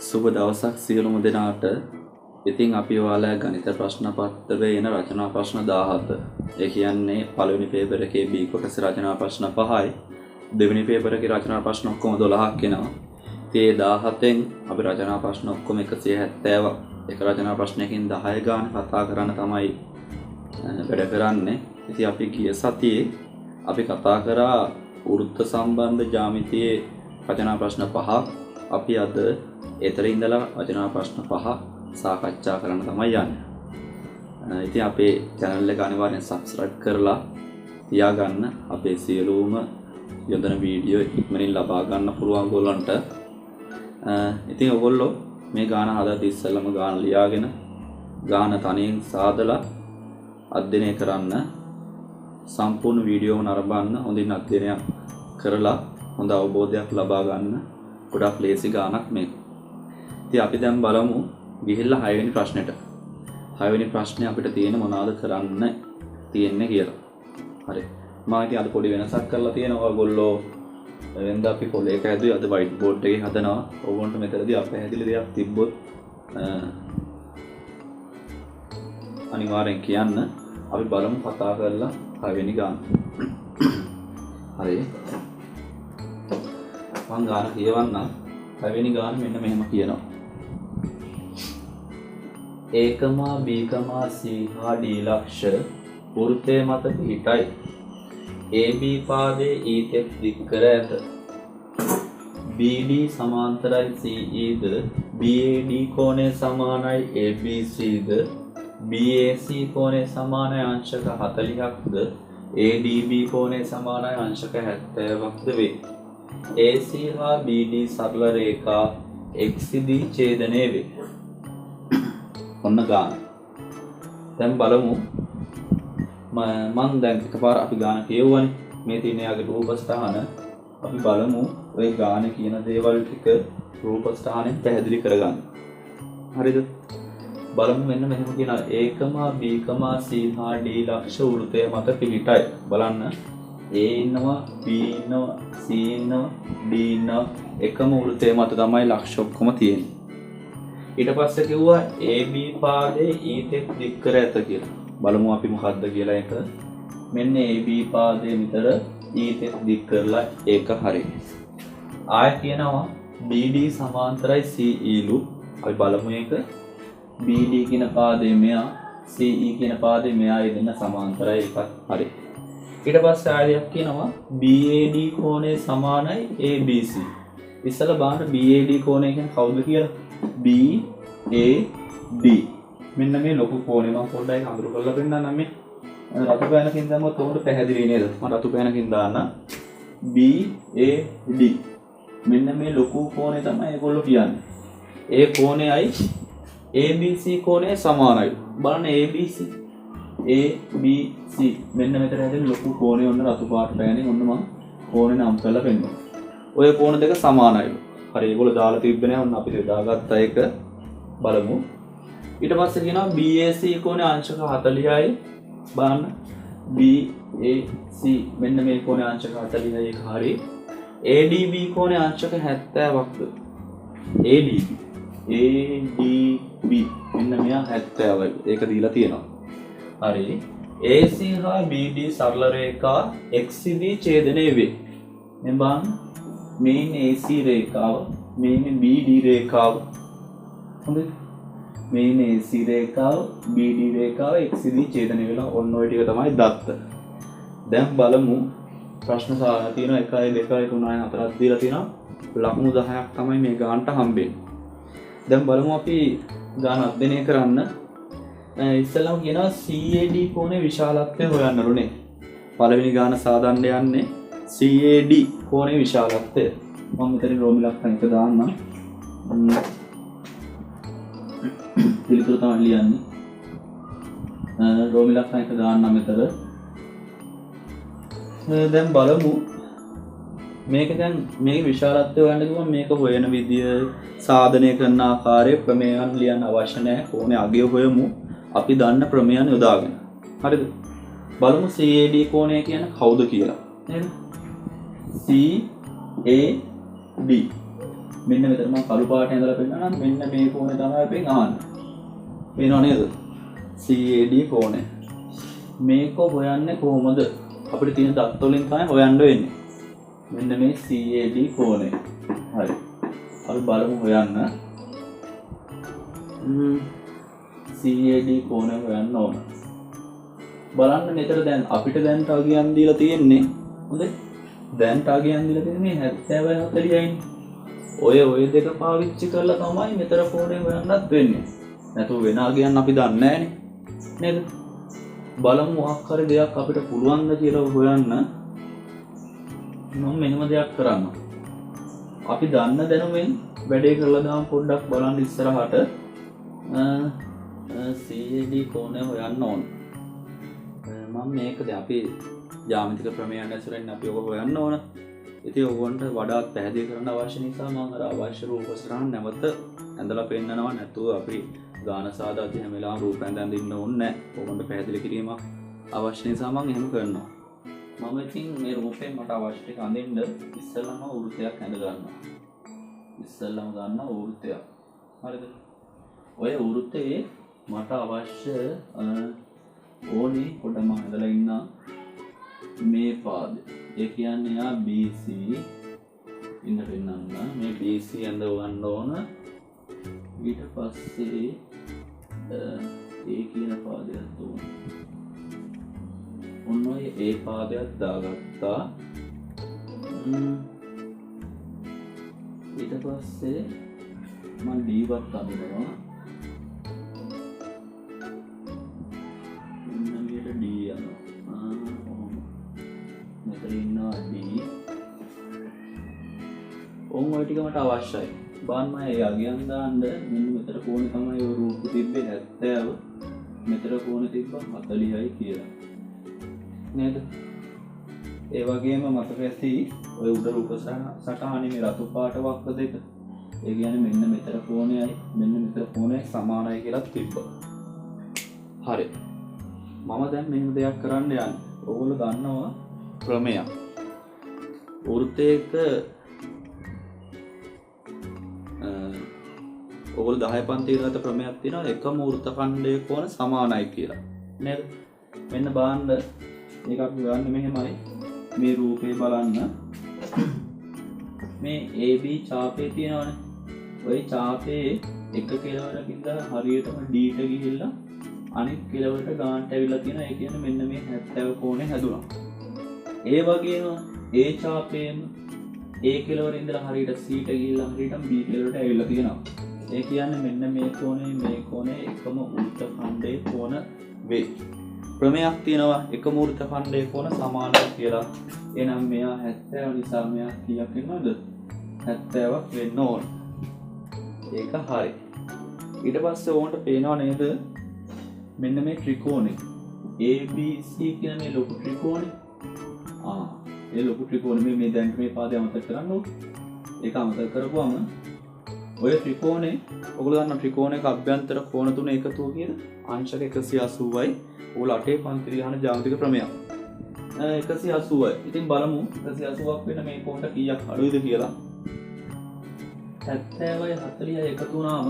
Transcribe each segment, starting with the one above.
සුබ දවසක් සියලුම දෙනාට. ඉතින් අපි ඔයාලා ගණිත ප්‍රශ්න පත්‍රයේ එන රචනා ප්‍රශ්න 17. ඒ කියන්නේ පළවෙනි පේපර් එකේ B කොටස රචනා ප්‍රශ්න 5යි. දෙවෙනි පේපර් එකේ රචනා ප්‍රශ්න ඔක්කොම 12ක් එනවා. ඉතින් 17න් අපි රචනා ප්‍රශ්න ඔක්කොම 170ක්. එක රචනා ප්‍රශ්නයකින් 10 ගාන කතා කරන්න තමයි වැඩ කරන්නේ. ඉතින් අපි ගිය සතියේ අපි කතා කරා වෘත්ත සම්බන්ධ ජ්‍යාමිතියේ රචනා ප්‍රශ්න 5ක්. අපි අද එතන ඉඳලා රචනා ප්‍රශ්න 5 සාකච්ඡා කරන්න තමයි යන්නේ. ඉතින් අපේ channel එක අනිවාර්යෙන් subscribe කරලා තියාගන්න. අපේ සියලුම යොදන වීඩියෝ ඉක්මනින් ලබා ගන්න පුළුවන් ඔයගොල්ලන්ට. ඉතින් ඔයගොල්ලෝ මේ ගාන හදලා ඉස්සෙල්ලම ගාන ලියාගෙන ගාන තනියෙන් සාදලා අධ්‍යයනය කරන්න. සම්පූර්ණ වීඩියෝම නරඹන්න. හොඳින් අධ්‍යයනය කරලා හොඳ අවබෝධයක් ලබා ගන්න. ගොඩක් ලේසි ගානක් මේක. ඉතින් අපි දැන් බලමු ගිහිල්ලා 6 වෙනි ප්‍රශ්නෙට. 6 වෙනි ප්‍රශ්නේ අපිට තියෙන මොනවද කරන්න තියෙන්නේ කියලා. හරි. මම ඉතින් අද පොඩි වෙනසක් කරලා තියෙනවා. ඔයගොල්ලෝ වෙනද අපි පොලේ එක හැදුවේ අද white board එකේ හදනවා. ඕගොල්ලන්ට මෙතනදී අපහැදිලි දෙයක් තිබ්බොත් අනිවාර්යෙන් කියන්න. අපි බලමු කතා කරලා 6 වෙනි ගාන. හරි. මම ගාන කියවන්නම්. 6 වෙනි ගාන මෙන්න මෙහෙම කියනවා. ඒකමා බීකමා සී හා ඩී ලක්ෂ වෘත්තය මත පිහිටයි. AB පාදයේ ඊතෙක් දික් කර ඇත. BD සමාන්තරයි CE ද BAD කෝණය සමානයි ABCද BAC කෝණය සමානයි අංශක 40ක්ද ADB කෝණය සමානයි අංශක 70ක්ද වේ. AC හා BD සරල රේඛා XD ඡේදනය වේ. ඔන්න ගාන. දැන් බලමු. මම දැන් එකපාර අපි ගාන කියවුවානේ. මේ තියෙන යාගේ රූපස්ථාන අපි බලමු. ඔය ගාන කියන දේවල් ටික රූපස්ථානෙන් පැහැදිලි කරගන්න. හරිද? බලමු මෙන්න මෙහෙම කියනවා. ඒකමා බීකමා සී හා ඩී ලක්ෂ වෘත්තය මත පිහිටයි. බලන්න. A ඉන්නවා, B ඉන්නවා, C ඉන්නවා, D ඉන්නවා. එකම වෘත්තය මත තමයි ලක්ෂ ඔක්කොම තියෙන්නේ. ඊට පස්සේ කිව්වා AB පාදයේ ඊතෙක් දික් කර ඇත කියලා. බලමු අපි මොකද්ද කියලා එක. මෙන්න AB පාදයේ විතර ඊතෙක් දික් කරලා ඒක හරි. ආය කියනවා BD සමාන්තරයි CE ලු. අපි බලමු ඒක. BD කියන පාදයේ මෙයා CE කියන පාදයේ මෙයා දෙන්න සමාන්තරයි එකක් හරි. ඊට පස්සේ ආයෙත් කියනවා BAD කෝණය සමානයි ABC. ඉස්සලා බලන්න BAD කෝණය කියන්නේ කවුද කියලා? BAD. මෙන්න මේ ලොකු කෝණය මම පොඩ්ඩක් අඳුර කරලා පෙන්නන්නම් මේ. රතු පෑනකින් දැම්මොත් උඹට පැහැදිලි නේද? මම රතු පෑනකින් දාන්න. BAD. මෙන්න මේ ලොකු කෝණය තමයි ඒගොල්ලෝ කියන්නේ. ඒ කෝණයයි ABC කෝණය සමානයි. බලන්න ABC ABC මෙන්න මෙතන හැදෙන ලොකු කෝණය ඔන්න රතු පාට පෑනෙන් ඔන්න මම කෝණය නම් කරලා පෙන්නනවා. ඔය කෝණ දෙක සමානයි. හරි ඒගොල්ලෝ දාලා තිබ්බේ නැහැ. ඔන්න අපි දාගත්ත එක බලමු. ඊට පස්සේ කියනවා BAC කෝණය අංශක 40යි. බලන්න BAC මෙන්න මේ කෝණය අංශක 40යි එක හරි. ADB කෝණය අංශක 70ක්ද? ADB මෙන්න මෙයා 70යි. ඒක දීලා තියෙනවා. හරි. AC හා BD සරල රේඛා XD ඡේදනය වේ. මේ බලන්න මේන් AC රේඛාව මේන් BD රේඛාව හොඳයි. මේන් AC රේඛාව BD රේඛාව XD ඡේදනය වෙලා ඔන්න ඔය ටික තමයි දත්ත. දැන් බලමු ප්‍රශ්න තියෙනවා 1 2 3 4ක් දීලා තියෙනවා. ලකුණු 10ක් තමයි මේ ගානට හම්බෙන්නේ. දැන් බලමු අපි ගාන අධ්‍යයනය කරන්න. ඉස්සෙල්ලාම කියනවා CAD කෝණයේ විශාලත්වය හොයන්න ඕනේ. පළවෙනි ගාන සාදන්න යන්නේ CAD කෝණයේ විශාලත්වය. මම මෙතන රෝමි ලක්ෂණ එක දාන්නම්. පිළිතුර තමයි ලියන්නේ. රෝමි ලක්ෂණ එක දාන්නම් මෙතන. දැන් බලමු මේක දැන් මේ විශාලත්වය හොයන්න ගිහම මේක හොයන විදිය සාධනය කරන ආකාරය ප්‍රමේයන් ලියන්න අවශ්‍ය නැහැ. කෝණයේ අගය හොයමු. අපි දන්න ප්‍රමේයන් යොදාගෙන. හරිද? බලමු CAD කෝණය කියන්නේ කවුද කියලා. නේද? CAD මෙන්න මෙතන මම කළු පාට ඇඳලා පෙන්නනවා නම් මෙන්න මේ කෝණය තමයි අපෙන් අහන්නේ. පේනව නේද? CAD කෝණය. මේක හොයන්නේ කොහොමද? අපිට තියෙන දත් වලින් තමයි හොයන්න වෙන්නේ. මෙන්න මේ CAD කෝණය. හරි. අපි බලමු හොයන්න. CAD කෝණය හොයන්න ඕන. බලන්න මෙතන දැන් අපිට දැන් ටගියන් දීලා තියෙන්නේ. හොඳයි. දැන් ටගියන් දීලා තියෙන්නේ 70යි 40යි. ඔය දෙක පාවිච්චි කරලා තමයි මෙතර කෝණය හොයන්නත් වෙන්නේ. නැතුව වෙන අගයන් අපි දන්නේ නැහනේ. නේද? බලමු මොකක් හරි දෙයක් අපිට පුළුවන් ද කියලා හොයන්න. මම මෙහෙම දෙයක් කරන්න. අපි දන්න දැනුමෙන් වැඩේ කරලා දාමු පොඩ්ඩක් බලන්න ඉස්සරහට. CAD කෝණය හොයන්න ඕන. මම මේක දැන් අපි ජ්‍යාමිතික ප්‍රමේයයන් ඇසුරෙන් අපි ඔක හොයන්න ඕන. ඉතින් ඔයගොන්ට වඩාත් පැහැදිලි කරන්න අවශ්‍ය නිසා මම අර අවශ්‍ය රූප සටහන් නැවත ඇඳලා පෙන්නනවා. නැතුව අපි ගාන සාදාදී හැම වෙලාවම රූප ඇඳන් ඉන්න ඕනේ නැහැ. ඔයගොන්ට පැහැදිලි කිරීමක් අවශ්‍ය නිසා මම එහෙම කරනවා. මම ඉතින් මේ රූපේ මට අවශ්‍ය ටික අඳින්න ඉස්සෙල්ලාම වෘත්තයක් ඇඳ ගන්නවා. ඉස්සෙල්ලාම ගන්නවා වෘත්තයක්. හරිද? ඔය වෘත්තේ මට අවශ්‍ය ඕනේ කොට මම ඇඳලා ඉන්න මේ පාදය. ඒ කියන්නේ යා BC ඉන්න වෙනන්න මේ BC ඇඳ ගන්න ඕන. ඊට පස්සේ ඒ කියන පාදයක් දුන්න. ඔන්න ඔය ඒ පාදයක් දාගත්තා. ඊට පස්සේ මම D වත් අඳිනවා. මෙන්න මේකට D යනවා. මෙතන ඉන්නවා D. ඔය ටික මට අවශ්‍යයි. බලන්න මම ඒ අගයන් දාන්න මෙන්න මෙතන කෝණය තමයි ඔය රූප තිබ්බේ 70. මෙතන කෝණය තිබ්බා 40යි කියලා. නේද? ඒ වගේම මතක ඇති ඔය උඩ රූප සටහනේ මේ රතු පාට වක්‍ර දෙක. ඒ කියන්නේ මෙන්න මෙතන කෝණයයි මෙන්න මෙතන කෝණයයි සමානයි කියලා තිබ්බා. හරි. මම දැන් මෙහෙම දෙයක් කරන්න යන්නේ. ඕගොල්ලෝ දන්නවා ක්‍රමයක්. වෘත්තයක ඔයගොල්ලෝ 10 පන්තියේ ගත ක්‍රමයක් තියෙනවා එකම වෘත්ත ඛණ්ඩයේ කෝණ සමානයි කියලා. නේද? මෙන්න බලන්න මේක අපි ගන්න මෙහෙමයි. මේ රූපේ බලන්න. මේ AB ඡාපේ තියෙනවනේ. ওই ඡාපේ එක කෙලවරකින් ඉඳලා හරියටම D ට ගිහිල්ලා අනිත් කෙලවරට ගානට ඇවිල්ලා තියෙනවා. ඒ කියන්නේ මෙන්න මේ 70 කෝණය හැදුනා. ඒ වගේම A ඡාපේම A කෙලවර ඉඳලා හරියට C ට ගිහිල්ලා හරියටම B කෙලවරට ඇවිල්ලා තියෙනවා. ඒ කියන්නේ මෙන්න මේ කෝණය එකම වෘත්ත ඛණ්ඩයේ කෝණ වේ. ක්‍රමයක් තියෙනවා එකම වෘත්ත ඛණ්ඩයේ කෝණ සමානයි කියලා. එහෙනම් මෙයා 70 නිසා මෙයා කීයක් වෙනවද? 70ක් වෙන්න ඕන. ඒක හරි. ඊට පස්සේ ඕන්ට පේනව නේද? මෙන්න මේ ත්‍රිකෝණය ABC කියන මේ ලොකු ත්‍රිකෝණය. ඒ ලොකු ත්‍රිකෝණය මේ දැන් මේ පාදය අමතක කරන්න ඕනේ. ඒක අමතක කරපුවම ඔය ත්‍රිකෝණේ ඔයගොල්ලෝ දන්න ත්‍රිකෝණයක අභ්‍යන්තර කෝණ තුන එකතුව කියන අංශක 180යි. ඔයගොල්ලෝ 8 පන්තියේ ගහන ජ්‍යාමිතික ක්‍රමයක්. 180යි. ඉතින් බලමු 180ක් වෙන මේ කෝණට කීයක් අඩුයිද කියලා. 70යි 40යි එකතු වුණාම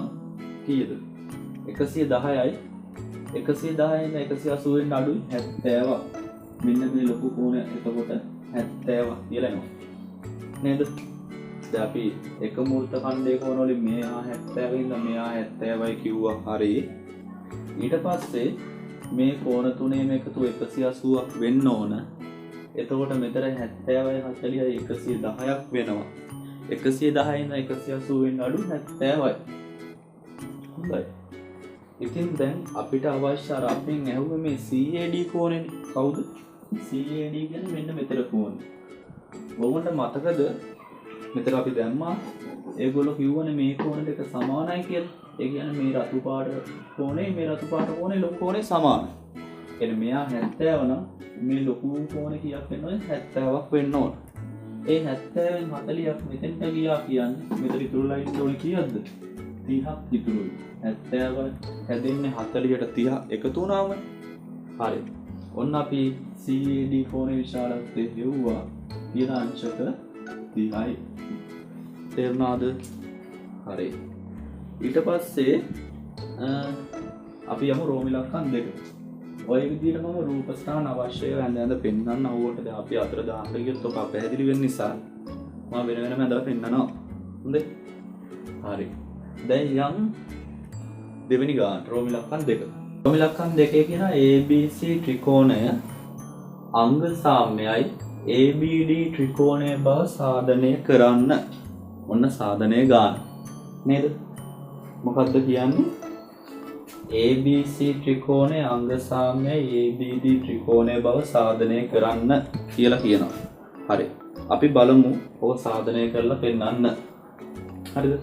කීයද? 110යි. 110යි ඉඳන් 180 වෙන්න අඩුයි 70ක්. මෙන්න මේ ලොකු කෝණය එතකොට 70ක් කියලා එනවා. නේද? දැන් අපි එක මූර්ත ඛණ්ඩයේ කෝණ වලින් මෙයා 70 ඉඳන් මෙයා 70යි කිව්වා. හරි. ඊට පස්සේ මේ කෝණ තුනේම එකතු 180ක් වෙන්න ඕන. එතකොට මෙතන 70යි 40යි 110ක් වෙනවා. 110 ඉඳන් 180 වෙන්න අඩු 70යි. හොඳයි. ඉතින් දැන් අපිට අවශ්‍ය අර අපෙන් ඇහුවේ මේ CAD කෝණෙනේ. කවුද? CAD කියන්නේ මෙන්න මෙතන කෝණය. ඔයගොල්ලන්ට මතකද? මෙතන අපි දැම්මා ඒගොල්ලෝ කිව්වනේ මේ කෝණ දෙක සමානයි කියලා. ඒ කියන්නේ මේ රතු පාට කෝණේ මේ රතු පාට කෝණේ ලොකු කෝණේ සමානයි. එනේ මෙයා 70 නම් මේ ලොකු කෝණේ කීයක් වෙනවද? 70ක් වෙන්න ඕන. ඒ 70න් 40ක් මෙතෙන්ට ගියා කියන්නේ මෙතන ඉතුරුලා ඉන්න ඕනේ කීයක්ද? 30ක් ඉතුරුයි. 70 හැදෙන්නේ 40ට 30 එකතු වුණාම හරි. ඔන්න අපි CAD කෝණේ විශාලත්වය හෙව්වා. ඊළඟ අංශක 30යි. තේරුණාද? හරි. ඊට පස්සේ අපි යමු රෝම ඉලක්කම් 2. ඔය විදිහට මම රූප ස්ථාන අවශ්‍යය ඇඳ පෙන්වන්න ඕකට දැන් අපි අතර දාන්න ගියොත් ඔක පැහැදිලි වෙන්න නිසා මම වෙන වෙනම ඇඳලා පෙන්නනවා. හොඳේ? හරි. දැන් යම් දෙවෙනි ගාන රෝම ඉලක්කම් 2. රෝම ඉලක්කම් 2 කියන ABC ත්‍රිකෝණය අංග සාම්‍යයි ABD ත්‍රිකෝණය බව සාධනය කරන්න. ඔන්න සාධනය ගාන. නේද? මොකක්ද කියන්නේ? ABC ත්‍රිකෝණය අංග සාම්‍යයි ABD ත්‍රිකෝණය බව සාධනය කරන්න කියලා කියනවා. හරි. අපි බලමු ඔක සාධනය කරලා පෙන්නන්න. හරිද?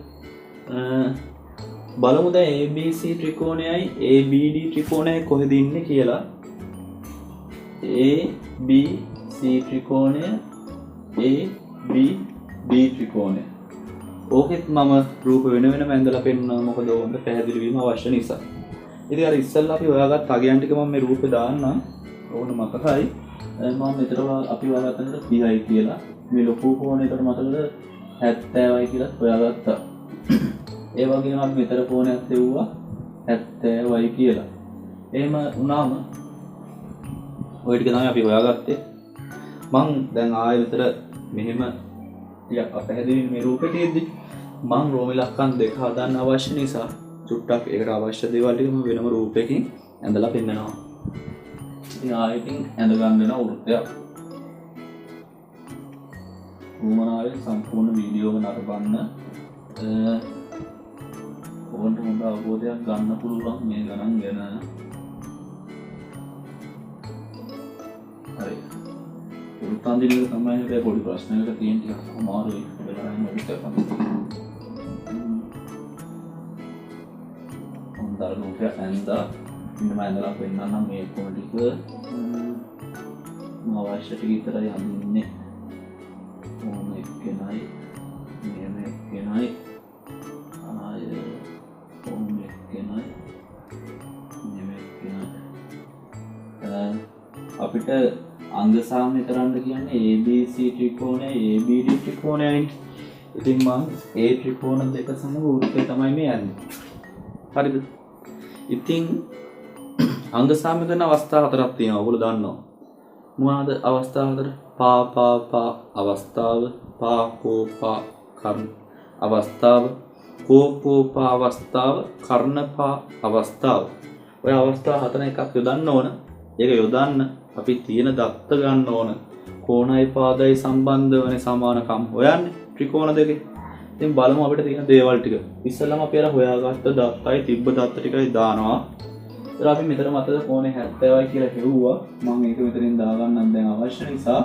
බලමු දැන් ABC ත්‍රිකෝණයයි ABD ත්‍රිකෝණයයි කොහෙද ඉන්නේ කියලා. ABC ත්‍රිකෝණය ABD ත්‍රිකෝණය. ඕකෙත් මම රූප වෙන වෙනම ඇඳලා පෙන්නනවා මොකද ඕකට පැහැදිලි වීම අවශ්‍ය නිසා. ඉතින් අර ඉස්සෙල්ලා අපි හොයාගත්ත අගයන් ටික මම මේ රූපේ දාන්නම්. ඕන මතකයි. මම මෙතන අපි හොයාගත්තට 30යි කියලා. මේ ලොකු කෝණයකට මතකද 70යි කියලා හොයාගත්තා. ඒ වගේම අපි මෙතන කෝණයක් දෙවුවා 70යි කියලා. එහෙම වුණාම ඔය ටික තමයි අපි හොයාගත්තේ. මං දැන් ආයෙ විතර මෙහෙම ටිකක් අපහැදිලි මේ රූපේ තියෙද්දි මං රෝම ඉලක්කම් 2 හදන්න අවශ්‍ය නිසා චුට්ටක් ඒකට අවශ්‍ය දේවල් ටික මම වෙනම රූපයකින් ඇඳලා පෙන්නනවා. ඉතින් ආයෙකින් ඇඳ ගන්න වෙන වෘත්තයක්. උමනාවේ සම්පූර්ණ වීඩියෝව නරඹන්න ඕන්ට හොඳ අවබෝධයක් ගන්න පුළුවන් මේ ගණන් ගැන. හරි. උත්තරදින තමයි මේ පොඩි ප්‍රශ්නයකට තියෙන ටිකක් අමාරුයි. වෙලා යන විදිහට තමයි. දරුණුක ඇඳලා ඉන්නම ඇඳලා පෙන්නන්නම් මේ කොන ටික අවශ්‍ය ටික විතරයි හඳුන්නේ. ඕන එක්කෙනයි මෙහෙම එක්කෙනයි ආය ඕන එක්කෙනයි මෙහෙම එක්කෙනයි අපිට අංග සාම්‍ය කරන්න කියන්නේ ABC ත්‍රිකෝණය ABD ත්‍රිකෝණයයි. ඉතින් මම ඒ ත්‍රිකෝණ දෙක සමග වෘත්තය තමයි මේ යන්නේ. හරිද? ඉතින් අංග සාම්‍ය කරන අවස්ථා හතරක් තියෙනවා. ඔයගොල්ලෝ දන්නවා. මොනවාද අවස්ථා හතර? පා අවස්ථාව, පා කර්ණ අවස්ථාව, කෝ අවස්ථාව, කර්ණ අවස්ථාව. ඔය අවස්ථා හතර එකක් යොදන්න ඕන. ඒක යොදන්න අපි තියෙන දත්ත ගන්න ඕන. කෝණයි පාදයි සම්බන්ධ වෙන සමානකම් හොයන්නේ ත්‍රිකෝණ දෙකේ. ඉතින් බලමු අපිට තියෙන දේවල් ටික. ඉස්සෙල්ලාම අපි අර හොයාගත්ත දත්තයි තිබ්බ දත්ත ටිකයි දානවා. ඊට අපි මෙතන මතද කෝණේ 70යි කියලා හෙව්වා. මම ඒක මෙතනින් දාගන්නම් දැන් අවශ්‍ය නිසා.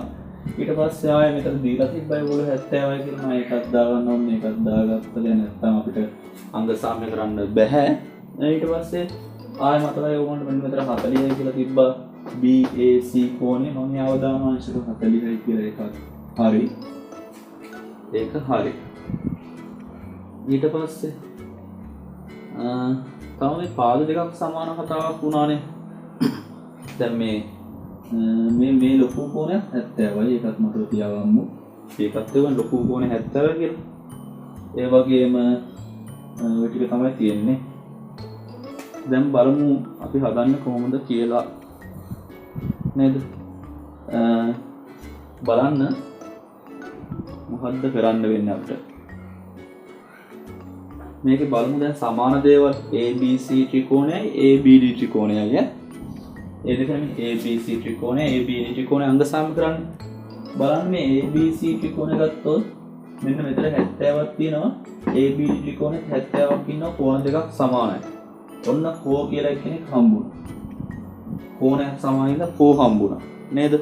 ඊට පස්සේ ආයෙ මෙතන දීලා තිබ්බයි උගල 70යි කියලා මම ඒකත් දාගන්න ඕනේ. මේකත් දාගත්ත දැන් නැත්තම් අපිට අංග සාම්‍ය කරන්න බෑ. ඊට පස්සේ ආයෙ මතකයි ඕගොල්ලන්ට මෙන්න මෙතන 40යි කියලා තිබ්බා. BAC කෝණේ මම අවදානාංශක 40යි කියලා එකක්. හරි. ඒක හරි. ඊට පස්සේ තමයි පාද දෙකක් සමාන කතාවක් වුණානේ. දැන් මේ ලොකු කෝණයක් 70යි ඒකත් මතක තියාගමු. ඒකත් එවන් ලොකු කෝණේ 70 කියලා. ඒ වගේම ඔය ටික තමයි තියෙන්නේ. දැන් බලමු අපි හදන්නේ කොහොමද කියලා. නේද? බලන්න මොකද්ද කරන්න වෙන්නේ අපිට. මේකේ බලමු දැන් සමාන දේවල් ABC ත්‍රිකෝණයයි ABD ත්‍රිකෝණයයි ඒ දෙකම ABC ත්‍රිකෝණය ABD ත්‍රිකෝණය අංග සාම්‍ය කරන්න. බලන්න මේ ABC ත්‍රිකෝණය ගත්තොත් මෙන්න මෙතන 70ක් තියෙනවා. ABD ත්‍රිකෝණෙත් 70ක් ඉන්නවා. කෝණ දෙකක් සමානයි. ඔන්න කෝ කියලා කෙනෙක් හම්බුණා. කෝණයක් සමානින්ද කෝ හම්බුණා. නේද?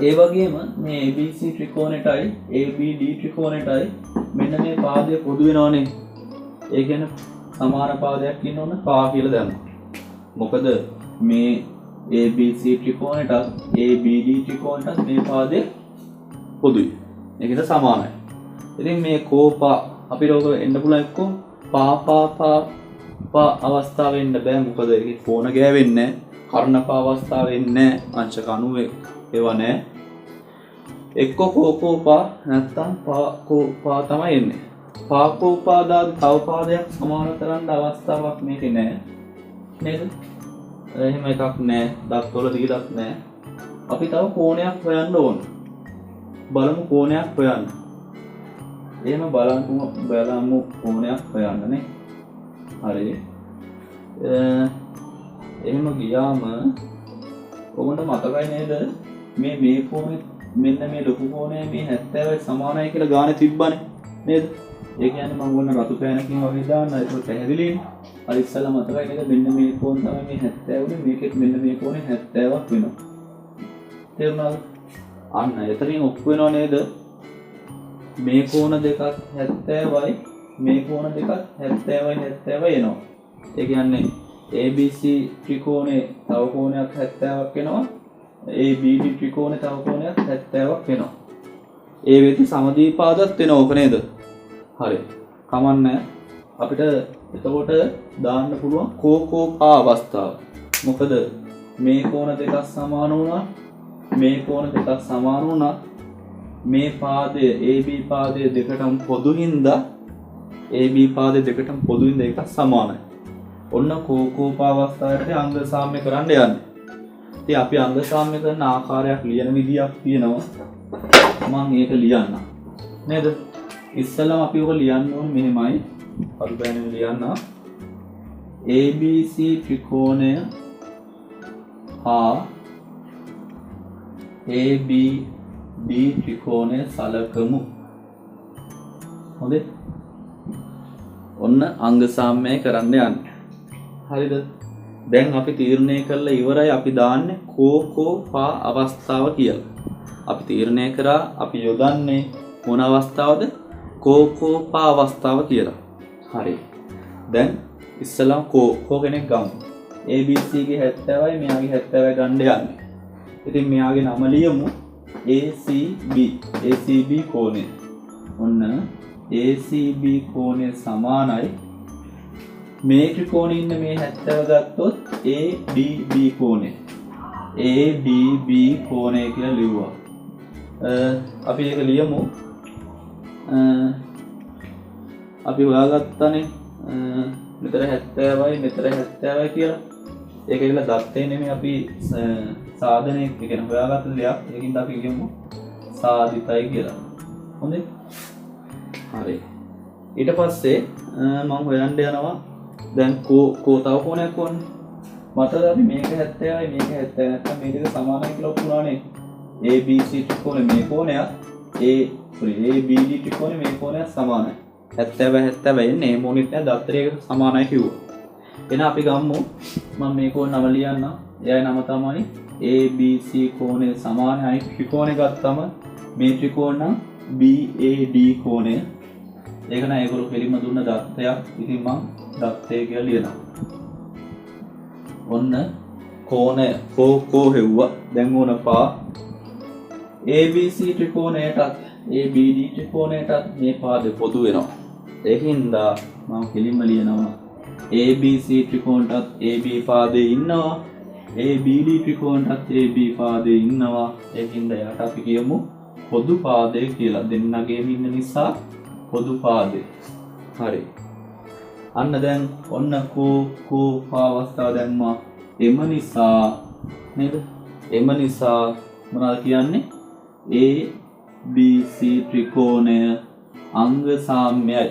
ඒ වගේම මේ ABC ත්‍රිකෝණයටයි ABD ත්‍රිකෝණයටයි මෙන්න මේ පාදය පොදු වෙනවනේ. ඒ කියන්නේ සමාන පාදයක් ඉන්න ඕන පා කියලා දැම්මා. මොකද මේ ABC ත්‍රිකෝණයටත් ABD ත්‍රිකෝණයටත් මේ පාදය පොදුයි. ඒකද සමානයි. ඉතින් මේ කෝපා අපිට ඔක එන්න පුළුවන් එක්කෝ පා අවස්ථාවේ ඉන්න බෑ. මොකද ඒකේ කෝණ ගෑවෙන්නේ නැහැ. කර්ණපා අවස්ථාවේ ඉන්නේ නැහැ. අංශක 90 ඒවා නැහැ. එක්ක කෝකෝපා නැත්තම් පාකෝපා තමයි එන්නේ. පාකෝපා දාලා තව පාදයක් සමාන කරන්න අවස්ථාවක් මේකේ නැහැ. නේද? එහෙම එකක් නැහැ. දත්වල දීලක් නැහැ. අපි තව කෝණයක් හොයන්න ඕන. බලමු කෝණයක් හොයන්න. එහෙම බලමු කෝණයක් හොයන්න නේ. හරි. එහෙම ගියාම ඔබට මතකයි නේද මේ කෝණය මෙන්න මේ ලොකු කෝණය මේ 70යි සමානයි කියලා ගානේ තිබ්බනේ නේද? ඒ කියන්නේ මම ඕන රතු පෑනකින් වගේ දාන්න ඒක පැහැදිලිනේ. අර ඉස්සෙල්ලා මතකයි නේද මෙන්න මේ කෝණ තමයි මේ 70 උනේ මේකෙත් මෙන්න මේ කෝණය 70ක් වෙනවා. තේරුණාද? අන්න එතනින් ඔප්පු වෙනව නේද? මේ කෝණ දෙකක් 70යි මේ කෝණ දෙකක් 70යි එනවා. ඒ කියන්නේ ABC ත්‍රිකෝණේ තව කෝණයක් 70ක් වෙනවා. ABD ත්‍රිකෝණේ තව කෝණයක් 70ක් වෙනවා. ඒ වෙද්දි සමදීපාදත් වෙනවා ඕක නේද? හරි. කමන්නේ අපිට එතකොට දාන්න පුළුවන් කෝකෝපා අවස්ථාව. මොකද මේ කෝණ දෙකක් සමාන වුණා මේ කෝණ දෙකක් සමාන වුණා මේ පාදයේ AB පාදයේ දෙකටම පොදු හින්දා AB පාදයේ දෙකටම පොදු හින්දා එකක් සමානයි. ඔන්න කෝකෝපා අවස්ථාවට අංග සාම්‍ය කරන්න යන්නේ. ඉතින් අපි අංග සාම්‍ය කරන ආකාරයක් ලියන විදියක් තියෙනවා. මම ඒක ලියන්නම්. නේද? ඉස්සෙල්ලාම අපි ඔක ලියන්න ඕනේ මෙහෙමයි. පරිබෑනෙන් ලියන්න. ABC ත්‍රිකෝණය හා ABD ත්‍රිකෝණය සලකමු. හොඳේ? ඔන්න අංග සාම්‍යය කරන්න යන්නේ. හරිද? දැන් අපි තීරණය කරලා ඉවරයි අපි දාන්නේ කෝකෝපා අවස්ථාව කියලා. අපි තීරණය කරා අපි යොදන්නේ මොන අවස්ථාවද? කෝකෝපා අවස්ථාව කියලා. හරි. දැන් ඉස්සලා කෝ කෙනෙක් ගමු. ABC ගේ 70යි මෙයාගේ 70යි ගන්න යන්නේ. ඉතින් මෙයාගේ නම ලියමු ACB කෝණය. ඔන්න ACB කෝණය සමානයි මේ ත්‍රිකෝණේ ඉන්න මේ 70 ගත්තොත් ADB කෝණය. ADB කෝණය කියලා ලිව්වා. අපි ඒක ලියමු. අපි හොයාගත්තානේ මෙතන 70යි මෙතන 70යි කියලා. ඒක ඉතලා දත්තේ නෙමෙයි අපි සාධනයක් කියන හොයාගත්ත දෙයක්. ඒකින්ද අපි කියමු සාධිතයි කියලා. හොඳේ? හරි. ඊට පස්සේ මම හොයන්න යනවා දැන් තව කෝණයක් ඕනේ. මතකද අපි මේක 70යි මේක 70 නැත්නම් මේ දෙක සමානයි කියලා ඔප්පුණානේ. ABC ත්‍රිකෝණය මේ කෝණයක් ABD ත්‍රිකෝණය මේ කෝණයක් සමානයි. 70 එන්නේ මේ මොනිට දත්තරයකට සමානයි කිව්වා. එහෙනම් අපි ගමු මම මේ කෝණ නම ලියන්න. එයාගේ නම තමයි ABC කෝණය සමානයි ත්‍රිකෝණය ගත්තම මේ ත්‍රිකෝණ නම් BAD කෝණය. ඒක නෑ ඒගොල්ලෝ කෙලින්ම දුන්න දත්තයක්. ඉතින් මම දත්තය කියලා ලියනවා. ඔන්න කෝණය කෝ හෙව්වා. දැන් ඕන පා ABC ත්‍රිකෝණයටත් ABD ත්‍රිකෝණයටත් මේ පාදේ පොදු වෙනවා. ඒකින්ද මම කෙලින්ම ලියනවා ABC ත්‍රිකෝණයටත් AB පාදේ ඉන්නවා. ABD ත්‍රිකෝණයටත් AB පාදේ ඉන්නවා. ඒකින්ද යාට අපි කියමු පොදු පාදය කියලා. දෙන්නගේම ඉන්න නිසා පොදු පාදේ. හරි. අන්න දැන් ඔන්න කෝ අවස්ථාව දැම්මා. එම නිසා නේද? එම නිසා මොනවද කියන්නේ? ABC ත්‍රිකෝණය අංග සාම්‍යයි.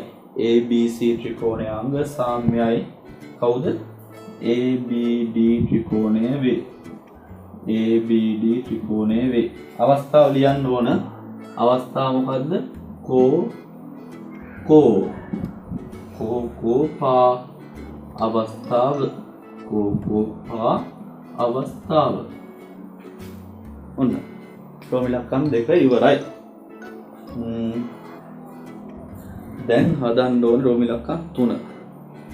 ABC ත්‍රිකෝණය අංග සාම්‍යයි. කවුද? ABD ත්‍රිකෝණය වේ. ABD ත්‍රිකෝණය වේ. අවස්ථාව ලියන්න ඕන. අවස්ථාව මොකද්ද? කෝකෝපා අවස්ථාව. කෝකෝපා අවස්ථාව. ඔන්න රෝමිලක්කම් දෙක ඉවරයි. දැන් හදන්න ඕන රෝමිලක්කම් 3.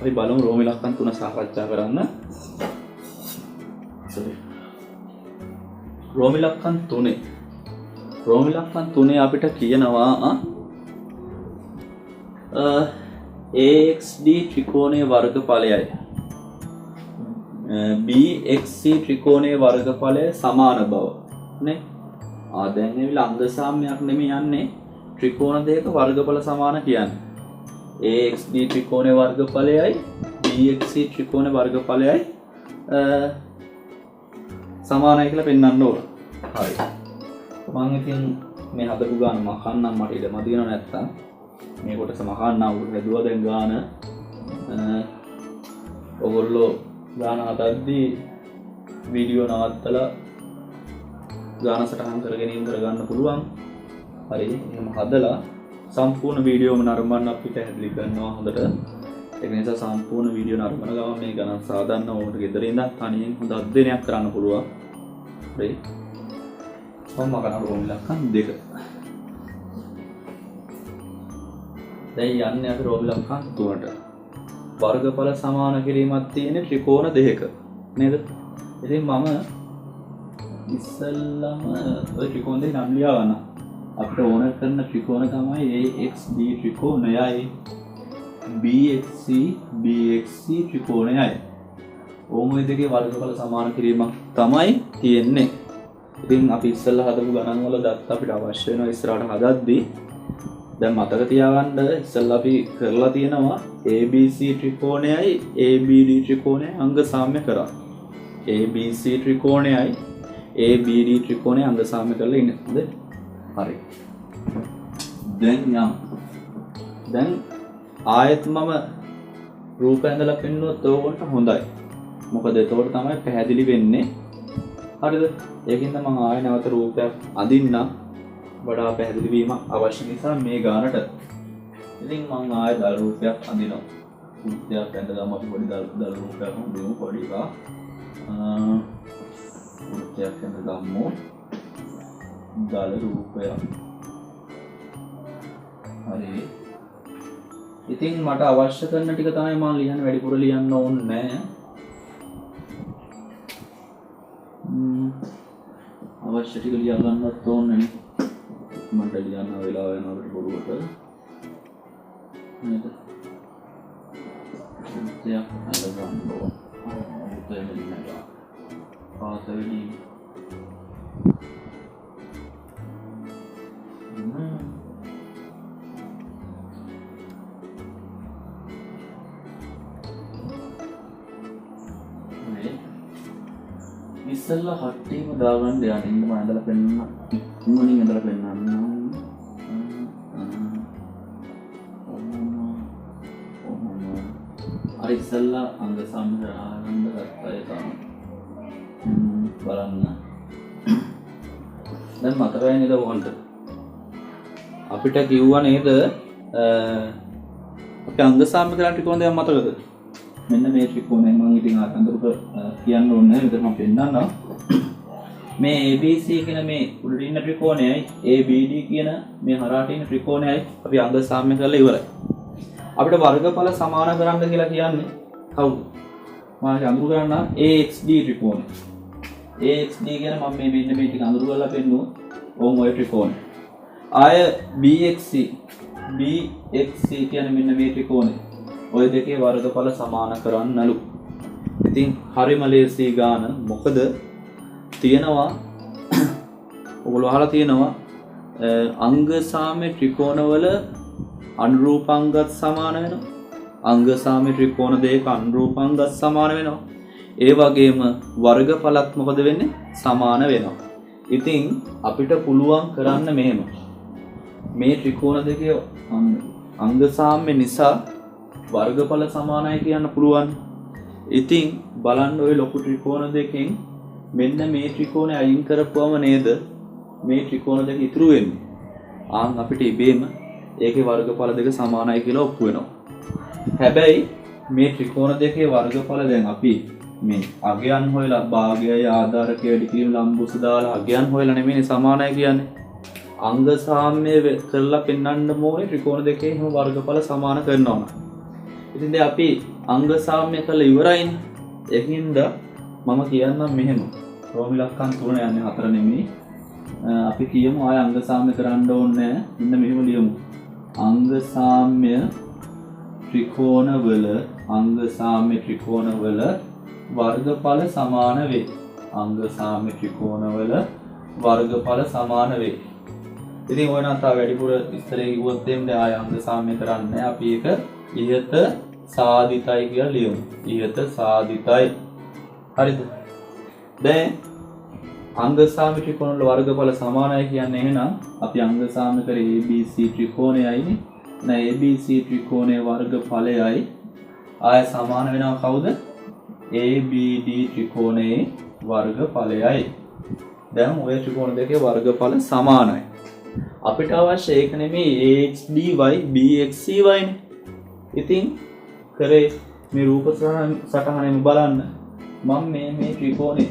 අපි බලමු රෝමිලක්කම් 3 සාකච්ඡා කරන්න. රෝමිලක්කම් 3 අපිට කියනවා AXD ත්‍රිකෝණයේ වර්ගඵලයයි BXC ත්‍රිකෝණයේ වර්ගඵලය සමාන බව නේ. දැන් එවිලා අංග සාම්‍යයක් නෙමෙයි යන්නේ ත්‍රිකෝණ දෙක වර්ගඵල සමාන කියන්නේ. AXD ත්‍රිකෝණේ වර්ගඵලයයි BXC ත්‍රිකෝණේ වර්ගඵලයයි සමානයි කියලා පෙන්වන්න ඕන. හරි. මම ඉතින් මේ හදපු ගාන මකන්නම් මට ඉඩ මදි වෙනව නැත්තම් මේ කොටස මකන්නම් උඩ හැදුවා දැන් ගාන ඔයගොල්ලෝ ගාන හදද්දී වීඩියෝ නවත්තලා ගාන සටහන් කරගෙන ඉන්න කරගන්න පුළුවන්. හරි. එහෙනම් හදලා සම්පූර්ණ වීඩියෝම නරඹන්න අපි පැහැදිලි කරනවා හොඳට. ඒක නිසා සම්පූර්ණ වීඩියෝ නරඹන ගමන් මේ ගණන් සාධන්න ඕනට ගෙදර ඉඳන් තනියෙන් හොඳ අධ්‍යයනයක් කරන්න පුළුවන්. හරි. මම කරන රෝම ඉලක්කම් 2. දැන් යන්නේ අපි රෝම ඉලක්කම් 3ට. වර්ගඵල සමාන කිරීමක් තියෙන ත්‍රිකෝණ දෙකක නේද? ඉතින් මම ඉස්සල්ලාම ඔය ත්‍රිකෝණ දෙක නම් ලියා ගන්න. අපිට ඕන කරන ත්‍රිකෝණ තමයි AXD ත්‍රිකෝණයයි BXC ත්‍රිකෝණයයි. ඕම ඔය දෙකේ වර්ගඵල සමාන කිරීමක් තමයි තියෙන්නේ. ඉතින් අපි ඉස්සල්ලා හදපු ගණන් වල දත් අපිට අවශ්‍ය වෙනවා ඉස්සරහට හදද්දී. දැන් මතක තියාගන්න ඉස්සල්ලා අපි කරලා තියෙනවා ABC ත්‍රිකෝණයයි ABD ත්‍රිකෝණයයි අංග සාම්‍ය කරා. ABC ත්‍රිකෝණයයි ABD ත්‍රිකෝණය අංග සාම්‍ය කරලා ඉන්නේ. හරි. දැන් ආයෙත් මම රූප ඇඳලා පෙන්නුවොත් ඕකට හොඳයි. මොකද එතකොට තමයි පැහැදිලි වෙන්නේ. හරිද? ඒකින්ද මම ආයෙ නැවත රූපයක් අඳින්න වඩා පැහැදිලි වීමක් අවශ්‍ය නිසා මේ ගානට. ඉතින් මම ආයෙ දල රූපයක් අඳිනවා. රූපයක් ඇඳගම අපි පොඩි දල රූපයක් හම්බෙමු පොඩි එකක්. රූපයක් ඇඳගමු. දල රූපයක්. හරි. ඉතින් මට අවශ්‍ය කරන ටික තමයි මම ලියන්න වැඩිපුර ලියන්න ඕනේ නැහැ. අවශ්‍ය ටික ලියා ගන්නත් ඕනේ නේ. මට ලියන්න වෙලාව වෙනවට බොරුවට. නේද? දෙයක් අල්ලගන්න ඕන. උත්තර දෙන්න. පාසලෙදි ඉස්සල්ලා හට්ටියම දාගන්න යන්න ඉන්න මම ඇඳලා පෙන්නන්න ඉක්මනින් ඇඳලා පෙන්නන්න අර ඉස්සල්ලා අංග සම්මත ආනන්ද ගත්තය තමයි බලන්න දැන් මතකයි නේද ඔයගොල්ලන්ට අපිට කිව්වා නේද අපි අංග සම්මත කරලා ත්‍රිකෝණ දෙකක් මතකද මෙන්න මේ ත්‍රිකෝණයෙන් මම ඉතින් අතඳුරට කියන්න ඕනේ නැහැ මෙතන මම පෙන්නන්නම් මේ ABC කියන මේ උඩින් ඉන්න ත්‍රිකෝණයයි ABD කියන මේ හරහාට ඉන්න ත්‍රිකෝණයයි අපි අංග සාම්‍ය කරලා ඉවරයි අපිට වර්ගඵල සමාන කරන්න කියලා කියන්නේ කවුද මම අඳුර ගන්න AXD ත්‍රිකෝණය AXD කියන මම මේ මෙන්න මේ ටික අඳුර කරලා පෙන්නුවා ඕම් ඔය ත්‍රිකෝණය ආය BXC කියන්නේ මෙන්න මේ ත්‍රිකෝණය ඔය දෙකේ වර්ගඵල සමාන කරන්නලු. ඉතින් හරිම ලේසි ගාන මොකද තියෙනවා ඔයගොල්ලෝ අහලා තියෙනවා අංග සාම්‍ය ත්‍රිකෝණවල අනුරූපාංගත් සමාන වෙනවා. අංග සාම්‍ය ත්‍රිකෝණ දෙක අනුරූපාංගත් සමාන වෙනවා. ඒ වගේම වර්ගඵලත් මොකද වෙන්නේ? සමාන වෙනවා. ඉතින් අපිට පුළුවන් කරන්න මෙහෙම. මේ ත්‍රිකෝණ දෙකේ අංග සාම්‍ය නිසා වර්ගඵල සමානයි කියන්න පුළුවන්. ඉතින් බලන්න ඔය ලොකු ත්‍රිකෝණ දෙකෙන් මෙන්න මේ ත්‍රිකෝණය අයින් කරපුවම නේද මේ ත්‍රිකෝණ දෙක ඉතුරු වෙන්නේ. ආන් අපිට ඉබේම ඒකේ වර්ගඵල දෙක සමානයි කියලා ඔප්පු වෙනවා. හැබැයි මේ ත්‍රිකෝණ දෙකේ වර්ගඵල දැන් අපි මේ අගයන් හොයලා භාගයයි ආධාරකය වැඩි කිරීම ලම්බුස දාලා අගයන් හොයලා නෙමෙයි සමානයි කියන්නේ. අංග සාම්‍ය කරලා පෙන්වන්න ඕනේ ත්‍රිකෝණ දෙකේ හැම වර්ගඵල සමාන කරනවා. ඉතින් දැන් අපි අංග සාම්‍ය කරලා ඉවරයිනේ. ඒකින්ද මම කියන්නම් මෙහෙම. රෝම ඉලක්කම් 3 යන්නේ 4 නෙමෙයි. අපි කියමු ආය අංග සාම්‍ය කරන්න ඕනේ නැහැ. මෙන්න මෙහෙම ලියමු. අංග සාම්‍ය ත්‍රිකෝණවල වර්ගඵල සමාන වේ. අංග සාම්‍ය ත්‍රිකෝණවල වර්ගඵල සමාන වේ. ඉතින් ඔය නම් තා වැඩිපුර ඉස්තරේ කිව්වොත් එන්නේ ආය අංග සාම්‍ය කරන්නේ අපි ඒක ඉහත සාධිතයි කියලා ලියමු. ඉහත සාධිතයි. හරිද? දැන් අංග සාම්‍ය ත්‍රිකෝණ වල වර්ගඵල සමානයි කියන්නේ එහෙනම් අපි අංග සාම්‍ය කරේ ABC ත්‍රිකෝණයයිනේ. නැ ABC ත්‍රිකෝණයේ වර්ගඵලයයි ආය සමාන වෙනවා කවුද? ABD ත්‍රිකෝණයේ වර්ගඵලයයි. දැන් ඔය ත්‍රිකෝණ දෙකේ වර්ගඵල සමානයි. අපිට අවශ්‍ය ඒක නෙමෙයි AXDY BXCY නේ. ඉතින් කරේ මේ රූප සටහනෙම බලන්න. මම මේ ත්‍රිකෝණේ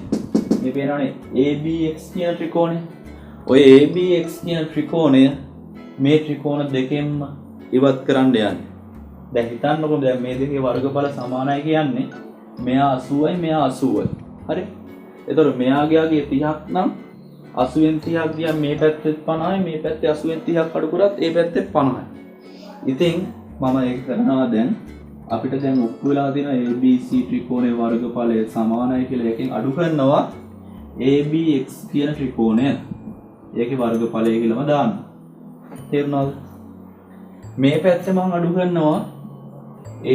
මේ පේනවනේ ABX කියන ත්‍රිකෝණය. ඔය ABX කියන ත්‍රිකෝණය මේ ත්‍රිකෝණ දෙකෙන්ම ඉවත් කරන්න යන්නේ. දැන් හිතන්නකො දැන් මේ දෙකේ වර්ගඵල සමානයි කියන්නේ මෙයා 80යි මෙයා 80යි. හරි? එතකොට මෙයාගේ 30ක් නම් 80න් 30ක් ගියා මේ පැත්තේ 50යි මේ පැත්තේ 80න් 30ක් අඩු කරත් ඒ පැත්තේ 50යි. ඉතින් මම ඒක කරනවා දැන් අපිට දැන් ඔප්පු වෙලා තියෙන ABC ත්‍රිකෝණයේ වර්ගඵලය සමානයි කියලා එකෙන් අඩු කරනවා ABX කියන ත්‍රිකෝණය. ඒකේ වර්ගඵලය කියලාම දාන්න. තේරුණාද? මේ පැත්තේ මම අඩු කරනවා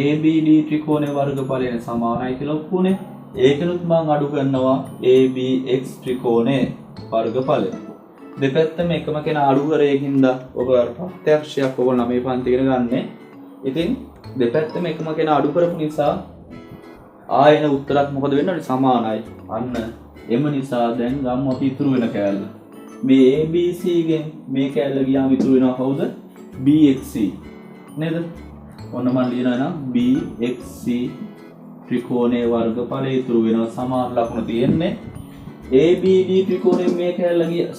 ABD ත්‍රිකෝණයේ වර්ගඵලය සමානයි කියලා ඔප්පුනේ. ඒකනුත් මම අඩු කරනවා ABX ත්‍රිකෝණයේ වර්ගඵලය. දෙපැත්තම එකම කෙනා අඩු කරේකින්ද ඔබ ප්‍රත්‍යක්ෂයක් ඔබ 9 පන්ති ඉගෙන ගන්න. ඉතින් දෙපැත්තම එකම කෙනා අඩු කරපු නිසා ආයෙන උත්තරක් මොකද වෙන්නේ? සමානයි. අන්න එම නිසා දැන් ගම්මු අපි ඉතුරු වෙන කෑල්ල. මේ ABC ගෙන් මේ කෑල්ල ගියාම ඉතුරු වෙනවා කවුද? BXC නේද? ඔන්න මම ලියනවා නම් BXC ත්‍රිකෝණයේ වර්ගඵලය ඉතුරු වෙනවා සමාන ලකුණ තියෙන්නේ. ABD ත්‍රිකෝණයෙන් මේ කෑල්ල ගියා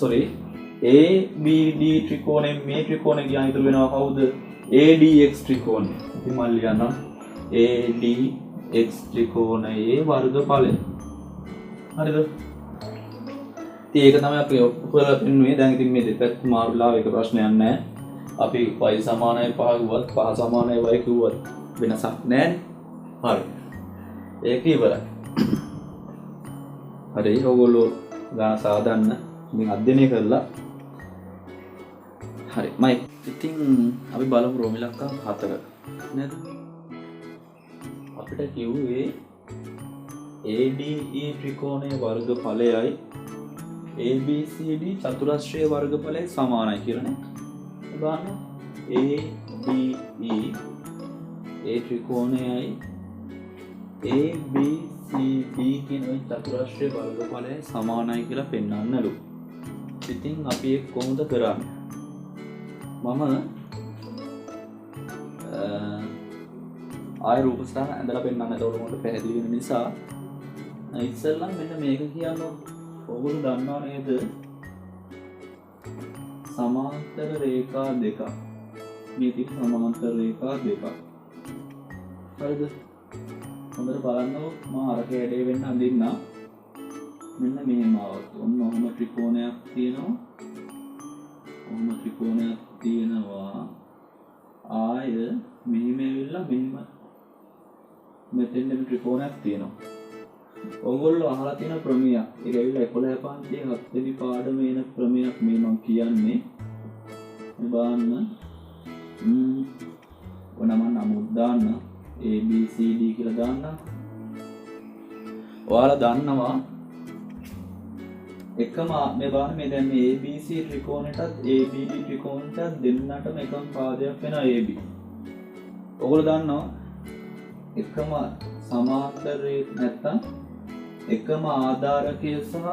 ABD ත්‍රිකෝණයෙන් මේ ත්‍රිකෝණය ගියාම ඉතුරු වෙනවා කවුද? ADX ත්‍රිකෝණය. ඉතින් මම ලියනවා ADX ත්‍රිකෝණයේ වර්ගඵලය. හරිද? ඉතින් ඒක තමයි අපි ඔප්පුවලා පෙන්නුවේ. දැන් ඉතින් මේ දෙපැත්ත මාරුලා එක ප්‍රශ්නයක් නැහැ. අපි y සමානයි 5 කිව්වත් 5 සමානයි y කිව්වත් වෙනසක් නැහැ. හරි. ඒක ඉවරයි. හරි ඔයගොල්ලෝ ගාන සාදන්න ඉතින් අධ්‍යයනය කරලා හරි මයි ඉතින් අපි බලමු රෝම ඉලක්කම් 4 නේද අපිට කිව්වේ ADE ත්‍රිකෝණයේ වර්ගඵලයයි ABCD චතුරස්‍රයේ වර්ගඵලයයි සමානයි කියලා නේ බලන්න ADE ඒ ත්‍රිකෝණයයි ABCD කියන ওই චතුරස්‍රයේ වර්ගඵලය සමානයි කියලා පෙන්වන්නලු. ඉතින් අපි ඒක කොහොමද කරන්නේ? මම ආය රූප සටහන ඇඳලා පෙන්වන්න. ඒකට මොකට පැහැදිලි වෙන නිසා ඉස්සෙල්ලා මෙන්න මේක කියනවා. ඔයගොල්ලෝ දන්නවා නේද? සමාන්තර රේඛා දෙකක්. මේ තිබු සමාන්තර රේඛා දෙකක්. හරිද? හොඳට බලන්නකො මම අර කැඩේ වෙන්න අඳින්න මෙන්න මෙහෙම ආවත් ඔන්න ඔහොම ත්‍රිකෝණයක් තියෙනවා ඔහොම ත්‍රිකෝණයක් තියෙනවා ආය මෙහෙම ඇවිල්ලා මෙහෙම මෙතෙන් මේ ත්‍රිකෝණයක් තියෙනවා ඕගොල්ලෝ අහලා තියෙන ප්‍රමේයක් ඒක ඇවිල්ලා 11 පන්තියේ 7 වෙනි පාඩමේ එන ප්‍රමේයක් මේ මම කියන්නේ මේ බලන්න ඔනම නමුත් දාන්න ABCD කියලා දාන්න. ඔයාලා දන්නවා එකම මේ බලන්න මේ දැන් මේ ABC ත්‍රිකෝණයටත් ABD ත්‍රිකෝණයටත් දෙන්නටම එකම පාදයක් වෙනවා AB. ඔයගොල්ලෝ දන්නවා එකම සමාන්තරේ නැත්තම් එකම ආධාරකය සහ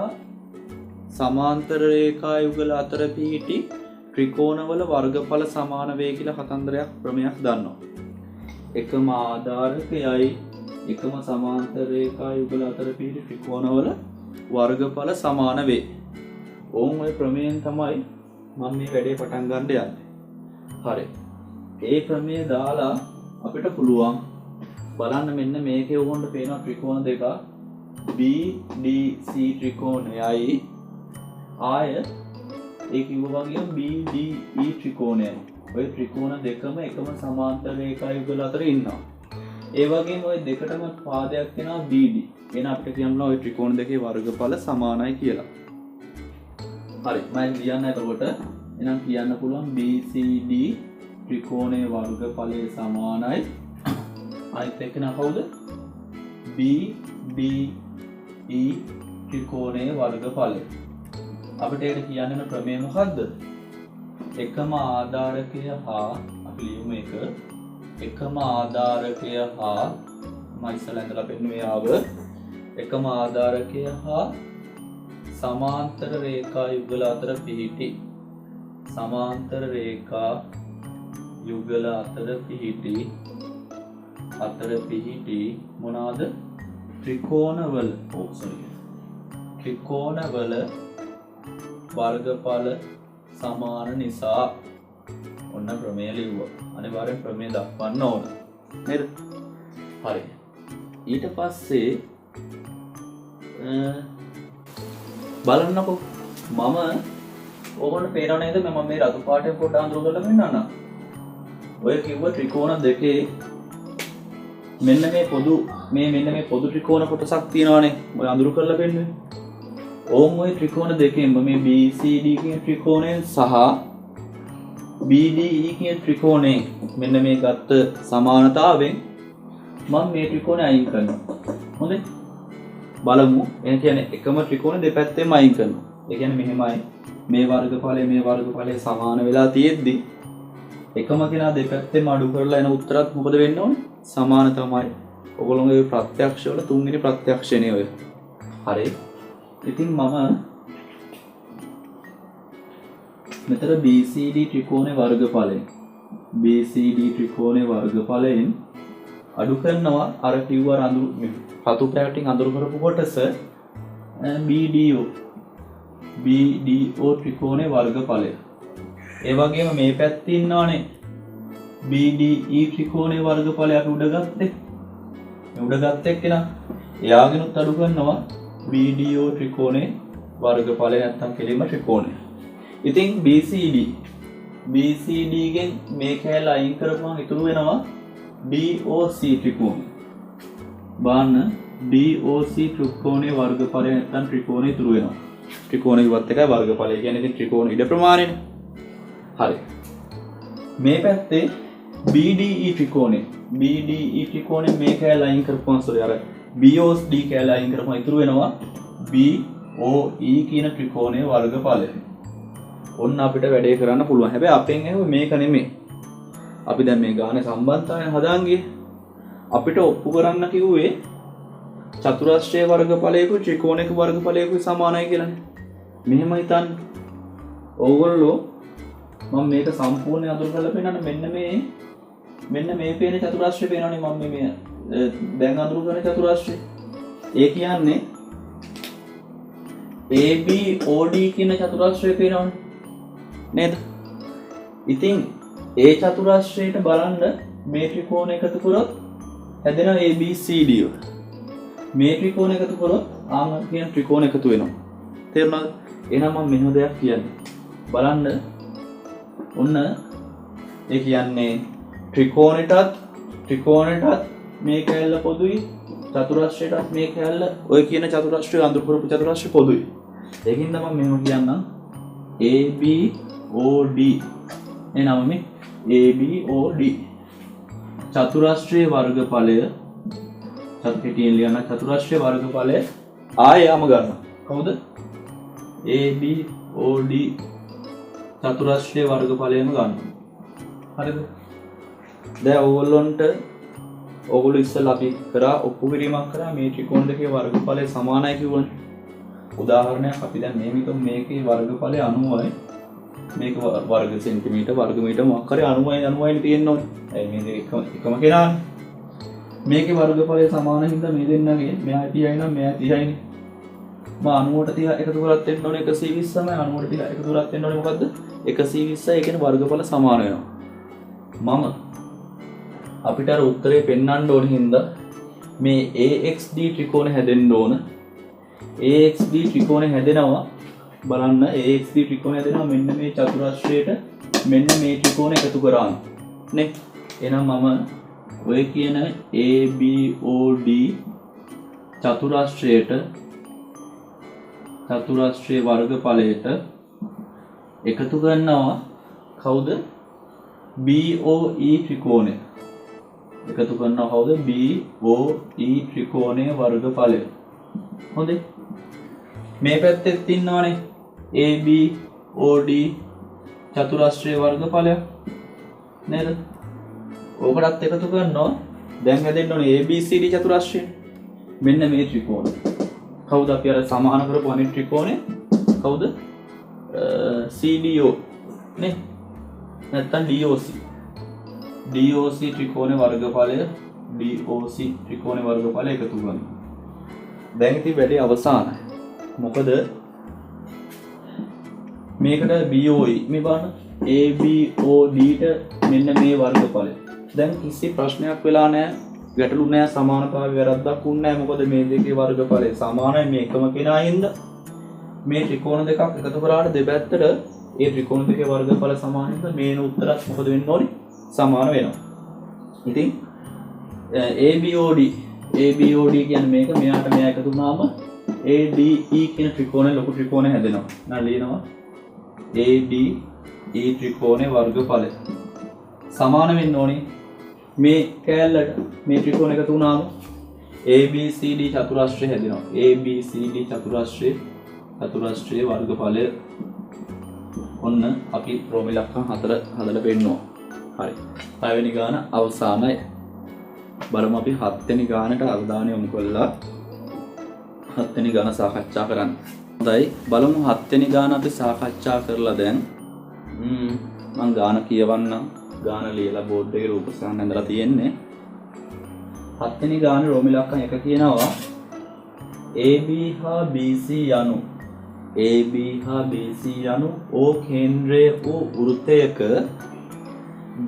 සමාන්තර රේඛා යුගල අතර පිහිටි ත්‍රිකෝණවල වර්ගඵල සමාන වේ කියලා කතන්දරයක් ප්‍රමේයක් දන්නවා. එකම ආධාරකයයි එකම සමාන්තර රේඛා යුගල අතර පිහිටි ත්‍රිකෝණවල වර්ගඵල සමාන වේ. ඕම් ඔය ප්‍රමේයෙන් තමයි මම මේ වැඩේ පටන් ගන්න යන්නේ. හරි. ඒ ප්‍රමේය දාලා අපිට පුළුවන් බලන්න මෙන්න මේකේ උගොන්ට පේන ත්‍රිකෝණ දෙක BDC ත්‍රිකෝණයයි ආය ඒ කිව්වා වගේම BDE ත්‍රිකෝණයයි. ඔය ත්‍රිකෝණ දෙකම එකම සමාන්තර රේඛා යුගල අතර ඉන්නවා. ඒ වගේම ඔය දෙකටම පාදයක් වෙනවා BD. එන අපිට කියනවා ඔය ත්‍රිකෝණ දෙකේ වර්ගඵල සමානයි කියලා. හරි මම ලියන්න එතකොට එහෙනම් කියන්න පුළුවන් BCD ත්‍රිකෝණයේ වර්ගඵලය සමානයි අනිත් එක නා කවුද BDE ත්‍රිකෝණයේ වර්ගඵලය අපිට ඒක කියන්න යන ක්‍රමය මොකද්ද එකම ආධාරකය හා අපි ලියමු එක එකම ආධාරකය හා මම ඉස්සලා ඉඳලා පෙන්නුවේ ආව එකම ආධාරකය හා සමාන්තර රේඛා යුගල අතර පිහිටි සමාන්තර රේඛා යුගල අතර පිහිටි මොනවාද ත්‍රිකෝණවල ත්‍රිකෝණවල වර්ගඵල සමාන නිසා ඔන්න ප්‍රමේය ලිව්වා අනිවාර්යෙන් ප්‍රමේය දක්වන්න ඕන නේද හරි ඊට පස්සේ බලන්නකෝ මම ඕගොල්ලෝ පේනව නේද මම මේ රතු පාටෙන් පොඩ්ඩක් අඳුර කරලා පෙන්නන්න. ඔය කිව්ව ත්‍රිකෝණ දෙකේ මෙන්න මේ පොදු ත්‍රිකෝණ කොටසක් තියෙනවානේ. ඔය අඳුර කරලා පෙන්නුවේ. ඕම් ඔය ත්‍රිකෝණ දෙකෙන්ම මේ BCD කියන ත්‍රිකෝණයෙන් සහ BDE කියන ත්‍රිකෝණයෙන් මෙන්න මේ ගත්ත සමානතාවෙන් මම මේ ත්‍රිකෝණය අයින් කරනවා. හොඳයි. බලමු එන කියන්නේ එකම ත්‍රිකෝණ දෙපැත්තෙම අයින් කරනවා. ඒ කියන්නේ මෙහෙමයි මේ වර්ගඵලය සමාන වෙලා තියෙද්දි එකම කෙනා දෙපැත්තෙම අඩු කරලා එන උත්තරත් මොකද වෙන්න ඕනේ? සමාන තමයි. ඔයගොල්ලෝගේ ප්‍රත්‍යක්ෂ වල තුන්වෙනි ප්‍රත්‍යක්ෂනේ ඔය. හරි. ඉතින් මම මෙතන BCD ත්‍රිකෝණේ වර්ගඵලයෙන් අඩු කරනවා අර කිව්ව රතු පැටින් අඳුර කරපු කොටස BDO ත්‍රිකෝණේ වර්ගඵලය. ඒ වගේම මේ පැත්තේ ඉන්නවනේ BDE ත්‍රිකෝණේ වර්ගඵලය අපි උඩ ගත්තේ කෙනා. එයාගෙනුත් අඩු කරනවා BDO ත්‍රිකෝණේ වර්ගඵලය නැත්තම් කෙලින්ම ත්‍රිකෝණය. ඉතින් BCD ගෙන් මේ කැල අයින් කරපුවම ඉතුරු වෙනවා DOC ත්‍රිකෝණය. බලන්න DOC ත්‍රිකෝණයේ වර්ගඵලය නැත්නම් ත්‍රිකෝණය ඉතුරු වෙනවා. ත්‍රිකෝණ ඉවත් එකයි වර්ගඵලය කියන්නේ ඉතින් ත්‍රිකෝණ ඉඩ ප්‍රමාණයනේ. හරි. මේ පැත්තේ BDE ත්‍රිකෝණය මේ කැල අයින් කරපුවම අර BOD කැල අයින් කරපුවම ඉතුරු වෙනවා BOE කියන ත්‍රිකෝණයේ වර්ගඵලය. ඔන්න අපිට වැඩේ කරන්න පුළුවන්. හැබැයි අපෙන් ඇහුවේ මේක නෙමෙයි. අපි දැන් මේ ගානේ සම්බන්ධතාවය හදාන් ගියේ. අපිට ඔප්පු කරන්න කිව්වේ චතුරස්‍රයේ වර්ගඵලයකුයි ත්‍රිකෝණයක වර්ගඵලයකුයි සමානයි කියලානේ. මෙහෙම හිතන්න. ඕගොල්ලෝ මම මේක සම්පූර්ණයෙන් අඳුර කරලා පෙන්නන්න මෙන්න මේ පේන චතුරස්‍රය පේනවනේ මම මේ දැන් අඳුර කරන චතුරස්‍රය. ඒ කියන්නේ ABOD කියන චතුරස්‍රය පේනවනේ. නේද? ඉතින් ඒ චතුරස්‍රයට බලන්න මේ ත්‍රිකෝණ එකතු කරොත් හැදෙන ABCD මේ ත්‍රිකෝණ එකතු කරොත් ආම කියන ත්‍රිකෝණ එකතු වෙනවා. තේරුණාද? එහෙනම් මම මෙහෙම දෙයක් කියන්නේ. බලන්න ඔන්න ඒ කියන්නේ ත්‍රිකෝණයටත් මේ කැලල පොදුයි චතුරස්‍රයටත් මේ කැලල ඔය කියන චතුරස්‍රය අඳුර කරපු චතුරස්‍රය පොදුයි. ඒකින් තමයි මම මෙහෙම කියන්නම් ABOD එනම මේ ABOD චතුරස්‍රයේ වර්ගඵලය චතුර්ථකයෙන් ලියන චතුරස්‍රයේ වර්ගඵලය ආයෙම ගන්නවා. කවුද? ABOD චතුරස්‍රයේ වර්ගඵලයම ගන්නවා. හරිද? දැන් ඕගොල්ලෝ ඉස්සෙල්ලා අපි කරා ඔප්පු කිරීමක් කරා මේ ත්‍රිකෝණ දෙකේ වර්ගඵලය සමානයි කිව්වනේ. උදාහරණයක් අපි දැන් මේ හිතමු මේකේ වර්ගඵලය 90යි. මේක වර්ග සෙන්ටිමීටර් වර්ග මීටර මොකක් හරි 90යි තියෙන්න ඕනේ. ඒ මේ එකම කෙනානේ. මේකේ වර්ගඵලය සමාන හින්දා මේ දෙන්නගේ මෙහා 30යි නම් මෙහා 30යිනේ. මම 90ට 30 එකතු කරත් වෙන්න ඕනේ 120යි 90ට 30 එකතු කරත් වෙන්න ඕනේ මොකද්ද 120යි ඒ කියන්නේ වර්ගඵල සමාන වෙනවා. අපිට අර උත්තරේ පෙන්වන්න ඕන හින්දා මේ AXD ත්‍රිකෝණ හැදෙන්න ඕන. AXD ත්‍රිකෝණ හැදෙනවා බලන්න AXD ත්‍රිකෝණ හැදෙනවා මෙන්න මේ චතුරස්‍රයට මෙන්න මේ ත්‍රිකෝණ එකතු කරාම නේ. එහෙනම් මම ඔය කියන ABOD චතුරස්‍රයේ වර්ගඵලයට එකතු කරනවා කවුද? BOE ත්‍රිකෝණය. එකතු කරනවා කවුද? BOE ත්‍රිකෝණයේ වර්ගඵලය. හොඳයි. මේ පැත්තෙත් ඉන්නවනේ ABOD චතුරස්‍රයේ වර්ගඵලය නේද? ඕකටත් එකතු කරනවා. දැන් හැදෙන්න ඕනේ ABCD චතුරස්‍රය. මෙන්න මේ ත්‍රිකෝණය. කවුද අපි අර සමාන කරපු අනිත් ත්‍රිකෝණය? කවුද? CDO නේ? නැත්තම් DOC. DOC ත්‍රිකෝණේ වර්ගඵලය DOC ත්‍රිකෝණේ වර්ගඵලය එකතු කරනවා. දැන් ඉතින් වැඩේ අවසానයි. මොකද මේකට BOE මේ බලන්න ABOD ට මෙන්න මේ වර්ගඵලය. දැන් කිසි ප්‍රශ්නයක් වෙලා නැහැ. ගැටලු නැහැ. සමානතාවය වැරද්දක් උන්නේ නැහැ. මොකද මේ දෙකේ වර්ගඵලය සමානයි. මේ එකම කෙනා හින්දා මේ ත්‍රිකෝණ දෙකක් එකතු කරාට දෙපැත්තට ඒ ත්‍රිකෝණ දෙකේ වර්ගඵල සමාන හින්දා මේන උත්තරත් මොකද වෙන්න ඕනේ? සමාන වෙනවා. ඉතින් ABOD කියන්නේ මේක මෙයාට මෙයා එකතු වුණාම ADE කියන ත්‍රිකෝණය ලොකු ත්‍රිකෝණය හැදෙනවා. නේද? ලියනවා ADE ත්‍රිකෝණේ වර්ගඵලය සමාන වෙන්න ඕනේ මේ කෑල්ලට මේ ත්‍රිකෝණ එකතු වුණාම ABCD චතුරස්‍රය හැදෙනවා. ABCD චතුරස්‍රයේ වර්ගඵලය ඔන්න අපි රෝම ඉලක්කම් 4 හදලා පෙන්නනවා. හරි. 6 වෙනි ගාන අවසానයි. බලමු අපි 7 වෙනි ගානට අවධානය යොමු කළා. 7 වෙනි ගාන සාකච්ඡා කරන්න. හොඳයි. බලමු 7 වෙනි ගාන අපි සාකච්ඡා කරලා දැන් මම ගාන කියවන්නම්. ගාන ලියලා බෝඩ් එකේ රූප සටහන් ඇඳලා තියෙන්නේ. 7 වෙනි ගාන රෝම ඉලක්කම් 1 කියනවා AB හා BC යනු AB හා BC යනු O කේන්ද්‍රය වූ වෘත්තයක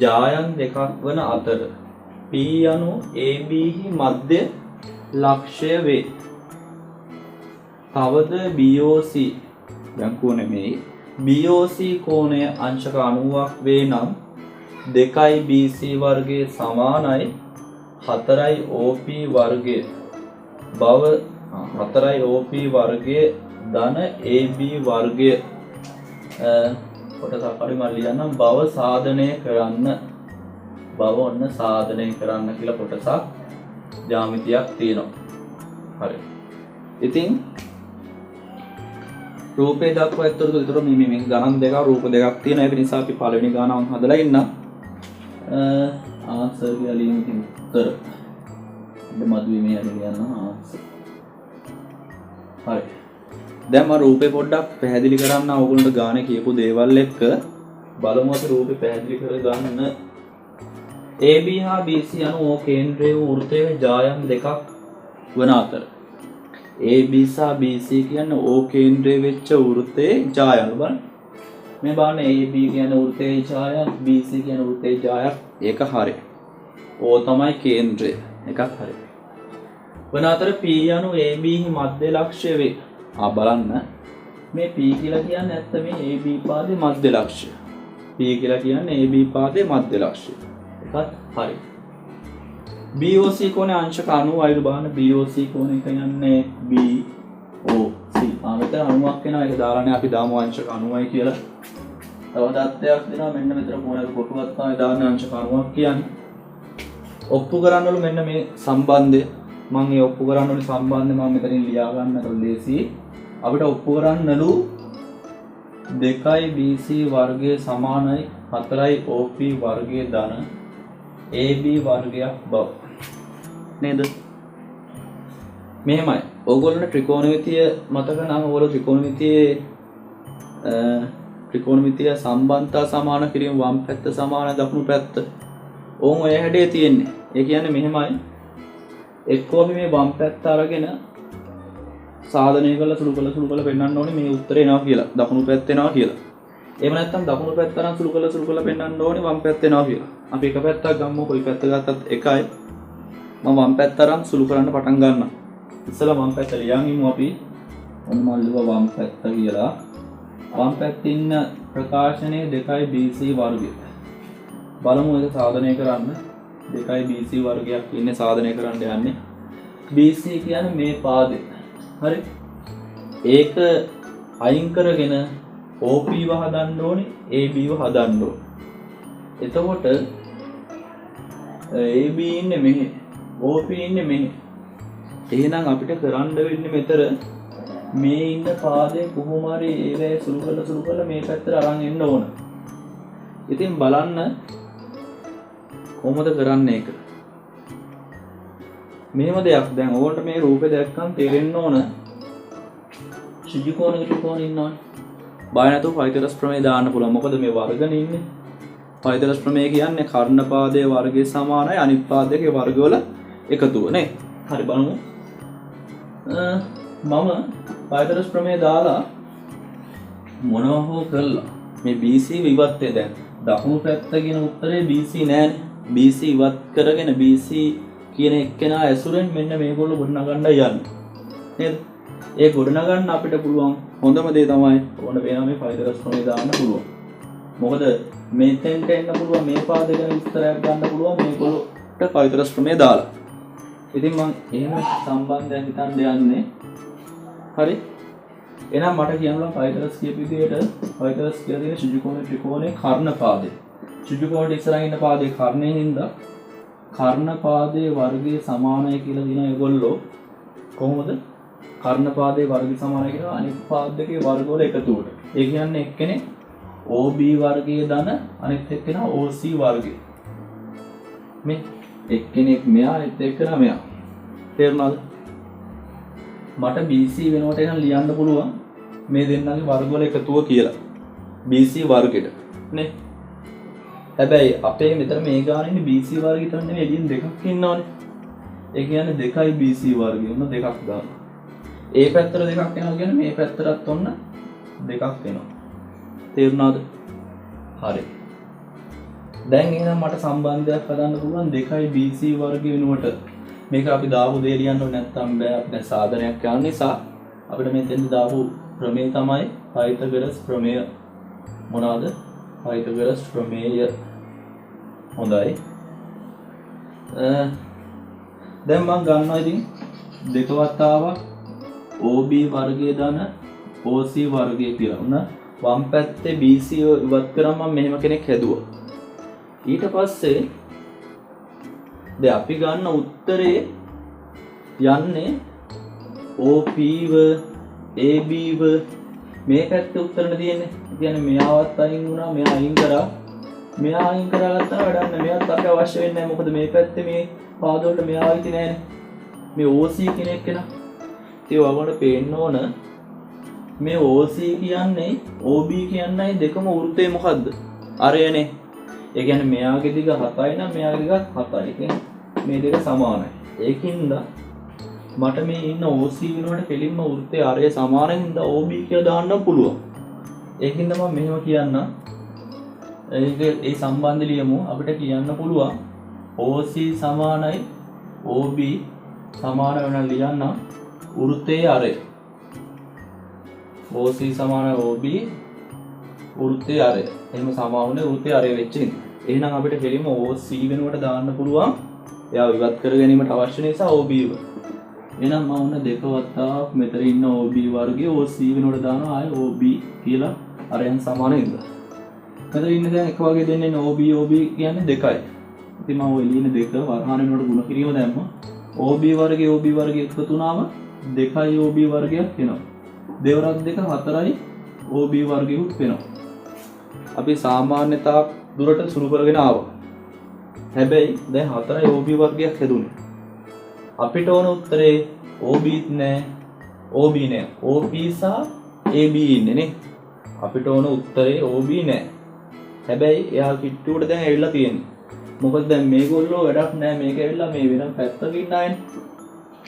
ජායන් දෙකක් වන අතර P යනු AB හි මධ්‍ය ලක්ෂය වේ. තවද BOC දැන් කෝණය මේ BOC කෝණය අංශක 90ක් වේ නම් 2යි BC වර්ගයේ සමානයි 4යි OP වර්ගය බව 4යි OP වර්ගයේ ධන AB වර්ගය කොටසක් හරි මම ලියන්නම් බව සාධනය කරන්න. බව ඔන්න සාධනය කරන්න කියලා කොටසක් ජ්‍යාමිතියක් තියෙනවා. හරි. ඉතින් රූපේ දක්වා ඇත්තටම ඒතර මේ ගණන් දෙක රූප දෙකක් තියෙන. ඒක නිසා අපි පළවෙනි ගණන් හදලා ඉන්න. ආන්සර් කියලා ලියමු ඉතින් උත්තර. ඉතින් මදුවේ මේ හරි ලියන්න ආන්සර්. හරි. දැන් මම රූපේ පොඩ්ඩක් පැහැදිලි කරන්න ඕගොල්ලන්ට ගානේ කියපු දේවල් එක්ක බලමු අපි රූපේ පැහැදිලි කරගන්න. AB හා BC යන O කේන්ද්‍රයේ වූ වෘත්තයේ ජායම් දෙකක් වන අතර AB සහ BC කියන්නේ O කේන්ද්‍රයේ වෙච්ච වෘත්තයේ ජායම් බලන්න. මේ බලන්න AB කියන වෘත්තයේ ජායම් BC කියන වෘත්තයේ ජායම් ඒක හරි. O තමයි කේන්ද්‍රය. එකක් හරි. වන අතර P යනු AB හි මධ්‍ය ලක්ෂ්‍ය වේ. බලන්න මේ P කියලා කියන්නේ ඇත්ත මේ AB පාදයේ මධ්‍ය ලක්ෂ්‍ය. P කියලා කියන්නේ AB පාදයේ මධ්‍ය ලක්ෂ්‍ය. එකත් හරි. BOC කෝණේ අංශක 90යි බලන්න BOC කෝණය කියන්නේ BOC. මෙතන 90ක් වෙනවා ඒක දාලානේ අපි දාමු අංශක 90යි කියලා. තව දත්තයක් දෙනවා මෙන්න මෙතන කෝණයක කොටුවක් තමයි දාන්නේ අංශක 90ක් කියන්නේ. ඔප්පු කරන්නවලු මෙන්න මේ සම්බන්ධය. මම මේ ඔප්පු කරන්න ඕනේ සම්බන්ධය මම මෙතනින් ලියා ගන්නකොට ලේසි. අපිට ඔප්පු කරන්නලු 2යි BC වර්ගයේ සමානයි 4යි OP වර්ගයේ ධන AB වර්ගයක් බව. නේද? මෙහෙමයි. ඕගොල්ලෝ ත්‍රිකෝණමිතිය මතක නම් ඕගොල්ලෝ ත්‍රිකෝණමිතිය සම්බන්ධතා සමාන කිරීම වම් පැත්ත සමාන දකුණු පැත්ත. ඕන් ඔය හැඩේ තියෙන්නේ. ඒ කියන්නේ මෙහෙමයි. එක්කෝ අපි මේ වම් පැත්ත අරගෙන සාධනය කරලා සුළු කරලා පෙන්නන්න ඕනේ මේ උත්තරේ එනවා කියලා. දකුණු පැත්ත එනවා කියලා. එහෙම නැත්නම් දකුණු පැත්ත අරන් සුළු කරලා පෙන්නන්න ඕනේ වම් පැත්ත එනවා කියලා. අපි එක පැත්තක් ගමු කොයි පැත්ත ගත්තත් එකයි. මම වම් පැත්ත අරන් සුළු කරන්න පටන් ගන්නවා. ඉස්සෙල්ලා වම් පැත්ත ලියන් ඉමු අපි. ඔන්න මම ලියුවා වම් පැත්ත කියලා. වම් පැත්තේ ඉන්න ප්‍රකාශනයේ 2යි BC වර්ගය. බලමු ඒක සාධනය කරන්න. 2යි BC වර්ගයක් ඉන්නේ සාධනය කරන්න යන්නේ. BC කියන්නේ මේ පාදේ. හරි. ඒක අයින් කරගෙන OP ව හදන්න ඕනේ AB ව හදන්න ඕනේ. එතකොට AB ඉන්නේ මෙහෙ OP ඉන්නේ මෙහෙ. එහෙනම් අපිට කරන්න වෙන්නේ මෙතර මේ ඉන්න පාදේ කොහොම හරි ඒවැ සුළු කරලා මේ පැත්තට අරන් එන්න ඕන. ඉතින් බලන්න කොහොමද කරන්නේ ඒක. මේව දෙයක් දැන් ඕකට මේ රූපේ දැක්කම තේරෙන්න ඕන ත්‍රිකෝණ ඉන්නවනේ. බය නැතුව පයිතගොරස් ප්‍රමේය දාන්න පුළුවන්. මොකද මේ වර්ගනේ ඉන්නේ. පයිතගොරස් ප්‍රමේය කියන්නේ කර්ණපාදයේ වර්ගයේ සමානයි අනිත් පාදයේ වර්ගවල එකතුව නේ. හරි බලමු. මම පයිතගොරස් ප්‍රමේය දාලා මොනවා හෝ කළා. මේ BC විවත්තේ දැන් දකුණු පැත්ත කියන උත්තරේ BC නෑනේ. BC ඉවත් කරගෙන BC කියන එක්කෙනා ඇසුරෙන් මෙන්න මේගොල්ලෝ ගොඩනගන්න යන්නේ. නේද? ඒ ගොඩනගන්න අපිට පුළුවන් හොඳම දේ තමයි ඕන වෙනා මේ පයිතගොරස් ප්‍රමේය දාන්න පුළුවන්. මොකද මෙතෙන්ට එන්න පුළුවන් මේ පාදේ ගැන විස්තරයක් ගන්න පුළුවන් මේගොල්ලෝට පයිතගොරස් ප්‍රමේය දාලා. ඉතින් මම එහෙම සම්බන්ධයක් හිතන්න යන්නේ. හරි. එහෙනම් මට කියන්න පයිතගොරස් කියපු විදිහට පයිතගොරස් කියලා තියෙන ත්‍රිකෝණයේ කර්ණපාදේ. ත්‍රිකෝණයේ ඉස්සරහින් ඉන්න පාදේ කර්ණයෙන් හින්දා කර්ණපාදයේ වර්ගයේ සමානයි කියලා දින ඒගොල්ලෝ කොහොමද කර්ණපාදයේ වර්ගය සමානයි කියලා අනිත් පාද දෙකේ වර්ගවල එකතුවට. ඒ කියන්නේ එක්කෙනෙක් OB වර්ගයේ දන අනිත් එක්කෙනා OC වර්ගය. මේ එක්කෙනෙක් මෙයා අනිත් එක්කෙනා මෙයා. තේරුණාද? මට BC වෙනකොට එන ලියන්න පුළුවන් මේ දෙන්නගේ වර්ගවල එකතුව කියලා. BC වර්ගෙට නේ. හැබැයි අපේ මෙතන මේ ගානේ ඉන්නේ BC වර්ගය විතර නෙවෙයි එළියෙන් දෙකක් ඉන්නවනේ. ඒ කියන්නේ 2යි BC වර්ගය උන දෙකක් දාන්න. ඒ පැත්තට දෙකක් එනවා කියන්නේ මේ පැත්තටත් ඔන්න දෙකක් එනවා. තේරුණාද? හරි. දැන් එහෙනම් මට සම්බන්ධයක් හදන්න පුළුවන් 2යි BC වර්ගය වෙනුවට මේක අපි දාපු දේ ලියන්න ඕනේ නැත්නම් බෑ. අපි දැන් සාධනයක් යන නිසා අපිට මෙතෙන්ද දාපු ප්‍රමේය තමයි පයිතගොරස් ප්‍රමේය. මොනවාද? පයිතගොරස් ප්‍රමේය. හොඳයි. දැන් මම ගන්නවා ඉතින් දෙක වතාවක් OB වර්ගයේ දන OC වර්ගය කියලා. උන වම් පැත්තේ BC ඉවත් කරාම මම මෙහෙම කෙනෙක් හැදුවා. ඊට පස්සේ දැන් අපි ගන්න උත්තරේ යන්නේ OP ව AB ව මේ පැත්තේ උත්තරනේ තියෙන්නේ. ඒ කියන්නේ මෙයාවත් අයින් වුණා, මෙයා අයින් කරා. මෙයා අයින් කරගත්තා වැඩක් නෑ. මෙයාත් අපිට අවශ්‍ය වෙන්නේ නැහැ. මොකද මේ පැත්තේ මේ පාද වලට මෙයා අයිති නෑනේ. මේ OC කෙනෙක් කෙනා. ඒ වගේට පේන්න ඕන මේ OC කියන්නේ OB කියන්නේ දෙකම වෘත්තේ මොකද්ද? අරයනේ. ඒ කියන්නේ මෙයාගේ දිග 7යි නම් මෙයාගේ දිග 7යි. ඒ කියන්නේ මේ දෙක සමානයි. ඒකින්ද මට මේ ඉන්න OC වෙනුවට කෙලින්ම වෘත්තයේ අරය සමානින් ද OB කියලා දාන්න පුළුවන්. ඒකින්ද මම මෙහෙම කියන්න. ඒ සම්බන්ධ ලියමු. අපිට කියන්න පුළුවන් OC සමානයි OB සමාන වෙන ලියන්න වෘත්තයේ අරය. OC සමානයි OB වෘත්තයේ අරය. එහෙම සමාවුනේ වෘත්තයේ අරය වෙච්ච හින්දා. එහෙනම් අපිට කෙලින්ම OC වෙනුවට දාන්න පුළුවන්. එයා ඉවත් කර ගැනීමට අවශ්‍ය නිසා OB ව. එහෙනම් මම උන දෙක වතාවක් මෙතන ඉන්න OB වර්ගයේ OC වෙනුවට දානවා ආයේ OB කියලා අරයන් සමාන ඉඳලා. මෙතන ඉන්න දැන් එක වගේ දෙන්නේ OB කියන්නේ දෙකයි. ඉතින් මම ඔය ලියන දෙක වර්හාන වෙනුවට ගුණ කිරීම දැම්මා. OB වර්ගයේ OB වර්ගයේ එකතු වුණාම 2යි OB වර්ගයක් වෙනවා. දෙවරක් දෙක 4යි OB වර්ගයකුත් වෙනවා. අපි සාමාන්‍යතා දුරට සුළු කරගෙන ආවා. හැබැයි දැන් 4යි OB වර්ගයක් හැදුනේ. අපිට ඕන උත්තරේ OBත් නෑ OB නෑ OP සහ AB ඉන්නේ නේ. අපිට ඕන උත්තරේ OB නෑ. හැබැයි එයා කිට්ටුවට දැන් ඇවිල්ලා තියෙන්නේ. මොකද දැන් මේගොල්ලෝ වැඩක් නෑ මේක ඇවිල්ලා මේ වෙන පැත්තක ඉන්න අයනේ.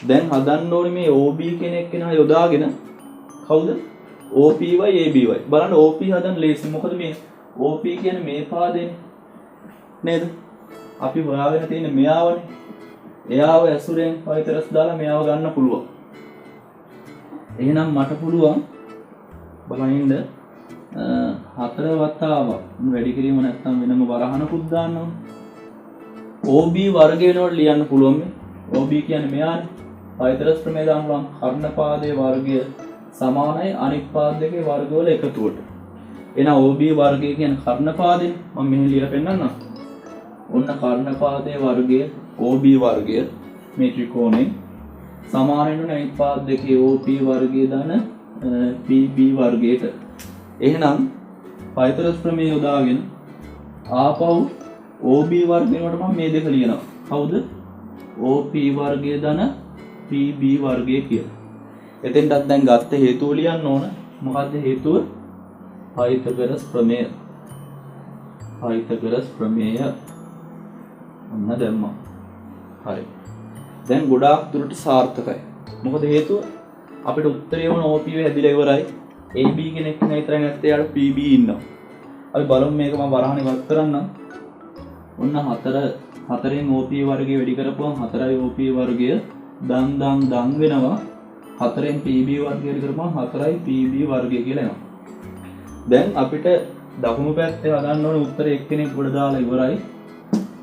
දැන් හදන්න ඕනේ මේ OB කෙනෙක් කෙනා යොදාගෙන කවුද? OPY ABY. බලන්න OP හදන්න ලේසි. මොකද මේ OP කියන්නේ මේ පාදෙනේ. නේද? අපි හොයාගෙන තියෙන්නේ මෙයාවනේ. එයාව ඇසුරෙන් පයිතගොරස් දාලා මෙයාව ගන්න පුළුවන්. එහෙනම් මට පුළුවන් බලන්න 4 වතාවක් වැඩි කිරීම නැත්නම් වෙනම වරහනකුත් දාන්න ඕන. OB වර්ගය වෙනකොට ලියන්න පුළුවන් මේ. OB කියන්නේ මෙයානේ. පයිතගොරස් ප්‍රමේය දාන්න පුළුවන් කර්ණපාදයේ වර්ගය සමානයි අනිත් පාද දෙකේ වර්ගවල එකතුවට. එහෙනම් OB වර්ගය කියන්නේ කර්ණපාදේ. මම මෙහෙ ලියලා පෙන්නන්නම්. ඔන්න කර්ණපාදයේ වර්ගය OB වර්ගය මේ ත්‍රිකෝණේ සමාන වෙන අනිත් පාද දෙකේ OP වර්ගය දාන PB වර්ගයට. එහෙනම් පයිතගොරස් ප්‍රමේය යොදාගෙන ආපහු OB වර්ගයට මම මේ දෙක ලියනවා. කවුද? OP වර්ගය දාන PB වර්ගය කියලා. එතෙන්ටත් දැන් ගත්ත හේතුව ලියන්න ඕන. මොකද්ද හේතුව? පයිතගොරස් ප්‍රමේය. පයිතගොරස් ප්‍රමේය. ඔන්න දැම්මා. හරි. දැන් ගොඩාක් දුරට සාර්ථකයි. මොකද හේතුව? අපිට උත්තරේ වුණ OP හැදිලා ඉවරයි. AB කෙනෙක් විතරයි නැත්තේ යාට PB ඉන්නවා. අපි බලමු මේක මම වරහන් ඉවත් කරන්නම්. ඔන්න 4න් OP වර්ගය වැඩි කරපුවම 4යි OP වර්ගය දන් වෙනවා. 4න් PB වර්ගය වැඩි කරපුවම 4යි PB වර්ගය කියලා එනවා. දැන් අපිට දකුණු පැත්තේ හදන්න ඕනේ උත්තරේ එක්කෙනෙක් ගොඩ දාලා ඉවරයි.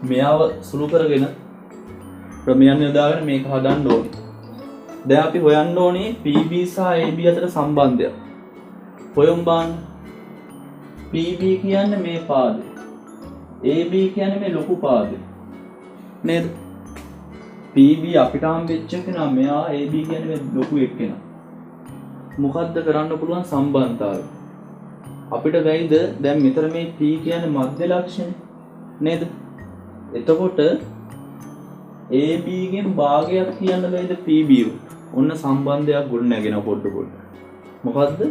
මෙයාව සුළු කරගෙන ප්‍රමේයන් යොදාගෙන මේක හදන්න ඕනේ. දැන් අපි හොයන්න ඕනේ PB සහ AB අතර සම්බන්ධය. හොයමු බලන්න. PB කියන්නේ මේ පාදේ. AB කියන්නේ මේ ලොකු පාදේ. නේද? PB අපිට හම්බෙච්ච කෙනා මෙයා AB කියන්නේ මේ ලොකු එක්කෙනා. මොකද්ද කරන්න පුළුවන් සම්බන්ධතාවය? අපිට වෙයිද දැන් මෙතන මේ P කියන්නේ මධ්‍ය ලක්ෂණය නේද? එතකොට AB ගෙන් භාගයක් කියන්න බැයිද PB උට? ඔන්න සම්බන්ධයක් ගොඩ නැගෙන පොඩ. මොකද්ද?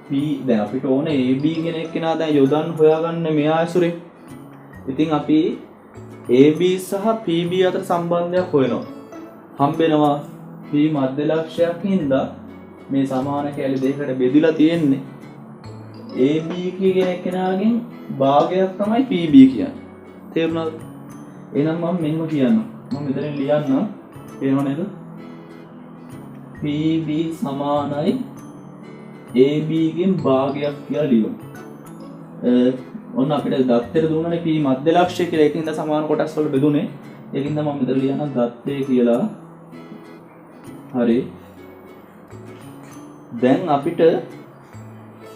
P දැන් අපිට ඕන AB කෙනෙක් කෙනා දැන් යොදන්න හොයාගන්න මෙයා ඇසුරේ. ඉතින් අපි AB සහ PB අතර සම්බන්ධයක් හොයනවා. හම්බෙනවා P මධ්‍ය ලක්ෂයක් හින්දා මේ සමාන කැලි දෙකකට බෙදිලා තියෙන්නේ. AB කෙනෙක් කෙනාගෙන් භාගයක් තමයි PB කියන්නේ. තේරුණාද? එහෙනම් මම මෙහෙම කියන්නම්. මම මෙතන ලියන්නම්. තේරුණා නේද? PB සමානයි AB ගෙන් භාගයක් කියලා ලියමු. ඔන්න අපිට දත්තර දුන්නනේ P මධ්‍ය ලක්ෂය කියලා. ඒකින්ද සමාන කොටස් වල බෙදුනේ. ඒකින්ද මම මෙතන ලියන්නම් දත්තේ කියලා. හරි. දැන් අපිට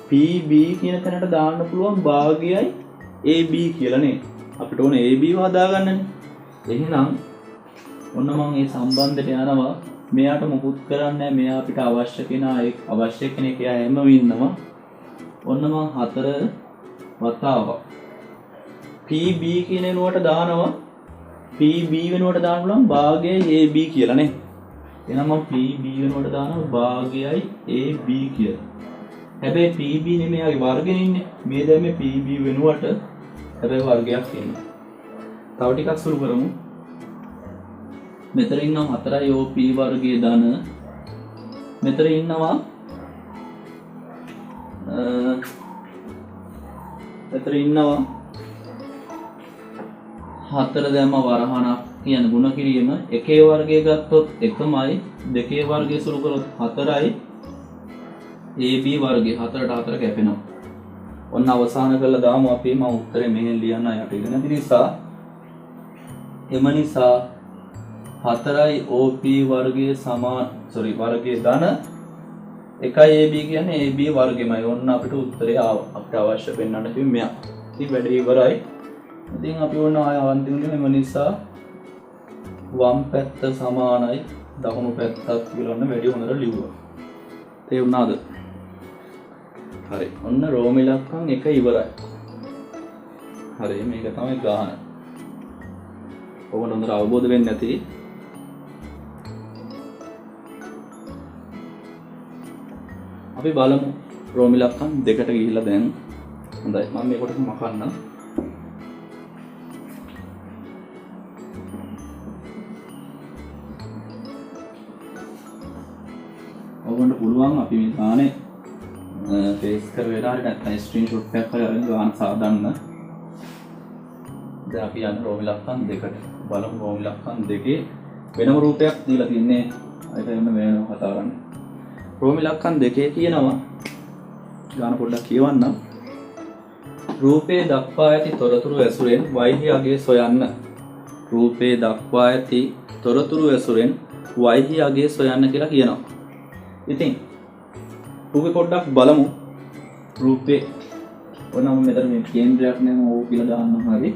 PB කියන තැනට දාන්න පුළුවන් භාගයයි AB කියලා නේ. අපිට ඕනේ AB හදාගන්නනේ. එහෙනම් ඔන්න මම මේ සම්බන්ධයට යනවා. මෙයාට මොකුත් කරන්නේ නැහැ. මෙයා අපිට අවශ්‍ය කෙනා අවශ්‍ය කෙනෙක් එයා හැමම ඉන්නවා. ඔන්න මම 4 වතාවක් PB කියන එනුවට දානවා. PB වෙනුවට දාන්න පුළුවන් භාගයයි AB කියලා නේ. එහෙනම් මම PB වෙනුවට දානවා භාගයයි AB කියලා. හැබැයි PB නෙමෙයි ආගේ වර්ගෙ ඉන්නේ. මේ දැන් මේ PB වෙනුවට හැබැයි වර්ගයක් ඉන්නවා. තව ටිකක් සුළු කරමු. මෙතන ඉන්නවා 4යි OP වර්ගයේ ධන. මෙතන ඉන්නවා මෙතන ඉන්නවා 4 දැම්ම වරහණක් කියන ගුණ කිරීම. එකේ වර්ගය ගත්තොත් එකමයි. දෙකේ වර්ගය සුළු කරොත් 4යි AB වර්ගය 4ට 4 කැපෙනවා. ඔන්න අවසාන කරලා දාමු අපි. මම උත්තරේ මෙහෙන් ලියන්න යට ඉගෙන ගන්න නිසා එම නිසා 4යි OP වර්ගයේ වර්ගයේ ධන 1යි AB කියන්නේ AB වර්ගෙමයි. ඔන්න අපිට උත්තරේ ආවා. අපිට අවශ්‍ය වෙන්නට තිබුණ මෙයා. ඉතින් වැඩේ ඉවරයි. ඉතින් අපි ඕන ආය අන්තිමට එම නිසා වම් පැත්ත සමානයි දකුණු පැත්තත් කියලා ඔන්න වැඩි හොඳට ලිව්වා. තේරුණාද? හරි. ඔන්න රෝම ඉලක්කම් 1 ඉවරයි. හරි මේක තමයි ගාන. ඔබට හොඳට අවබෝධ වෙන්නේ නැති. අපි බලමු රෝම ඉලක්කම් 2ට ගිහිල්ලා දැන්. හොඳයි. මම මේ කොටස මකන්නම්. ඔබට පුළුවන් අපි මේ ගානේ ෆේස් කරලා හරි නැත්නම් ස්ක්‍රීන්ෂොට් එකක් කරලා අරන් ගාන සාදන්න. දැන් අපි යන රෝම ඉලක්කම් 2ට. බලමු රෝම ඉලක්කම් 2 වෙනම රූපයක් දීලා තින්නේ. ඒක එන්න වෙනම කතා කරන්න. රෝම ඉලක්කම් 2 කියනවා ගාන පොඩ්ඩක් කියවන්න. රූපේ දක්වා ඇති තොරතුරු ඇසුරෙන් වෛහි අගය සොයන්න. රූපේ දක්වා ඇති තොරතුරු ඇසුරෙන් වෛහි අගය සොයන්න කියලා කියනවා. ඉතින් රූපේ පොඩ්ඩක් බලමු. රූපේ ඕනම මෙතන මේ කේන්ද්‍රයක් නේම ඕ කියලා දාන්න හරි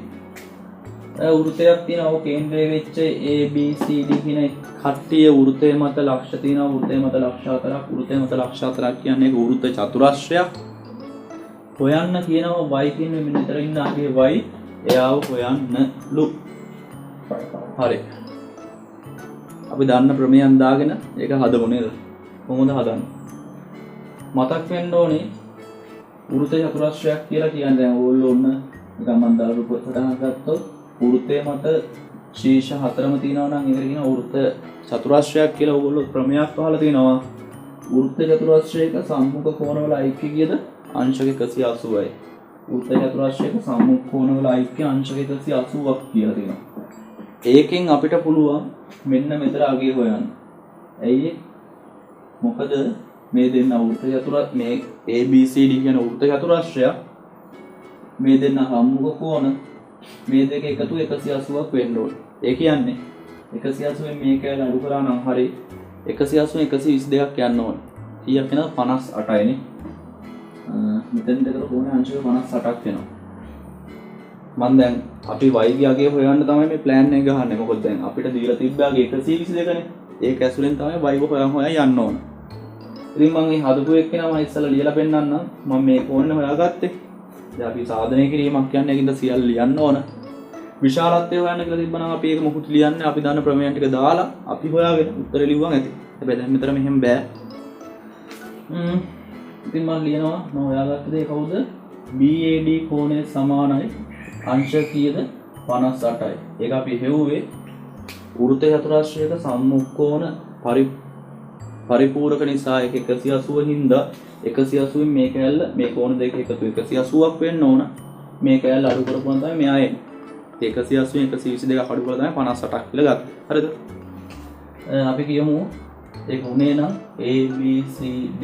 වෘතයක් තියෙනවා කේන්ද්‍රයේ වෙච්ච A B C D කියන කට්ටිය වෘතය මත ලක්ෂ තියෙනවා වෘතය මත ලක්ෂ 4ක් වෘතය මත ලක්ෂ 4ක් කියන්නේ ඒක වෘත චතුරස්‍රයක් හොයන්න කියනවා y කියන මෙන්න මෙතන ඉන්න ආගේ y එයාව හොයන්නලු හරි අපි දන්න ප්‍රමේයන් දාගෙන ඒක හදමු නේද කොහොමද හදන්නේ මතක් වෙන්න ඕනේ වෘත චතුරස්‍රයක් කියලා කියන්නේ දැන් ඕගොල්ලෝ ඔන්න නිකන් මන් දාලා රූප සටහනක් ගත්තොත් වෘතය මත ශීර්ෂ හතරම තියෙනවා නම් ඒකට කියනවා වෘත චතුරස්‍රයක් කියලා ඕගොල්ලෝ ප්‍රමේයක් අහලා තිනවා වෘත චතුරස්‍රයක සම්මුඛ කෝණවල ಐಕ್‍ය කීයද අංශක 180යි වෘත චතුරස්‍රයක සම්මුඛ කෝණවල ಐಕ್‍ය අංශක 180ක් කියලා තියෙනවා ඒකෙන් අපිට පුළුවන් මෙන්න මෙතන අගය හොයන්න ඇයි මොකද මේ දෙන්න වෘත චතුරස් මේ ABCD කියන වෘත චතුරස්‍රයක් මේ දෙන්න සම්මුඛ කෝණ මේ දෙක එකතු 180ක් වෙන්න ඕනේ. ඒ කියන්නේ 180ෙන් මේක අඩු කරා නම් හරි 180 122ක් යන්න ඕනේ. කීයක් වෙනවද 58යි නේ. මෙතෙන් දෙකට කොහොමද අංශක 58ක් වෙනවා. මම දැන් අපි y ගියාගේ හොයන්න තමයි මේ plan එක ගහන්නේ. මොකද දැන් අපිට දීලා තිබ්බාගේ 122නේ. ඒක ඇසුරෙන් තමයි y හොයන් යන්න ඕන. ඉතින් මම මේ හදපු එක්කෙනා මම ඉස්සලා ලියලා පෙන්නන්නම්. මම මේ කෝණය හොයාගත්තේ. දැන් අපි සාධනය කිරීමක් කියන්නේ ඒකින්ද සියල්ල ලියන්න ඕන. විශාලත්වය හොයන්න කියලා තිබ්බනම් අපි ඒක මොකුත් ලියන්නේ අපි දන්න ප්‍රමේයන් ටික දාලා අපි හොයාගෙන උත්තරේ ලිව්වන් ඇති. හැබැයි දැන් මෙතන මෙහෙම බෑ. ඉතින් මම ලියනවා මම හොයාගත්ත දේ කවුද? BAD කෝණය සමානයි අංශ කීයද 58යි. ඒක අපි හෙව්වේ වෘත චතුරස්‍රයක සම්මුඛ කෝණ පරිපූර්ණක නිසා ඒක 180 හින්දා 180න් මේ කැලල මේ කෝණ දෙක එකතු 180ක් වෙන්න ඕන. මේ කැලල අඩු කරපුවම තමයි මෙයා එන්නේ. 180 122ක් අඩු කරලා තමයි 58ක් කියලා ගත්තේ. හරිද? අපි කියමු ඒක උනේ නම් ABCD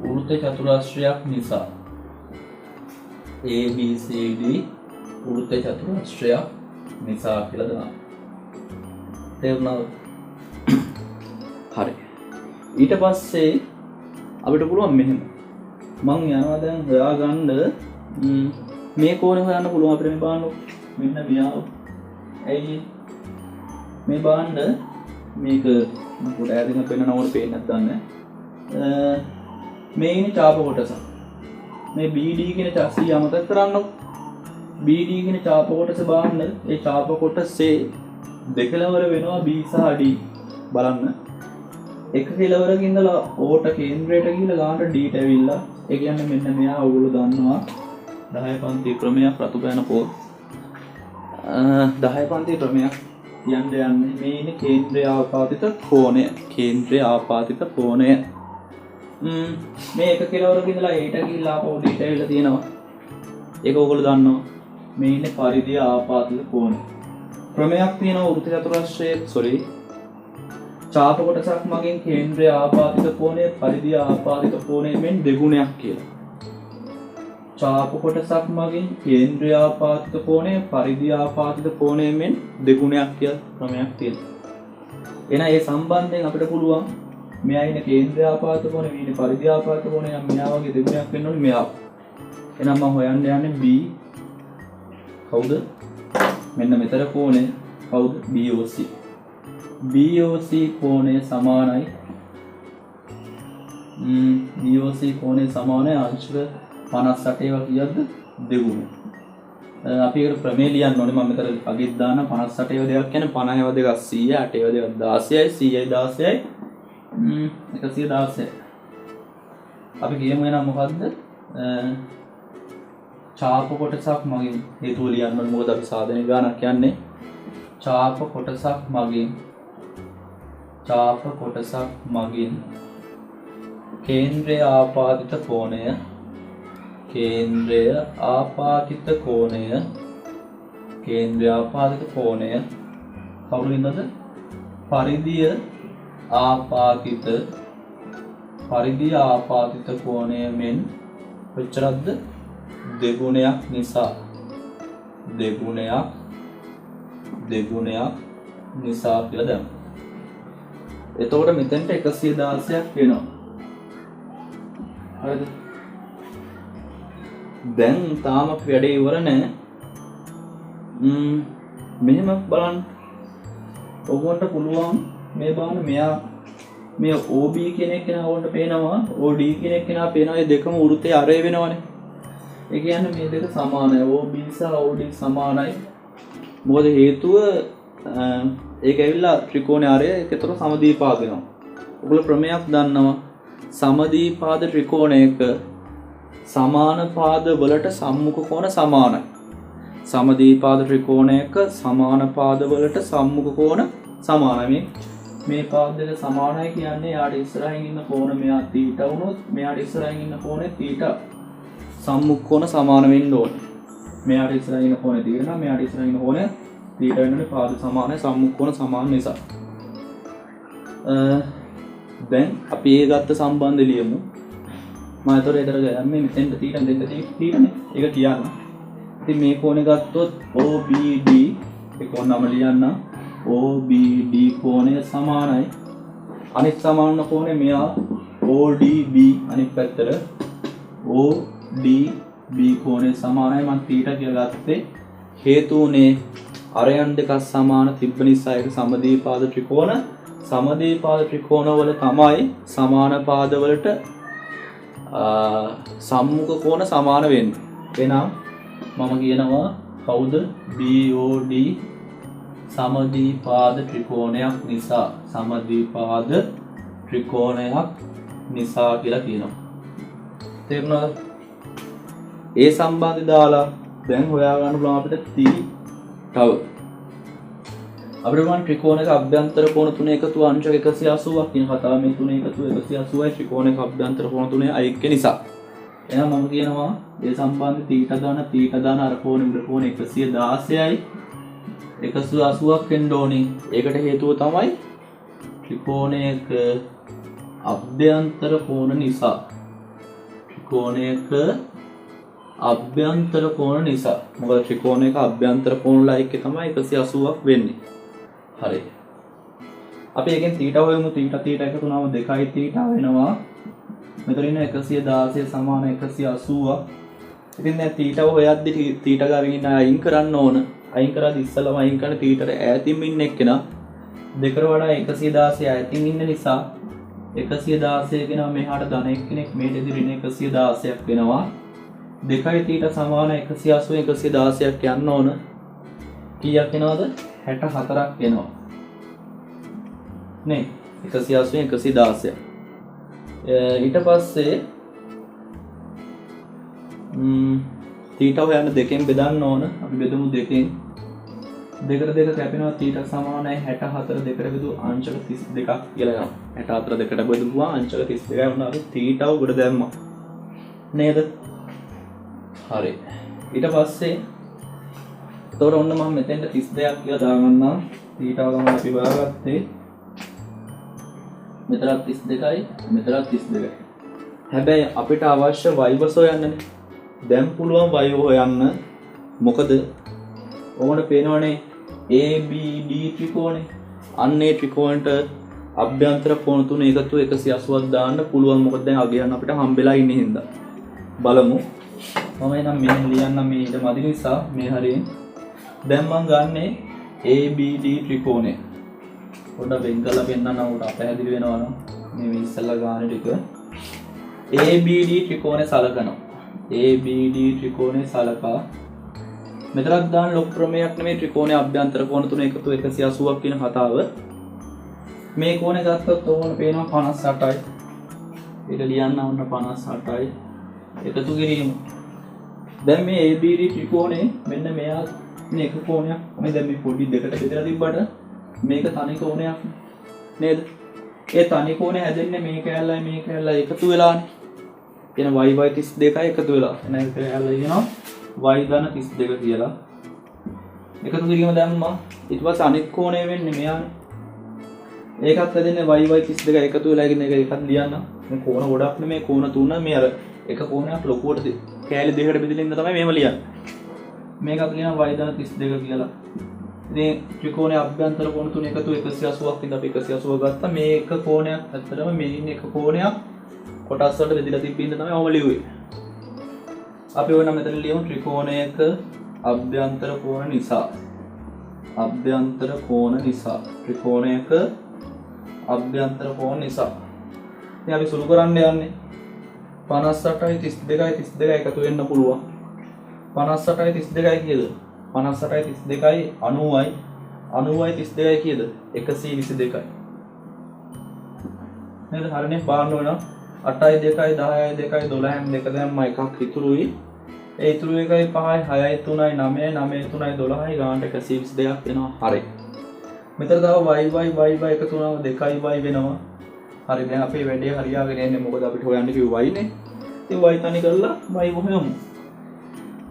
වෘත චතුරස්‍රයක් නිසා ABCD වෘත චතුරස්‍රයක් නිසා කියලා දාන්න. තේරුණාද? හරි. ඊට පස්සේ අපිට පුළුවන් මෙහෙම. මං යනවා දැන් හොයාගන්න මේ කෝණය හොයන්න පුළුවන් අපිට මේ බලන්න. මෙන්න මෙයාව. ඇයි මේ බලන්න මේක මම පොඩ ඈතින් පෙන්නනවට පේන්නේ නැත්නම් මේ ඉන්නේ චාප කොටස. මේ BD කියන චාසිය අමතක කරන්නකො. BD කියන චාප කොටස බලන්න. ඒ චාප කොටසේ දෙකලවර වෙනවා B සහ D. බලන්න. එක කෙලවරක ඉඳලා ඕට කේන්ද්‍රයට ගිහලා ගානට Dට ඇවිල්ලා ඒ කියන්නේ මෙන්න මෙයා ඔයගොල්ලෝ දන්නවා 10 පන්ති ක්‍රමයක් රතු පෑන පොත් 10 පන්ති ක්‍රමයක් යන්නේ මේ ඉන්නේ කේන්ද්‍රය ආපාතිත කෝණය මේ එක කෙලවරක ඉඳලා Aට ගිහලා ආපහු Dට ඇවිල්ලා තියෙනවා ඒක ඔයගොල්ලෝ දන්නවා මේ ඉන්නේ පරිධිය ආපාතිත කෝණය ක්‍රමයක් තියෙනවා වෘත්ත චතුරස්‍රයේ චාප කොටසක් මගින් කේන්ද්‍රය ආපාතිත කෝණය පරිධිය ආපාතිත කෝණය මෙන් දෙගුණයක් කියලා. චාප කොටසක් මගින් කේන්ද්‍රය ආපාතිත කෝණය පරිධිය ආපාතිත කෝණය මෙන් දෙගුණයක් කියලා ක්‍රමයක් තියෙනවා. එහෙනම් ඒ සම්බන්ධයෙන් අපිට පුළුවන් මෙයා ඉන්නේ කේන්ද්‍රය ආපාතිත කෝණය මේ ඉන්නේ පරිධිය ආපාතිත කෝණය නම් මෙයා වගේ දෙගුණයක් වෙන්න ඕනේ මෙයා. එහෙනම් මම හොයන්න යන්නේ B කවුද? මෙන්න මෙතන කෝණය කවුද? BOC. BOC කෝණය සමානයි BOC කෝණය සමානයි අංශක 58 ඒවා කීයක්ද දෙගුණ. අපි ඒකට ප්‍රමේය ලියන්න ඕනේ මම මෙතන අගෙත් දාන 58 ඒවා දෙකක් කියන්නේ 50 ඒවා දෙකක් 100 8 ඒවා දෙකක් 16යි 100යි 16යි 116යි. අපි කියමු එහෙනම් මොකද්ද? චාප කොටසක් මගින් හේතුව ලියන්න ඕනේ මොකද අපි සාධනය ගානක් කියන්නේ චාප කොටසක් මගින් කේන්ද්‍රය ආපාතිත කෝණය කවුරු ඉන්නද? පරිධිය ආපාතිත කෝණය මෙන් කොච්චරක්ද? දෙගුණයක් නිසා කියලා දැම්මා. එතකොට මෙතෙන්ට 116ක් වෙනවා. හරිද? දැන් තාම වැඩේ ඉවර නෑ. මෙහෙම බලන්න. ඔයගොල්ලන්ට පුළුවන් මේ බලන්න මෙයා මේ OB කියන එක කෙනා ඔයගොල්ලන්ට පේනවා OD කියන එක කෙනා පේනවා. මේ දෙකම වෘත්තයේ අරය වෙනවනේ. ඒ කියන්නේ මේ දෙක සමානයි. OB සහ OD සමානයි. මොකද හේතුව ඒක ඇවිල්ලා ත්‍රිකෝණයේ අරය ඒකතර සමදීපාද වෙනවා. ඔයගොල්ලෝ ප්‍රමේයක් දන්නවා. සමදීපාද ත්‍රිකෝණයක සමාන පාද වලට සම්මුඛ කෝණ සමානයි. සමදීපාද ත්‍රිකෝණයක සමාන පාද වලට සම්මුඛ කෝණ සමානයි. මේ පාද දෙක සමානයි කියන්නේ යාට ඉස්සරහින් ඉන්න කෝණ මෙයා θ වුණොත් මෙයාට ඉස්සරහින් ඉන්න කෝණේ θ සම්මුඛ කෝණ සමාන වෙන්න ඕනේ. මෙයාට ඉස්සරහින් ඉන්න කෝණේ θ නම් මෙයාට ඉස්සරහින් ඉන්න කෝණේ θ වෙනනේ පාද සමානයි සම්මුඛ කෝණ සමාන නිසා. දැන් අපි ඒ ගත්ත සම්බන්ධය ලියමු. මම ඒතර ගන්නේ මෙතෙන්ට θ දෙන්න θනේ. ඒක කියන්න. ඉතින් මේ කෝණය ගත්තොත් OBD ඒ කෝණ නම ලියන්න. OBD කෝණය සමානයි. අනිත් සමාන කෝණය මෙයා ODB අනිත් පැත්තට ODB කෝණය සමානයි. මම θ කියලා ගත්තේ හේතුුනේ අරයන් දෙකක් සමාන තිබ්බ නිසා ඒක සමදීපාද ත්‍රිකෝණ. සමදීපාද ත්‍රිකෝණ වල තමයි සමාන පාද වලට සම්මුඛ කෝණ සමාන වෙන්නේ. එහෙනම් මම කියනවා කවුද? BOD සමදීපාද ත්‍රිකෝණයක් නිසා. සමදීපාද ත්‍රිකෝණයක් නිසා කියලා කියනවා. තේරුණාද? ඒ සම්බන්ධය දාලා දැන් හොයාගන්න පුළුවන් අපිට θ තව අපිට මම ත්‍රිකෝණයක අභ්‍යන්තර කෝණ තුන එකතු අංශක 180ක් කියන කතාව මේ තුන එකතු 180යි ත්‍රිකෝණයක අභ්‍යන්තර කෝණ තුනේ අයික්ක නිසා. එහෙනම් මම කියනවා ඒ සම්බන්ධ θ දාන අර කෝණෙ උඩ කෝණ 116යි 180ක් වෙන්න ඕනේ. ඒකට හේතුව තමයි ත්‍රිකෝණයක අභ්‍යන්තර කෝණ නිසා. ත්‍රිකෝණයක අභ්‍යන්තර කෝණ නිසා. මොකද ත්‍රිකෝණයක අභ්‍යන්තර කෝණ ලයික් එක තමයි 180ක් වෙන්නේ. හරි. අපි එකෙන් θ හොයමු. θ එකතු වුණාම 2යි θ වෙනවා. මෙතන ඉන්න 116 සමාන 180ක්. ඉතින් දැන් θ හොයද්දි θ ගාවින් ඉන්න අයින් කරන්න ඕන. අයින් කරද්දි ඉස්සලම අයින් කරන θට ඈතින් ඉන්න එක්කෙනා දෙකට වඩා 116 ඈතින් ඉන්න නිසා 116 කෙනා මෙහාට ධන එක්කෙනෙක් මෙහෙදි ඍණ 116ක් වෙනවා. 2යි θ සමාන 180 116ක් යන්න ඕන. කීයක් එනවද? 64ක් එනවා. නේ 180 116. ඊට පස්සේ θ හොයන්න දෙකෙන් බෙදන්න ඕන. අපි බෙදමු දෙකෙන්. දෙකට දෙක කැපෙනවා. θ සමානයි 64 දෙකට බෙදුව අංශක 32ක් කියලා යනවා. 64 දෙකට බෙදුවා අංශක 32යි වුණා. θ උඩ දැම්මා. නේද? හරි. ඊට පස්සේ එතකොට ඔන්න මම මෙතෙන්ට 32ක් කියලා දාගන්නම්. θ ගමන අපි හොයාගත්තේ මෙතනත් 32යි මෙතනත් 32යි. හැබැයි අපිට අවශ්‍ය y හොයන්නනේ. දැන් පුළුවන් y හොයන්න. මොකද ඕකට පේනවනේ ABD ත්‍රිකෝණේ. අන්නේ ත්‍රිකෝණයට අභ්‍යන්තර කෝණ තුන එකතු 180ක් දාන්න පුළුවන්. මොකද දැන් අගයන් අපිට හම්බෙලා ඉන්නේ හින්දා. බලමු. මම එනම් මෙහෙම ලියන්නම් මේ ඉඳ මදි නිසා මේ හරියෙන්. දැන් මම ගන්නෙ ABD ත්‍රිකෝණය. පොඩ්ඩක් වෙන් කරලා පෙන්නන්න උඩ අපහැදිලි වෙනවා නම් මේ ඉස්සෙල්ලා ගාන ටික ABD ත්‍රිකෝණය සලකනවා. ABD ත්‍රිකෝණය සලකා මෙතනක් දාන ලොකු ක්‍රමයක් නෙමෙයි. ත්‍රිකෝණයේ අභ්‍යන්තර කෝණ තුන එකතු 180ක් කියන කතාව. මේ කෝණය ගත්තොත් ඕන පේනවා 58යි. ඒක ලියන්න ඕන 58යි. එකතු කිරීම. දැන් මේ ABD ත්‍රිකෝණේ මෙන්න මෙයා මේ එක කෝණයක්. මේ දැන් මේ පොඩි දෙකට බෙදලා තිබ්බට මේක තනි කෝණයක් නේද? ඒ තනි කෝණය හැදෙන්නේ මේ කැලලයි එකතු වෙලානේ. එන y 32යි එකතු වෙලා. එන එක කැලල කියනවා y ධන 32 කියලා. එකතු කිරීම දැම්මා. ඊට පස්සේ අනිත් කෝණය වෙන්නේ මෙයානේ. ඒකත් හැදෙන්නේ y 32 එකතු වෙලා ඉගෙන එක එකක් ලියන්න. මේ කෝණ ගොඩක් නෙමේ කෝණ තුන මේ අර එක කෝණයක් ලොකුවට කැලේ දෙකකට බෙදලා ඉන්න තමයි මේව ලියන්නේ. මේකත් ලියනවා y ධන 32 කියලා. ඉතින් ත්‍රිකෝණයේ අභ්‍යන්තර කෝණ තුන එකතු 180ක් ඉඳන් අපි 180 ගත්තා. මේ එක කෝණයක් ඇත්තටම මේ ඉන්නේ එක කෝණයක් කොටස් වලට බෙදලා තිබ්බින්ද තමයි ඔම ලියුවේ. අපි ඔය නම් මෙතන ලියමු ත්‍රිකෝණයක අභ්‍යන්තර කෝණ නිසා. අභ්‍යන්තර කෝණ නිසා. ත්‍රිකෝණයක අභ්‍යන්තර කෝණ නිසා. ඉතින් අපි සුළු කරන්න යන්නේ 58යි 32යි 32යි එකතු වෙන්න පුළුවන්. 58යි 32යි කියද? 58යි 32යි 90යි 90යි 32යි කියද? 122යි. නේද? හරිනේ පාන්න වෙනවා. 8යි 2යි 10යි 2යි 12න් 2 දැම්ම එකක් ඉතුරුයි. ඒ ඉතුරු එකයි 5යි 6යි 3යි 9යි 9යි 3යි 12යි ගානට 122ක් වෙනවා. හරි. මෙතන තව y එකතු වුණාම 2y වෙනවා. හරි දැන් අපේ වැඩේ හරියාගෙන යන්නේ මොකද අපිට හොයන්න කිව්ව y නේ. ඉතින් y තනි කරලා y හොයමු.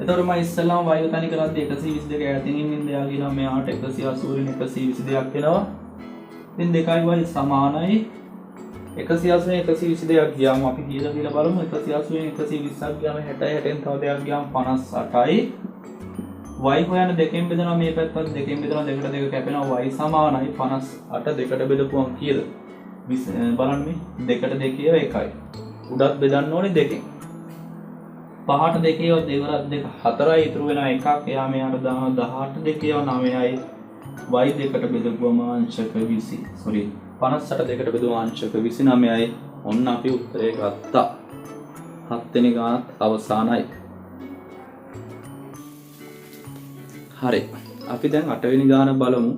එතකොට මම ඉස්සෙල්ලාම y තනි කරද්දී 122 ඈතින් ඉන්න දෙයා කියනවා මෙයාට 180 122ක් වෙනවා. ඉතින් 2y සමානයි 180 122ක් ගියාම අපි කියලා බලමු 180 120ක් ගියාම 60 60න් තව දෙයක් ගියාම 58යි y හොයන්න දෙකෙන් බෙදනවා මේ පැත්තත් දෙකෙන් බෙදනවා දෙකට දෙක කැපෙනවා y සමානයි 58 දෙකට බෙදපුවම කීයද බලන්න මේ දෙකට දෙකේ එකයි උඩත් බෙදන්න ඕනේ දෙකෙන් 5ට දෙකේ දෙවරක් දෙක 4යි ඉතුරු වෙනවා එකක් එයා මෙයාට දානවා 18 දෙකේ 9යි y දෙකට බෙදපුවම අංශක 20 sorry 58 දෙකට බෙදුවා අංශක 29යි. ඔන්න අපි උත්තරේ ගත්තා. 7 වෙනි ගානත් අවසానයි. හරි. අපි දැන් 8 වෙනි ගාන බලමු.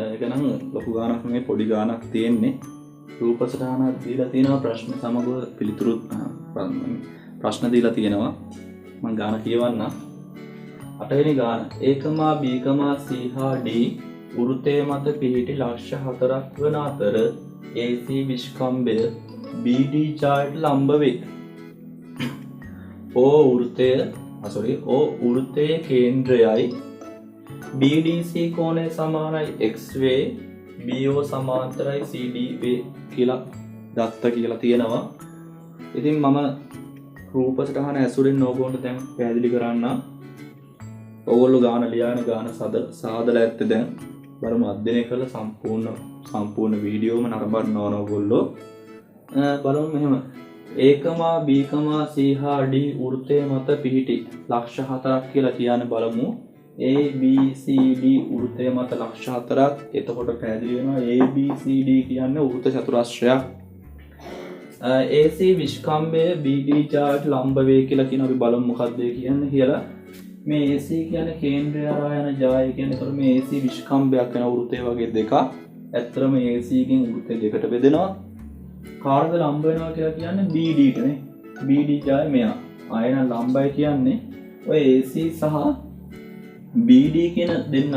ඒක නම් ලොකු ගානක් නෙමෙයි පොඩි ගානක් තියෙන්නේ. රූප සටහනක් දීලා තියෙනවා ප්‍රශ්න සමග පිළිතුරු ප්‍රශ්න දීලා තියෙනවා. මම ගාන කියවන්න. 8 වෙනි ගාන a, b, c හා d වෘත්තය මත පිහිටි ලක්ෂ 4ක් වන අතර AC විෂ්කම්භය BD ඡායට ලම්බ වේ. O වෘත්තයේ කේන්ද්‍රයයි BDC කෝණය සමානයි x වේ BO සමාන්තරයි CD වේ කියලා දත්ත කියලා තියෙනවා. ඉතින් මම රූප සටහන ඇසුරෙන් ඕගොල්ලන්ට දැන් පැහැදිලි කරන්න. ඕගොල්ලෝ ගාන ලියාන ගාන සාදලා ඇත්තේ දැන් බලමු අධ්‍යයනය කළ සම්පූර්ණ වීඩියෝම නරඹන්න ඕන ඔයගොල්ලෝ. බලමු මෙහෙම a, b, c හා d වෘත්තය මත පිහිටි ලක්ෂ 4ක් කියලා කියන්නේ බලමු. a, b, c, d වෘත්තය මත ලක්ෂ 4ක්. එතකොට පැහැදිලි වෙනවා a, b, c, d කියන්නේ වෘත්ත චතුරස්‍රයක්. AC විෂ්කම්භය BD ඡායට ලම්බ වේ කියලා කියන අපි බලමු මොකක්ද කියන්නේ කියලා. මේ AC කියන්නේ කේන්ද්‍රය හරහා යන ජාය කියන්නේ. ඒතර මේ AC විෂ්කම්භයක් වෙන වෘත්තය වගේ දෙකක්. ඇත්තටම AC කින් වෘත්තය දෙකට බෙදෙනවා. කාටද ලම්බ වෙනවා කියලා කියන්නේ BD ට නේ. BD ජාය මෙයා. ආයෙන ලම්බයි කියන්නේ ඔය AC සහ BD කියන දෙන්න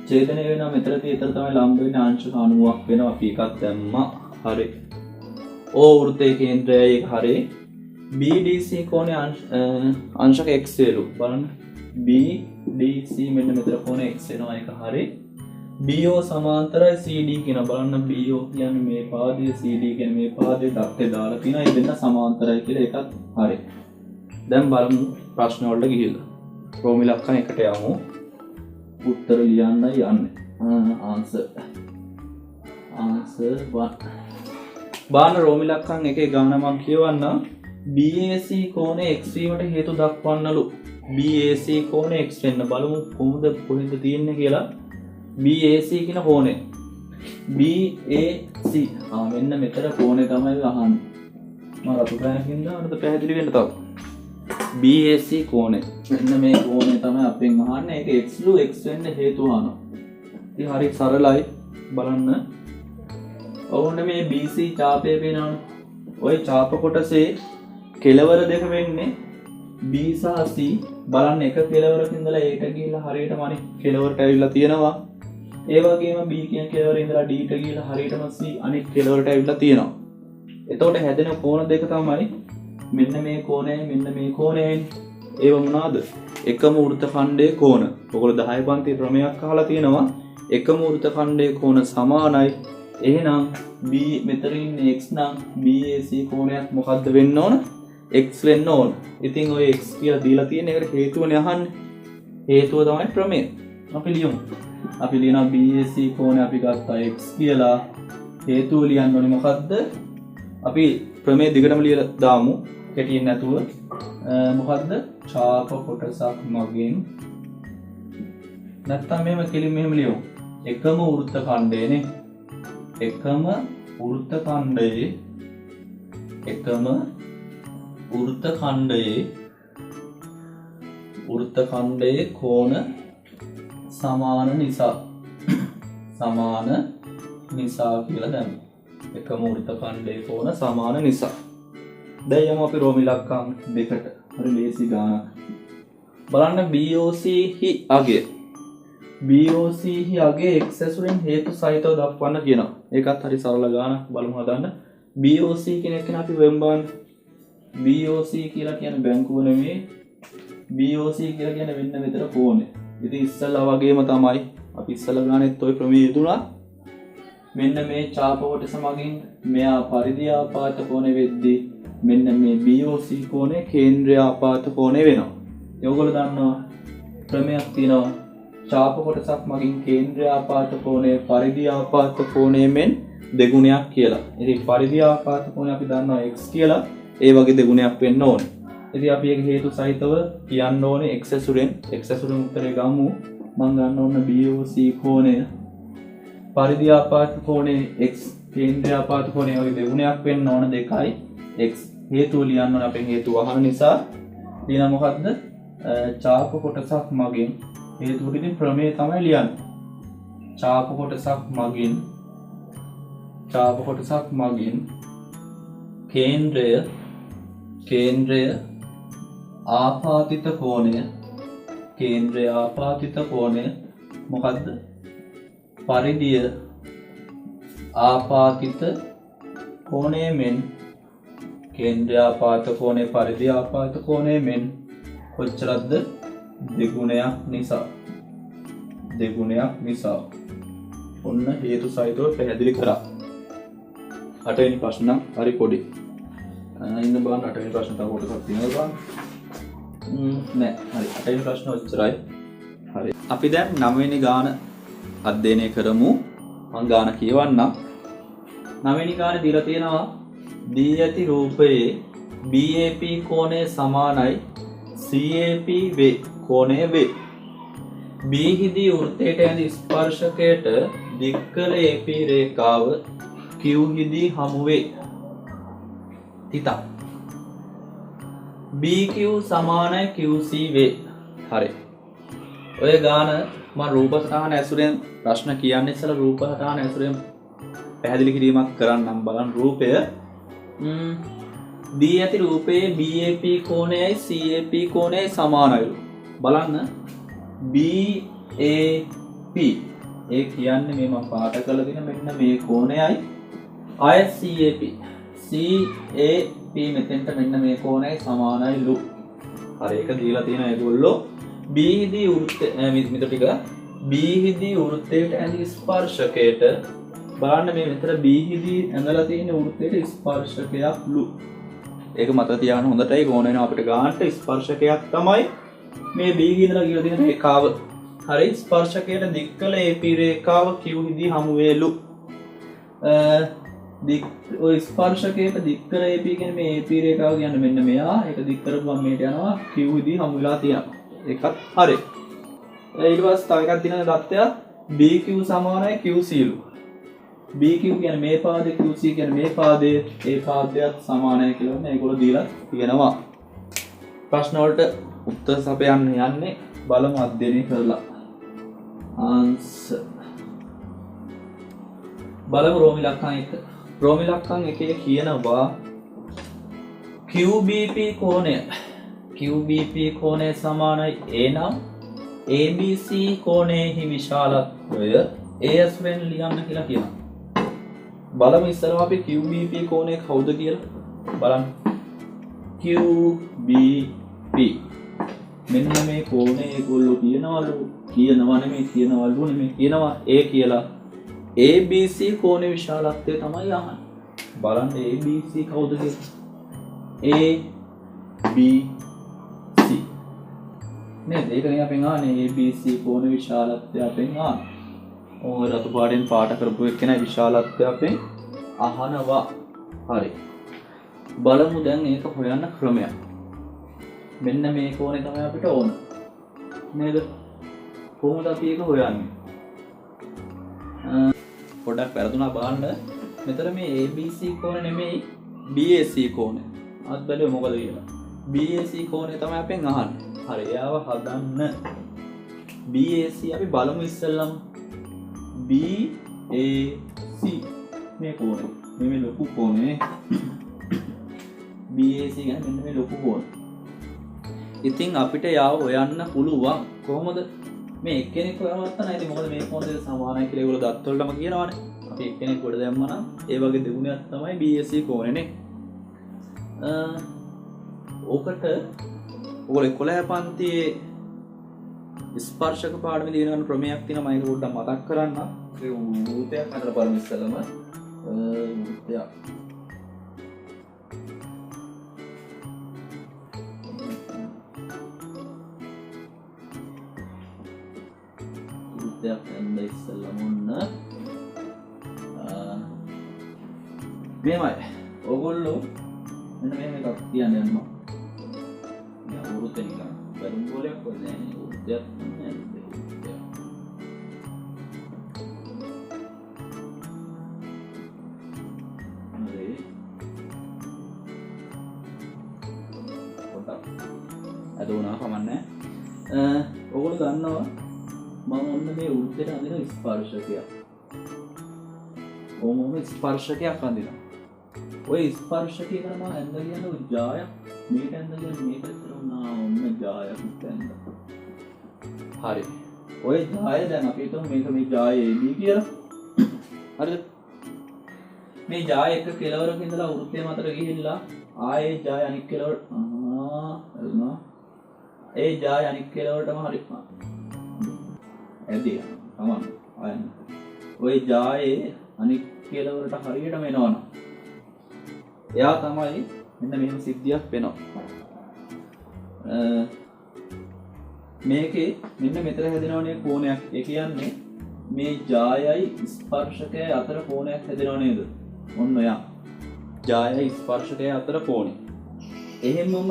ඡේදනය වෙනවා මෙතනදී. ඒතර තමයි ලම්බ වෙන අංශක 90ක් වෙනවා. අපි එකක් දැම්මා. හරි. O වෘත්තයේ කේන්ද්‍රයයි එක හරි. BDC කෝණය අංශක x වේලු බලන්න. BDC මෙන්න මෙතන කෝණය x වෙනවා එක හරි. BO සමාන්තරයි CD කියන බලන්න. BO කියන්නේ මේ පාදයේ CD කියන්නේ මේ පාදයේ දත්තේ දාලා තියෙනවා. ඒ දෙන්න සමාන්තරයි කියලා එකත් හරි. දැන් බලමු ප්‍රශ්න වලට ගිහිල්ලා. රෝම ඉලක්කම් එකට යමු. උත්තර ලියන්නයි යන්නේ. answer 1 බාන රෝම ඉලක්කම් එකේ ගාන මම කියවන්න. BAC කෝණය x වීමට හේතු දක්වන්නලු. BAC කෝණය x වෙන්න බලමු කොහොමද කොහෙද තියෙන්නේ කියලා. BAC කියන කෝණය BAC මෙන්න මෙතන කෝණය තමයි අහන්නේ. මම රතු පෑනකින් දාන්නද පැහැදිලි වෙන්න තව. BAC කෝණය මෙන්න මේ කෝණය තමයි අපෙන් අහන්නේ. ඒක x ලු x වෙන්න හේතු අහනවා. ඉතින් හරි සරලයි බලන්න. ඔවුන්ට මේ BC ඡාපය පේනවනේ. ওই ඡාප කොටසේ කෙලවර දෙක වෙන්නේ B සහ C. බලන්න එක කෙලවරක ඉඳලා A ට ගිහිල්ලා හරියටම අනිත් කෙලවරට ඇවිල්ලා තියෙනවා. ඒ වගේම B කියන කෙලවරේ ඉඳලා D ට ගිහිල්ලා හරියටම C අනිත් කෙලවරට ඇවිල්ලා තියෙනවා. එතකොට හැදෙන කෝණ දෙක තමයි මෙන්න මේ කෝණයයි මෙන්න මේ කෝණයයි. ඒව මොනවාද? එකම වෘත්ත ඛණ්ඩයේ කෝණ. ඔයගොල්ලෝ 10 පන්ති ප්‍රමේයක් අහලා තියෙනවා. එකම වෘත්ත ඛණ්ඩයේ කෝණ සමානයි. එහෙනම් B මෙතන ඉන්නේ x නම් BAC කෝණයක් මොකද්ද වෙන්න ඕන? x වෙන්න ඕන. ඉතින් ඔය x කියලා දීලා තියෙන එකට හේතුවනේ අහන්නේ. හේතුව තමයි ප්‍රමේය. අපි ලියමු. අපි ලියනවා BAC කෝණය අපි ගත්තා x කියලා. හේතුව ලියන්න ඕනේ මොකද්ද? අපි ප්‍රමේය දිගටම ලියලා දාමු. කෙටියෙන් නැතුව මොකද්ද ඡාප කොටසක් මගින් නැත්තම් මෙහෙම කෙලින් මෙහෙම ලියමු එකම වෘත්ත ඛණ්ඩයනේ එකම වෘත්ත ඛණ්ඩයේ කෝණ සමාන නිසා කියලා දැන් එකම වෘත්ත ඛණ්ඩයේ කෝණ සමාන නිසා දැන් යමු අපි රෝම ඉලක්කම් දෙකට හරි ලේසි ගානක් බලන්න BOC හි අගය x ඇසුරෙන් හේතු සහිතව දක්වන්න කියනවා ඒකත් හරි සරල ගානක් බලමු හදන්න BOC කියන එක අපි වෙන් බලන්න BOC කියලා කියන්නේ බැංකුව නෙමෙයි BOC කියලා කියන්නේ වෙන්න මෙතන කෝණය ඉතින් ඉස්සල්ලා වගේම තමයි අපි ඉස්සල්ලා ගානෙත් ওই ප්‍රමේය යෙදුණා මෙන්න මේ ඡාප කොටස මගින් මෙයා පරිධි ආපාත කෝණය වෙද්දී මෙන්න මේ BOC කෝණය කේන්ද්‍ර ආපාත කෝණය වෙනවා. ඒගොල්ලෝ දන්නවා ක්‍රමයක් තියෙනවා ඡාප කොටසක් මගින් කේන්ද්‍ර ආපාත කෝණය පරිධි ආපාත කෝණයෙන් දෙගුණයක් කියලා. ඉතින් පරිධි ආපාත කෝණය අපි දන්නවා x කියලා. ඒ වගේ දෙගුණයක් වෙන්න ඕනේ. ඉතින් අපි ඒක හේතු සහිතව කියන්න ඕනේ x ඇසුරෙන් උත්තරේ ගමු. මම ගන්න ඕන BOC කෝණය පරිධි ආපාත කෝණය x කේන්ද්‍ර ආපාත කෝණය වගේ දෙගුණයක් වෙන්න ඕන දෙකයි x හේතුව ලියන්න ඕන අපෙන් හේතුව අහන නිසා ලියන මොකද්ද ඡාප කොටසක් මගින් හේතුවට ඉතින් ප්‍රමේය තමයි ලියන්නේ ඡාප කොටසක් මගින් කේන්ද්‍රය ආපාතිත කෝණය මොකද්ද පරිධිය ආපාතිත කෝණය මෙන් කේන්ද්‍ර ආපාත කෝණය පරිධි ආපාත කෝණය මෙන් කොච්චරද දෙගුණයක් නිසා ඔන්න හේතු සහිතව පැහැදිලි කරා 8 වෙනි ප්‍රශ්න හරි පොඩි ඉන්න බලන්න 8 වෙනි ප්‍රශ්න තව කොටසක් තියෙනවා නෑ හරි 8 වෙනි ප්‍රශ්න ඔච්චරයි හරි අපි දැන් 9 වෙනි ගාන අධ්‍යයනය කරමු මම ගාන කියවන්නම් 9 වෙනි ගානේ දීලා තියෙනවා දී ඇති රූපයේ BAP කෝණය සමානයි CAP වේ කෝණය වේ B හිදී වෘත්තයට ඇඳි ස්පර්ශකයට දික් කළ AP රේඛාව Q හිදී හමු වේ තිතා BQ සමානයි QC වේ හරි ඔය ගාන මම රූප සටහන ඇසුරෙන් ප්‍රශ්න කියන්නේ ඉස්සලා රූප සටහන ඇසුරෙන් පැහැදිලි කිරීමක් කරන්නම් බලන්න රූපය දී ඇති රූපයේ BAP කෝණයයි CAP කෝණයයි සමානයි බලන්න BAP ඒ කියන්නේ මේ මම පාට කරලා දෙන මෙන්න මේ කෝණයයි ආය CAP මෙතෙන්ට මෙන්න මේ කෝණයයි සමානයිලු හරි ඒක දීලා තියෙන ඒගොල්ලෝ B හිදී වෘත්තයට ඇඳි ස්පර්ශකයට බලන්න මේ මෙතන B හිදී ඇඳලා තියෙන වෘත්තයට ස්පර්ශකයක්ලු ඒක මතක තියාගන්න හොඳටයි ඕන වෙනවා අපිට ගන්නට ස්පර්ශකයක් තමයි මේ B ඉඳලා කියලා තියෙන රේඛාව හරි ස්පර්ශකයට දික් කළ AP රේඛාව Q හිදී හමු වේලු ඔය ස්පර්ශකයට දික් කළ AP කියන්නේ මේ AP රේඛාව කියන්නේ මෙන්න මෙයා ඒක දික් කරපුවම මේට යනවා Q හිදී හමු වෙලා තියෙනවා ඒකත් හරි ඊට පස්සේ තව එකක් දිනන தත්ත්වය BQ සමානයි QC ලු BQ කියන්නේ මේ පාදේ QC කියන්නේ මේ පාදේ ඒ පාදයට සමානයි කියලා මේගොල්ලෝ දීලා තියෙනවා ප්‍රශ්න වලට උත්තර සපයන්න යන්නේ බලමු අධ්‍යයනය කරලා ආන්සර් බලමු රෝම ඉලක්කම් එකේ කියනවා QBP කෝණය සමානයි A නම් ABC කෝණයෙහි විශාලත්වය A ඇසුරෙන් ලියන්න කියලා කියනවා. බලමු ඉස්සරහ අපි QBP කෝණය කවුද කියලා බලන්න. QBP මෙන්න මේ කෝණය ඒගොල්ලෝ කියනවා A කියලා. ABC කෝණේ විශාලත්වය තමයි අහන්නේ. බලන්න ABC කවුද කියලා. ABC නේද? ඒකනේ අපෙන් ආන්නේ ABC කෝණ විශාලත්වය අපෙන් ආන්නේ. ඔය රතු පාටෙන් පාට කරපු එක්කෙනා විශාලත්වය අපෙන් අහනවා. හරි. බලමු දැන් ඒක හොයන්න ක්‍රමයක්. මෙන්න මේ කෝණේ තමයි අපිට ඕන නේද? කොහොමද අපි ඒක හොයන්නේ? පොඩ්ඩක් වැරදුනා බලන්න. මෙතන මේ ABC කෝණය නෙමෙයි BAC කෝණය. අත් බැලුවේ මොකද කියලා. BAC කෝණය තමයි අපෙන් අහන්නේ. හරි, එයාව හදන්න. BAC අපි බලමු ඉස්සෙල්ලම. BAC මේ කෝණය. මේ ලොකු කෝණය. BAC කියන්නේ මෙන්න මේ ලොකු කෝණය. ඉතින් අපිට යාව හොයන්න පුළුවන්. කොහොමද? මේ එක්කෙනෙක් හොයවත් නැහැ. ඉතින් මොකද මේ කෝණ දෙක සමානයි කියලා ඒගොල්ලෝ දත් වලටම කියනවානේ. අපි එක්කෙනෙක් කොට දැම්මම නම් ඒ වගේ දෙගුණයක් තමයි BAC කෝණයනේ. ඕකට ඔයගොල්ලෝ 11 පන්තියේ ස්පර්ශක පාඩමේ ඉගෙන ගන්න ක්‍රමයක් තියෙනවා. මම ඒක පොඩ්ඩක් මතක් කරන්න. ඒ වෘත්තයක් හදලා බලමු ඉස්සෙල්ලම. වෘත්තයක් දෙයක් ඇඳ ඉස්සෙල්ලම ඔන්න මේමයි ඔයගොල්ලෝ මෙන්න මෙහෙම එකක් කියන්න යනවා. මේ වෘත්තේ නිකන් බැලුම් ගෝලයක් වගේ නෑනේ. වෘත්තයක් නෑ. හරි. පොඩ්ඩක් අදෝනා කමන්නේ. ඔයගොල්ලෝ දන්නවා මම ඔන්න මේ වෘත්තයට අඳින ස්පර්ශකයක්. ඕමම ස්පර්ශකයක් අඳිනවා. ඔය ස්පර්ශකේ කරම ඇඳ කියන ජායක් මේක ඇඳ කියන මේක කරනවා ඔන්න ජායක් ඇඳ. හරි. ඔය ජාය දැන් අපි හිතමු මේක මේ ජාය AB කියලා. හරිද? මේ ජාය එක කෙලවරක ඉඳලා වෘත්තය මතට ගිහිල්ලා ආයේ ජාය අනිත් කෙලවර හරිනවා. ඒ ජාය අනිත් කෙලවරටම හරි ඇදී තමන් අයන්න. ඔය ජායේ අනික් කෙලවරට හරියටම එනවනම් එයා තමයි මෙන්න මෙහෙම සිද්ධියක් වෙනවා. මේකේ මෙන්න මෙතන හැදෙනවනේ කෝණයක්. ඒ කියන්නේ මේ ජායයි ස්පර්ශකයයි අතර කෝණයක් හැදෙනව නේද? ඔන්න ඔයා. ජායයි ස්පර්ශකයයි අතර කෝණය. එහෙමම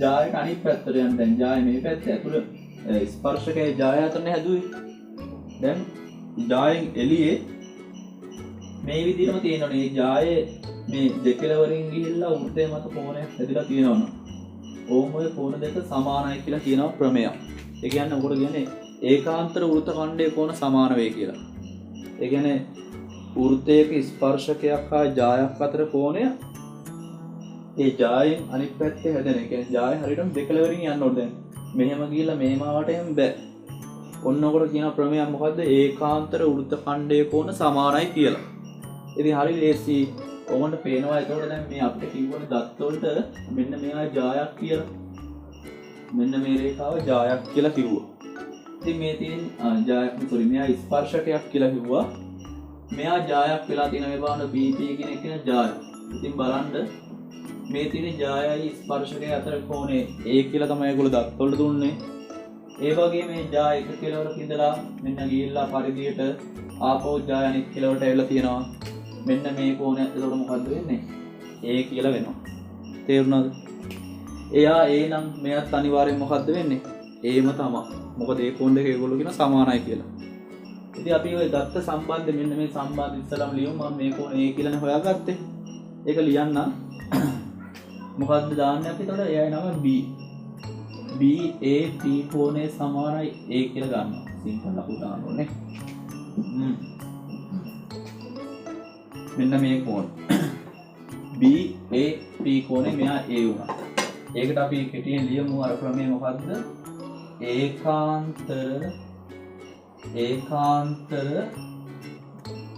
ජායට අනිත් පැත්තට යන දැන් ජාය මේ පැත්ත ඇතුළ ස්පර්ශකයේ ජාය අතරනේ හැදුවේ. දැන් ජායෙන් එළියේ මේ විදිහටම තියෙනවනේ. මේ ජායේ මේ දෙකලවරින් ගිහිල්ලා වෘත්තය මත කෝණයක් හැදිලා තියෙනවනේ. ඕම ඔය කෝණ දෙක සමානයි කියලා කියනවා ප්‍රමේයක්. ඒ කියන්නේ උකට කියන්නේ ඒකාන්තර වෘත්ත ඛණ්ඩයේ කෝණ සමාන වේ කියලා. ඒ කියන්නේ වෘත්තයක ස්පර්ශකයක් හා ජායක් අතර කෝණය ඒ ජායෙන් අනිත් පැත්තේ හැදෙන. ඒ කියන්නේ ජාය හරියටම දෙකලවරින් යන්න ඕනේ. දැන් මෙහෙම ගිහිල්ලා මේ මාවට එම් බෑ. ඔන්න ඔකට කියන ප්‍රමේය මොකද්ද? ඒකාන්තර වෘත්ත ඛණ්ඩයේ කෝණ සමානයි කියලා. ඉතින් හරි ලේසි. ඔවුන්ට පේනවා එතකොට දැන් මේ අපිට කිව්වනේ දත් වලට මෙන්න මෙයා ජායක් කියලා. මෙන්න මේ රේඛාව ජායක් කියලා කිව්වා. ඉතින් මේ තියෙන ජායක් සෝරි මෙයා ස්පර්ශකයක් කියලා කිව්වා. මෙයා ජායක් වෙලා තියෙන මේ බලන්න BP කියන එක ජායක්. ඉතින් බලන්න මේ තියෙන ජායයි ස්පර්ශකයේ අතර කෝණේ A කියලා තමයි ඒගොල්ලෝ දත් වලට දුන්නේ. ඒ වගේ මේ ජාය එක කෙලවරක ඉඳලා මෙන්න ගිහිල්ලා පරිධියට ආපහු ජාය අනිත් කෙලවරට ඇවිල්ලා තියෙනවා. මෙන්න මේ කෝණය එතකොට මොකද්ද වෙන්නේ? A කියලා වෙනවා. තේරුණාද? එයා A නම් මෙයාත් අනිවාර්යෙන් මොකද්ද වෙන්නේ? Aම තමයි. මොකද ඒ කෝණ දෙක ඒගොල්ලෝ කියන සමානයි කියලා. ඉතින් අපි ওই දත්ත සම්බන්ධ මෙන්න මේ සම්බන්ධ ඉස්සලම ලියමු. මම මේ කෝණ A කියලානේ හොයාගත්තේ. ඒක ලියන්න. මොකද්ද දාන්නේ අපි? එතකොට එයාගේ නම B. BAP කෝණය සමානයි A කියලා ගන්නවා. සිම්පල් ලකුණු දාන්න ඕනේ. මෙන්න මේ කෝණ BAP කෝණය මෙයා A වුණා. ඒකට අපි කෙටියෙන් ලියමු අර ක්‍රමය මොකද්ද? ඒකාන්තර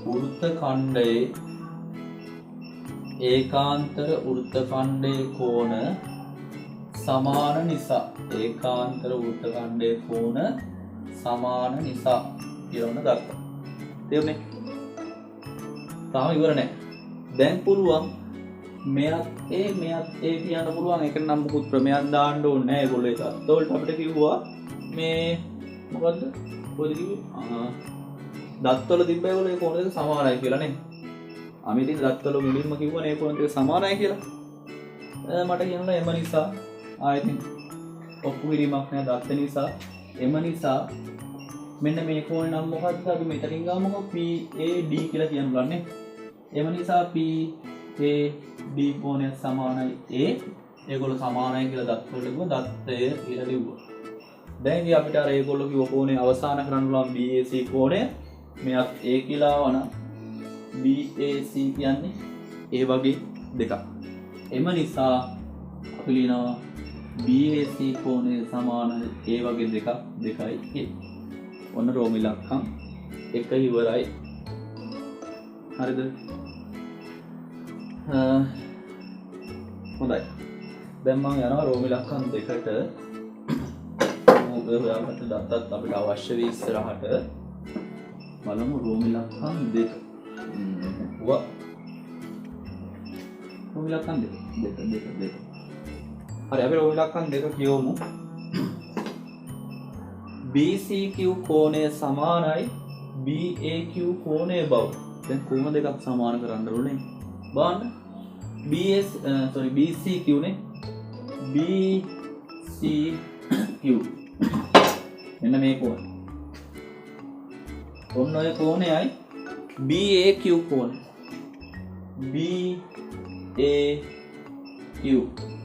වෘත්ත ඛණ්ඩයේ කෝණ සමාන නිසා ඒකාන්තර වෘත්ත ඛණ්ඩයේ කෝණ සමාන නිසා කියලා ගත්තා. තේරුණේ? තාම ඉවර නැහැ. දැන් පුළුවන් මෙයත් කියන්න පුළුවන්. ඒක නම් මොකුත් ප්‍රමේයක් දාන්න ඕනේ නැහැ. ඒගොල්ලෝ ඒක අතවලට අපිට කිව්වා මේ මොකද්ද? කොහෙද කිව්වේ? දත්වල තිබ්බ ඒගොල්ලෝ ඒ කෝණ දෙක සමානයි කියලා නේ. අමිතින් දත්වල මුලින්ම කිව්වනේ ඒ කෝණ දෙක සමානයි කියලා. මට කියනවා එම නිසා ආයෙත් ඔප්පු කිරීමක් නෑ දත්ත නිසා. එම නිසා මෙන්න මේ කෝණය නම් මොකක්ද? අපි මෙතනින් ගමුකෝ PAD කියලා කියන්න බලන්නේ. එම නිසා PAD කෝණය සමානයි A. ඒගොල්ලෝ සමානයි කියලා දත් වලට ගිහුවා දත්තය කියලා ලිව්වා. දැන් ඉතින් අපිට අර ඒගොල්ලෝ කිව්ව කෝණය අවසාන කරන්න පුළුවන් BAC කෝණය. මෙයක් A කියලා ආවනම් BAC කියන්නේ ඒ වගේ දෙකක්. එම නිසා අපි ලියනවා BAC කෝණය සමානයි ඒ වගේ දෙකක් 2A. ඔන්න රෝම ඉලක්කම් 1 ඉවරයි. හරිද? හොඳයි. දැන් මම යනවා රෝම ඉලක්කම් 2ට. ඔයාලට දත්තත් අපිට අවශ්‍ය වෙයි ඉස්සරහට. බලමු රෝම ඉලක්කම් 2. රෝම ඉලක්කම් 2. හරි අපි රෝම ඉලක්කම් 2 කියවමු. BCQ කෝණය සමානයි BAQ කෝණය බව. දැන් කොහොම දෙකක් සමාන කරන්න ඕනේ? බලන්න. BCQ නේ. BCQ. මෙන්න මේ කෝණය. ඔන්න ඔය කෝණයයි BAQ කෝණය. BAQ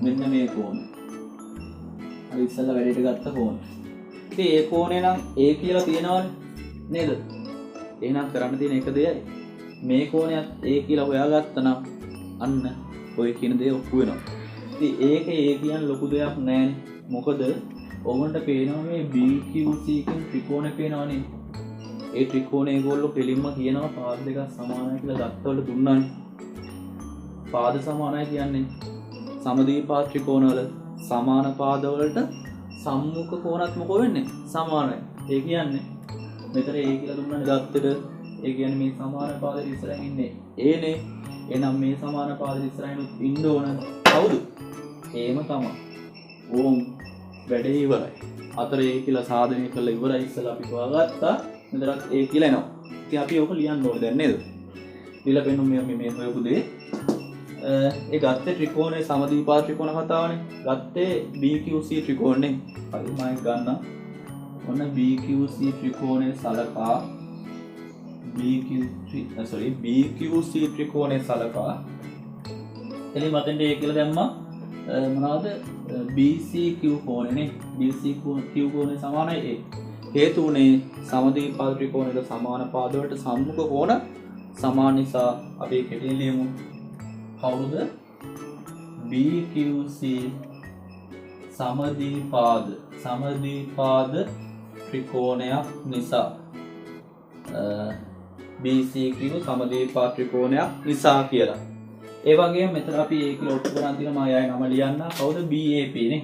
මෙන්න මේ කෝණය. අර ඉස්සෙල්ලා වැඩේට ගත්ත කෝණය. ඉතින් ඒ කෝණේ නම් A කියලා තියෙනවනේ නේද? එහෙනම් කරන්න තියෙන එක දෙයයි. මේ කෝණයත් A කියලා හොයාගත්තා නම් අන්න ඔය කියන දේ ඔප්පු වෙනවා. ඉතින් ඒකේ A කියන්නේ ලොකු දෙයක් නෑනේ. මොකද ඔවුන්ට පේනවා මේ BQC කියන ත්‍රිකෝණය පේනවනේ. ඒ ත්‍රිකෝණය ඒගොල්ලෝ පිළිම්ම කියනවා පාද දෙකක් සමානයි කියලා දත්තවල දුන්නානේ. පාද සමානයි කියන්නේ සමද්විපාද ත්‍රිකෝණවල සමාන පාදවලට සම්මුඛ කෝණත් මොකෝ වෙන්නේ? සමානයි. ඒ කියන්නේ මෙතන A කියලා දුන්නානේ දත්තෙට. ඒ කියන්නේ මේ සමාන පාදෙට ඉස්සරහින් ඉන්නේ Aනේ. එහෙනම් මේ සමාන පාදෙට ඉස්සරහින් ඉන්න ඕන කවුද? ඒම තමයි. ඕම් වැඩේ ඉවරයි. අතර A කියලා සාධනය කරලා ඉවරයි. ඉස්සලා අපි හොයාගත්තා. මෙතනත් A කියලා එනවා. ඉතින් අපි ඕක ලියන්න ඕනේ දැන් නේද? ඊළඟ වෙනු මේ හොයපු දේ ඒ ගත්තේ ත්‍රිකෝණයේ සමද්විපාද ත්‍රිකෝණ කතාවනේ. ගත්තේ BQC ත්‍රිකෝණේ. හරි මම ගන්න. ඔන්න BQC ත්‍රිකෝණයේ සලකා BQC ත්‍රිකෝණයේ සලකා එලි මතෙන්ට A කියලා දැම්මා. මොනවද? BCQ කෝණයනේ. BCQ කෝණය සමානයි A. හේතු උනේ සමද්විපාද ත්‍රිකෝණයට සමාන පාද වලට සම්මුඛ කෝණ සමාන නිසා අපි කෙටියෙන් ලියමු. කවුද? BQC සමද්විපාද ත්‍රිකෝණයක් නිසා. BCQ සමද්විපාද ත්‍රිකෝණයක් නිසා කියලා. ඒ වගේම මෙතන අපි A කියලා ඔප්පු කරන් තියෙන මම ආයෙ නම ලියන්න. කවුද? BAP නේ.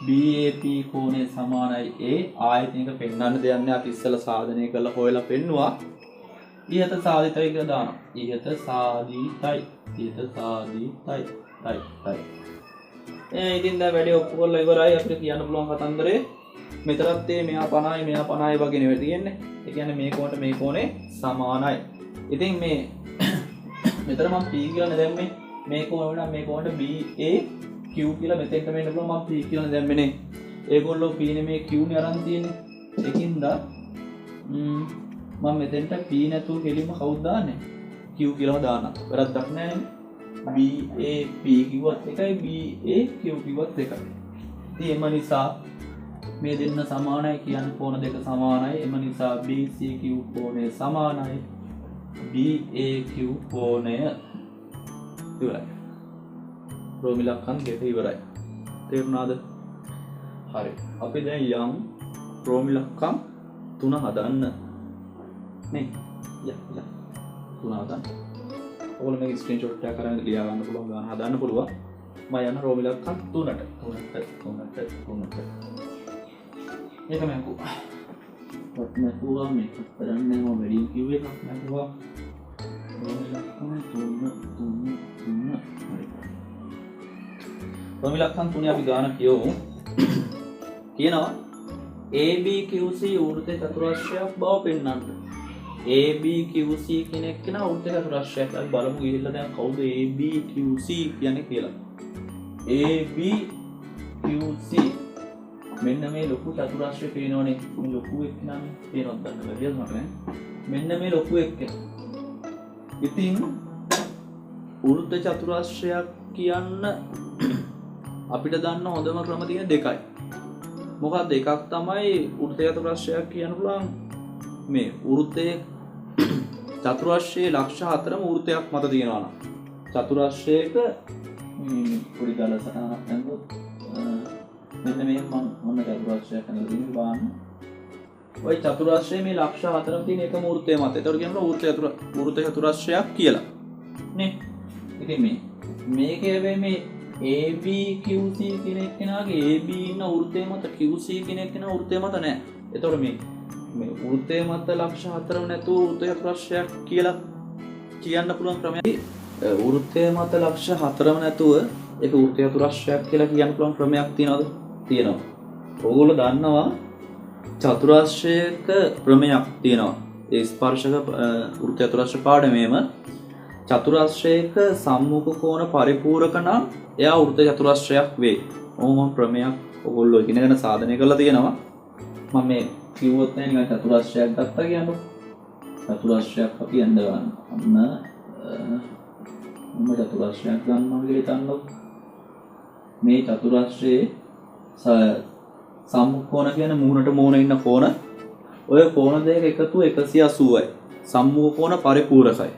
BAP කෝණය සමානයි A. ආයෙත් මේක පෙන්වන්න දෙයක් නෑ. අපි ඉස්සෙල්ලා සාධනය කරලා හොයලා පෙන්නුවා. ඉහත සාධිතයි කියලා දානවා. ඉහත සාධිතයි. ඉතින් දැන් වැඩේ ඔප්පු කරලා ඉවරයි. අපිට කියන්න පුළුවන් කතන්දරේ මෙතරත් මෙයා 50යි මෙයා 50යි වගේ නෙවෙයි තියෙන්නේ. ඒ කියන්නේ මේ කෝණයට මේ කෝණේ සමානයි. ඉතින් මේ මෙතන මම P කියලා දැම්මේ මේ කෝණය නම් මේ කෝණයට BAQ කියලා මෙතෙන්ට මෙන්න පුළුවන් මම P කියලා දැම්මේනේ. ඒගොල්ලෝ P නේ මේ Q නේ අරන් තියෙන්නේ. ඒකින්ද මම මෙතෙන්ට P නැතුව කෙලින්ම කවුද දාන්නේ? Q කියලා දානවා. වැරද්දක් නැහැ නේ. BAP කිව්වත් එකයි BAQ කිව්වත් එකයි. ඉතින් එම නිසා මේ දෙන්න සමානයි කියන්නේ කෝණ දෙක සමානයි. එම නිසා BCQ කෝණය සමානයි BAQ කෝණය ඉවරයි. රෝම ඉලක්කම් දෙක ඉවරයි. තේරුණාද? හරි. අපි දැන් යම් රෝම ඉලක්කම් 3 හදන්න. නේ? ය 3 හදන්න. ඔයගොල්ලෝ මේක ස්ක්‍රීන්ෂොට් එකක් අරන් ලියා ගන්න පුළුවන් ගාන හදන්න පුළුවන්. මම යන රෝම ඉලක්කම් 3ට. ඒක මම අහුවා. වත් නැතුවා මේක කරන්නේ මම වැඩි කිව්වේ එකක් නැතුවා. රෝම ඉලක්කම් 3 හරි. රෝම ඉලක්කම් 3 අපි ගාන කියවමු. කියනවා ABQC වෘත්ත චතුරස්‍රයක් බව පෙන්වන්න. ABQC කෙනෙක් කෙනා වෘත්ත චතුරස්‍රයක්. අපි බලමු ගිහිල්ලා දැන් කවුද ABQC කියන්නේ කියලා. ABQC මෙන්න මේ ලොකු චතුරාශ්‍රය පේනවනේ. මේ ලොකු එක්කනනේ පේනවද දන්න බැරියද මට නේ. මෙන්න මේ ලොකු එක්කන. ඉතින් වෘත්ත චතුරාශ්‍රයක් කියන්න අපිට දන්න හොඳම ක්‍රම තියෙන දෙකයි. මොකක්ද? එකක් තමයි වෘත්ත චතුරාශ්‍රයක් කියන්න පුළුවන් මේ වෘත්තයේ චතුරාශ්‍රයේ ලක්ෂ 4ම වෘත්තයක් මත තියෙනවා නම් චතුරාශ්‍රයක පොඩි ගලසටහනක් නැන්දොත් මෙන්න මේ මම මොන චතුරාශ්‍රයක් කරනවද කියන්නේ බලන්න. ওই චතුරාශ්‍රයේ මේ ලක්ෂ 4ම තියෙන එකම වෘත්තය මත. ඒතකොට කියනවා වෘත්ත චතුරාශ්‍රයක් කියලා. නේ? ඉතින් මේකේ මේ ABQC කියන එක්කෙනාගේ AB ඉන්න වෘත්තය මත QC කියන එක්කෙනා වෘත්තය මත නැහැ. ඒතකොට මේ වෘත්තය මත ලක්ෂ 4ම නැතුව වෘත්ත චතුරාශ්‍රයක් කියලා කියන්න පුළුවන් ක්‍රමයක්. වෘත්තය මත ලක්ෂ 4ම නැතුව ඒක වෘත්ත චතුරාශ්‍රයක් කියලා කියන්න පුළුවන් ක්‍රමයක් තියනවද? තියෙනවා. ඕගොල්ලෝ දන්නවා චතුරාශ්‍රයක ක්‍රමයක් තියෙනවා. ඒ ස්පර්ශක වෘත්ත චතුරාශ්‍ර පාඩමේම චතුරාශ්‍රයක සම්මුඛ කෝණ පරිපූරක නම් එයා වෘත්ත චතුරාශ්‍රයක් වේ. ඕම ක්‍රමයක් ඔයගොල්ලෝ ඉගෙනගෙන සාධනය කරලා තියෙනවා. මම මේ කිව්වොත් නේ නිකන් චතුරාශ්‍රයක් ගත්තා කියන්නකො. චතුරාශ්‍රයක් අපි යන්න ගන්න. මම චතුරාශ්‍රයක් ගන්නවා කියලා හිතන්නකො. මේ චතුරාශ්‍රයේ සම්මුඛ කෝණ කියන්නේ මූණට මූණ ඉන්න කෝණ. ඔය කෝණ දෙක එකතු 180යි. සම්මුඛ කෝණ පරිපූරකයි.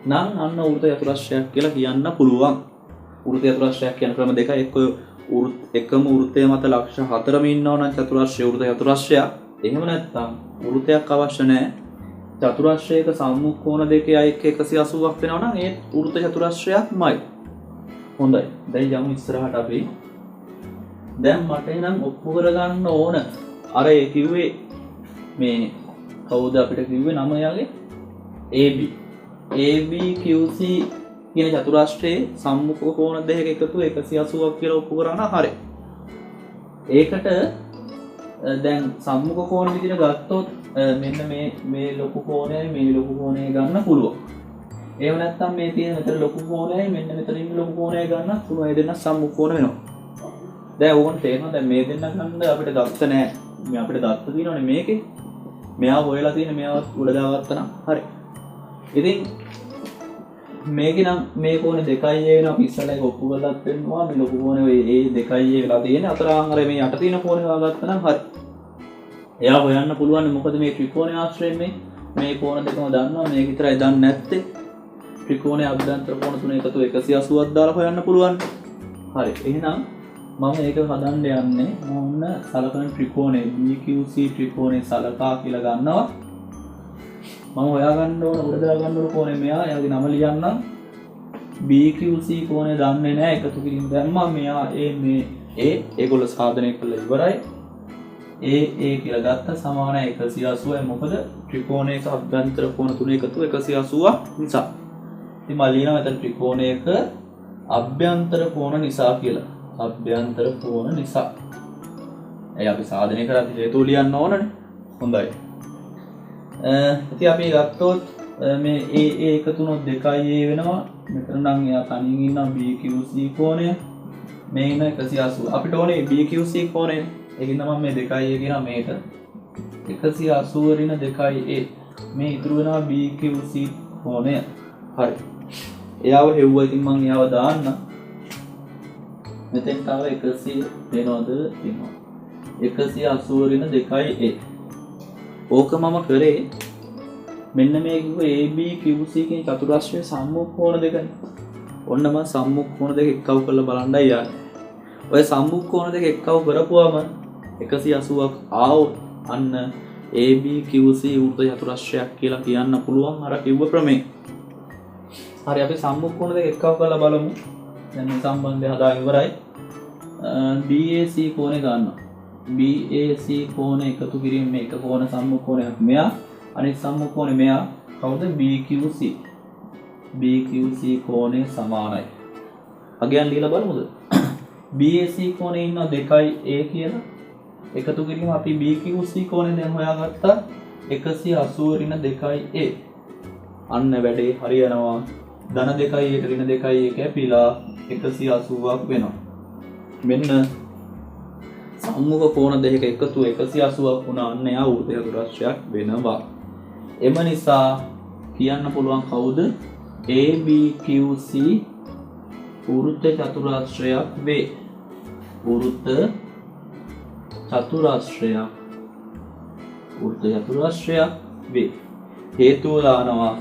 නම් අන්න වෘත්ත චතුරාශ්‍රයක් කියලා කියන්න පුළුවන්. වෘත්ත චතුරාශ්‍රයක් කියන ක්‍රම දෙකයි. එකම වෘත්තය මත ලක්ෂ 4ම ඉන්නවා නම් චතුරාශ්‍රය වෘත්ත චතුරාශ්‍රයක්. එහෙම නැත්නම් වෘත්තයක් අවශ්‍ය නැහැ. චතුරාශ්‍රයක සම්මුඛ කෝණ දෙකේ අයෙක් 180ක් වෙනවා නම් ඒ වෘත්ත චතුරාශ්‍රයක්මයි. හොඳයි. දැන් යමු ඉස්සරහට අපි. දැන් මට නම් ඔප්පු කරගන්න ඕන. අර ඒ කිව්වේ මේ කවුද අපිට කිව්වේ නම යාගේ? AB. ABQC කියන චතුරාශ්‍රයේ සම්මුඛ කෝණ දෙකක එකතු 180ක් කියලා ඔප්පු කරනවා හරිය. ඒකට දැන් සම්මුඛ කෝණ විදිහට ගත්තොත් මෙන්න මේ ලොකු කෝණයයි මේ ලොකු කෝණය ගන්න පුළුවන්. එහෙම නැත්නම් මේ තියෙන මෙතන ලොකු කෝණයයි මෙන්න මෙතන ඉන්න ලොකු කෝණය ගන්න පුළුවන්. ඒ දෙන්න සම්මුඛ කෝණ වෙනවා. දැන් ඕගොල්ලෝ තේරෙනවා දැන් මේ දෙන්න ගන්න අපිට දත්ත නැහැ. මේ අපිට දත්ත තියෙනවනේ මේකේ. මෙයා හොයලා තියෙන මෙයාවත් උඩ දාගත්තා නම් හරි. ඉතින් මේකේ නම් මේ කෝණේ 2a වෙනවා. අපි ඉස්සෙල්ලා ඒක ඔප්පු කරලා දෙන්නවා. මේ ලොකු කෝණේ ඔය a 2a වෙලා තියෙන අතරාන් අර මේ යට තියෙන කෝණේ දාගත්තා නම් හරි. එයා හොයන්න පුළුවන් මොකද මේ ත්‍රිකෝණයේ ආශ්‍රයෙන් මේ කෝණ දෙකම දන්නවා. මේක විතරයි දන්නේ නැත්තේ. ත්‍රිකෝණයේ අභ්‍යන්තර කෝණ තුන එකතු 180ක් දාලා හොයන්න පුළුවන්. හරි. එහෙනම් මම ඒක හදන්න යන්නේ මොන සලකන ත්‍රිකෝණේ BQC ත්‍රිකෝණේ සලකා කියලා ගන්නවා. මම හොයාගන්න ඕන උඩ දාගන්න ඕන කෝණය මෙයා. එයාගේ නම ලියන්නම්. BQC කෝණය දන්නේ නැහැ එකතු කිරීම දැම්මා. මෙයා ඒගොල්ලෝ සාධනය කළා ඉවරයි. A කියලා ගත්ත සමානයි 180යි. මොකද ත්‍රිකෝණයක අභ්‍යන්තර කෝණ තුන එකතු 180ක් නිසා. ඉතින් මම ලියනවා මෙතන ත්‍රිකෝණයක අභ්‍යන්තර කෝණ නිසා කියලා. අභ්‍යන්තර කෝණ නිසා. අපි සාධනය කරද්දී හේතු ලියන්න ඕනනේ. හොඳයි. ඉතින් අපි ගත්තොත් මේ A එකතු වුණොත් 2a වෙනවා. මෙතන නම් එයා තනියෙන් ඉන්නවා BQC කෝණය. මේ ඉන්න 180. අපිට ඕනේ BQC කෝණය. ඒකින්ද මම මේ 2a කියනවා මේක. 180 ඍණ 2a. මේ ඉතුරු වෙනවා BQC කෝණය. හරි. එයාව හෙව්වා. ඉතින් මම එයාව දාන්න. මෙතෙන් තව 100 වෙනවද? තියෙනවා. 180 ඍණ 2a. ඕක මම කරේ මෙන්න මේ කිව්ව ABQC කියන චතුරාශ්‍රයේ සම්මුඛ කෝණ දෙකනේ. ඔන්න මම සම්මුඛ කෝණ දෙක එක්කව කරලා බලන්නයි යන්නේ. ඔය සම්මුඛ කෝණ දෙක එක්කව කරපුවාම 180ක් ආවොත් අන්න ABQC වෘත්ත චතුරාශ්‍රයක් කියලා කියන්න පුළුවන් අර කිව්ව ක්‍රමේ. හරි අපි සම්මුඛ කෝණ දෙක එක්කව කරලා බලමු. දැන් මේ සම්බන්ධය හදාගෙන ඉවරයි. BAC කෝණය ගන්නවා. BAC කෝණ එකතු කිරීම මේ එක කෝණ සම්මුඛ කෝණයක් මෙයා අනිත් සම්මුඛ කෝණය මෙයා කවුද BQC. BQC කෝණය සමානයි. අගයන් ලියලා බලමුද? BAC කෝණේ ඉන්න 2a කියලා එකතු කිරීම අපි BQC කෝණය දැන් හොයාගත්තා 180 ඍණ 2a. අන්න වැඩේ හරියනවා. ධන 2a ඍණ 2a කැපිලා 180ක් වෙනවා. මෙන්න සම්මුඛ කෝණ දෙකක එකතු 180ක් වුණා අන්න එයා වෘත්ත චතුරස්‍රයක් වෙනවා. එම නිසා කියන්න පුළුවන් කවුද ABQC වෘත්ත චතුරස්‍රයක් වේ. වෘත්ත චතුරස්‍රයක් වේ. හේතුව දානවා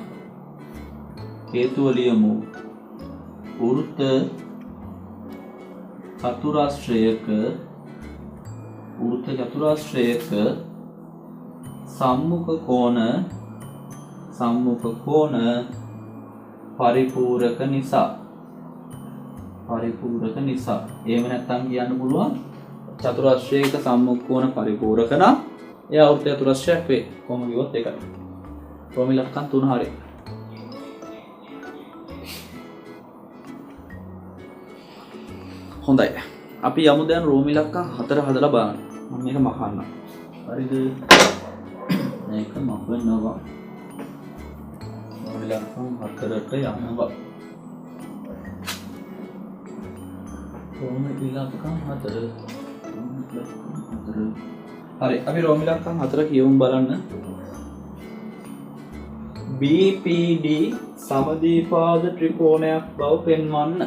හේතුව ලියමු වෘත්ත චතුරස්‍රයක සම්මුඛ කෝණ පරිපූරක නිසා. එහෙම නැත්නම් කියන්න පුළුවන් චතුරස්‍රයක සම්මුඛ කෝණ පරිපූරක නම් එයා වෘත්ත චතුරස්‍රයක් වේ. කොහොම කිව්වොත් ඒකයි. රෝම ඉලක්කම් 3 හරියි. හොඳයි. අපි යමු දැන් රෝම ඉලක්කම් 4 හදලා බලන්න. මම මේක මහන්න. හරිද? මේක මහනවා. රෝම ඉලක්කම් 4ට යනවා. රෝම ඉලක්කම් 4. හරි. අපි රෝම ඉලක්කම් 4 කියවමු බලන්න. BPD සමද්විපාද ත්‍රිකෝණයක් බව පෙන්වන්න.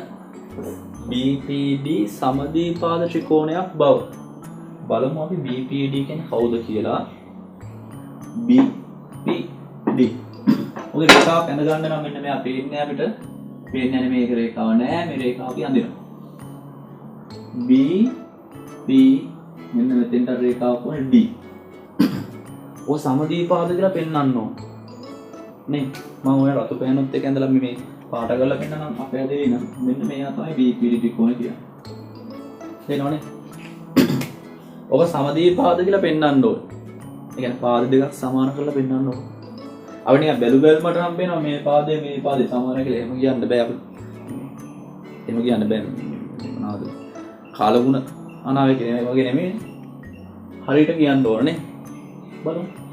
BPD සමද්විපාද ත්‍රිකෝණයක් බව. බලමු අපි BPD කියන්නේ කවුද කියලා. BPD. ඔය රේඛාවක් ඇඳ ගන්න නම් මෙන්න මෙයා පේන්නේ අපිට. පේන්නේ නැහැ මේක රේඛාව නෑ. මේ රේඛාව අපි අඳිනවා. BP මෙන්න මෙතෙන්ට රේඛාවක් වුණා D. ඔය සමද්විපාද කියලා පෙන්වන්න ඕන. නේ මම ඔය රතු පෑනොත් එක ඇඳලා මේ පාට කරලා පෙන්නනම් අපේ දෙවි නම් මෙන්න මේවා තමයි BPD ත්‍රිකෝණය කියන්නේ. තේරෙනවනේ? ඔක සමද්විපාද කියලා පෙන්වන්න ඕනේ. ඒ කියන්නේ පාද දෙකක් සමාන කරලා පෙන්වන්න ඕනේ. අපි නිකන් බැලු බැලමට නම් පේනවා මේ පාදේ සමාන කියලා. එහෙම කියන්න බෑ අපිට. එහෙම කියන්න බෑ. මොනවද? කාලගුණ අනාවේ කියන වගේ නෙමෙයි. හරියට කියන්න ඕනේ. බලමු.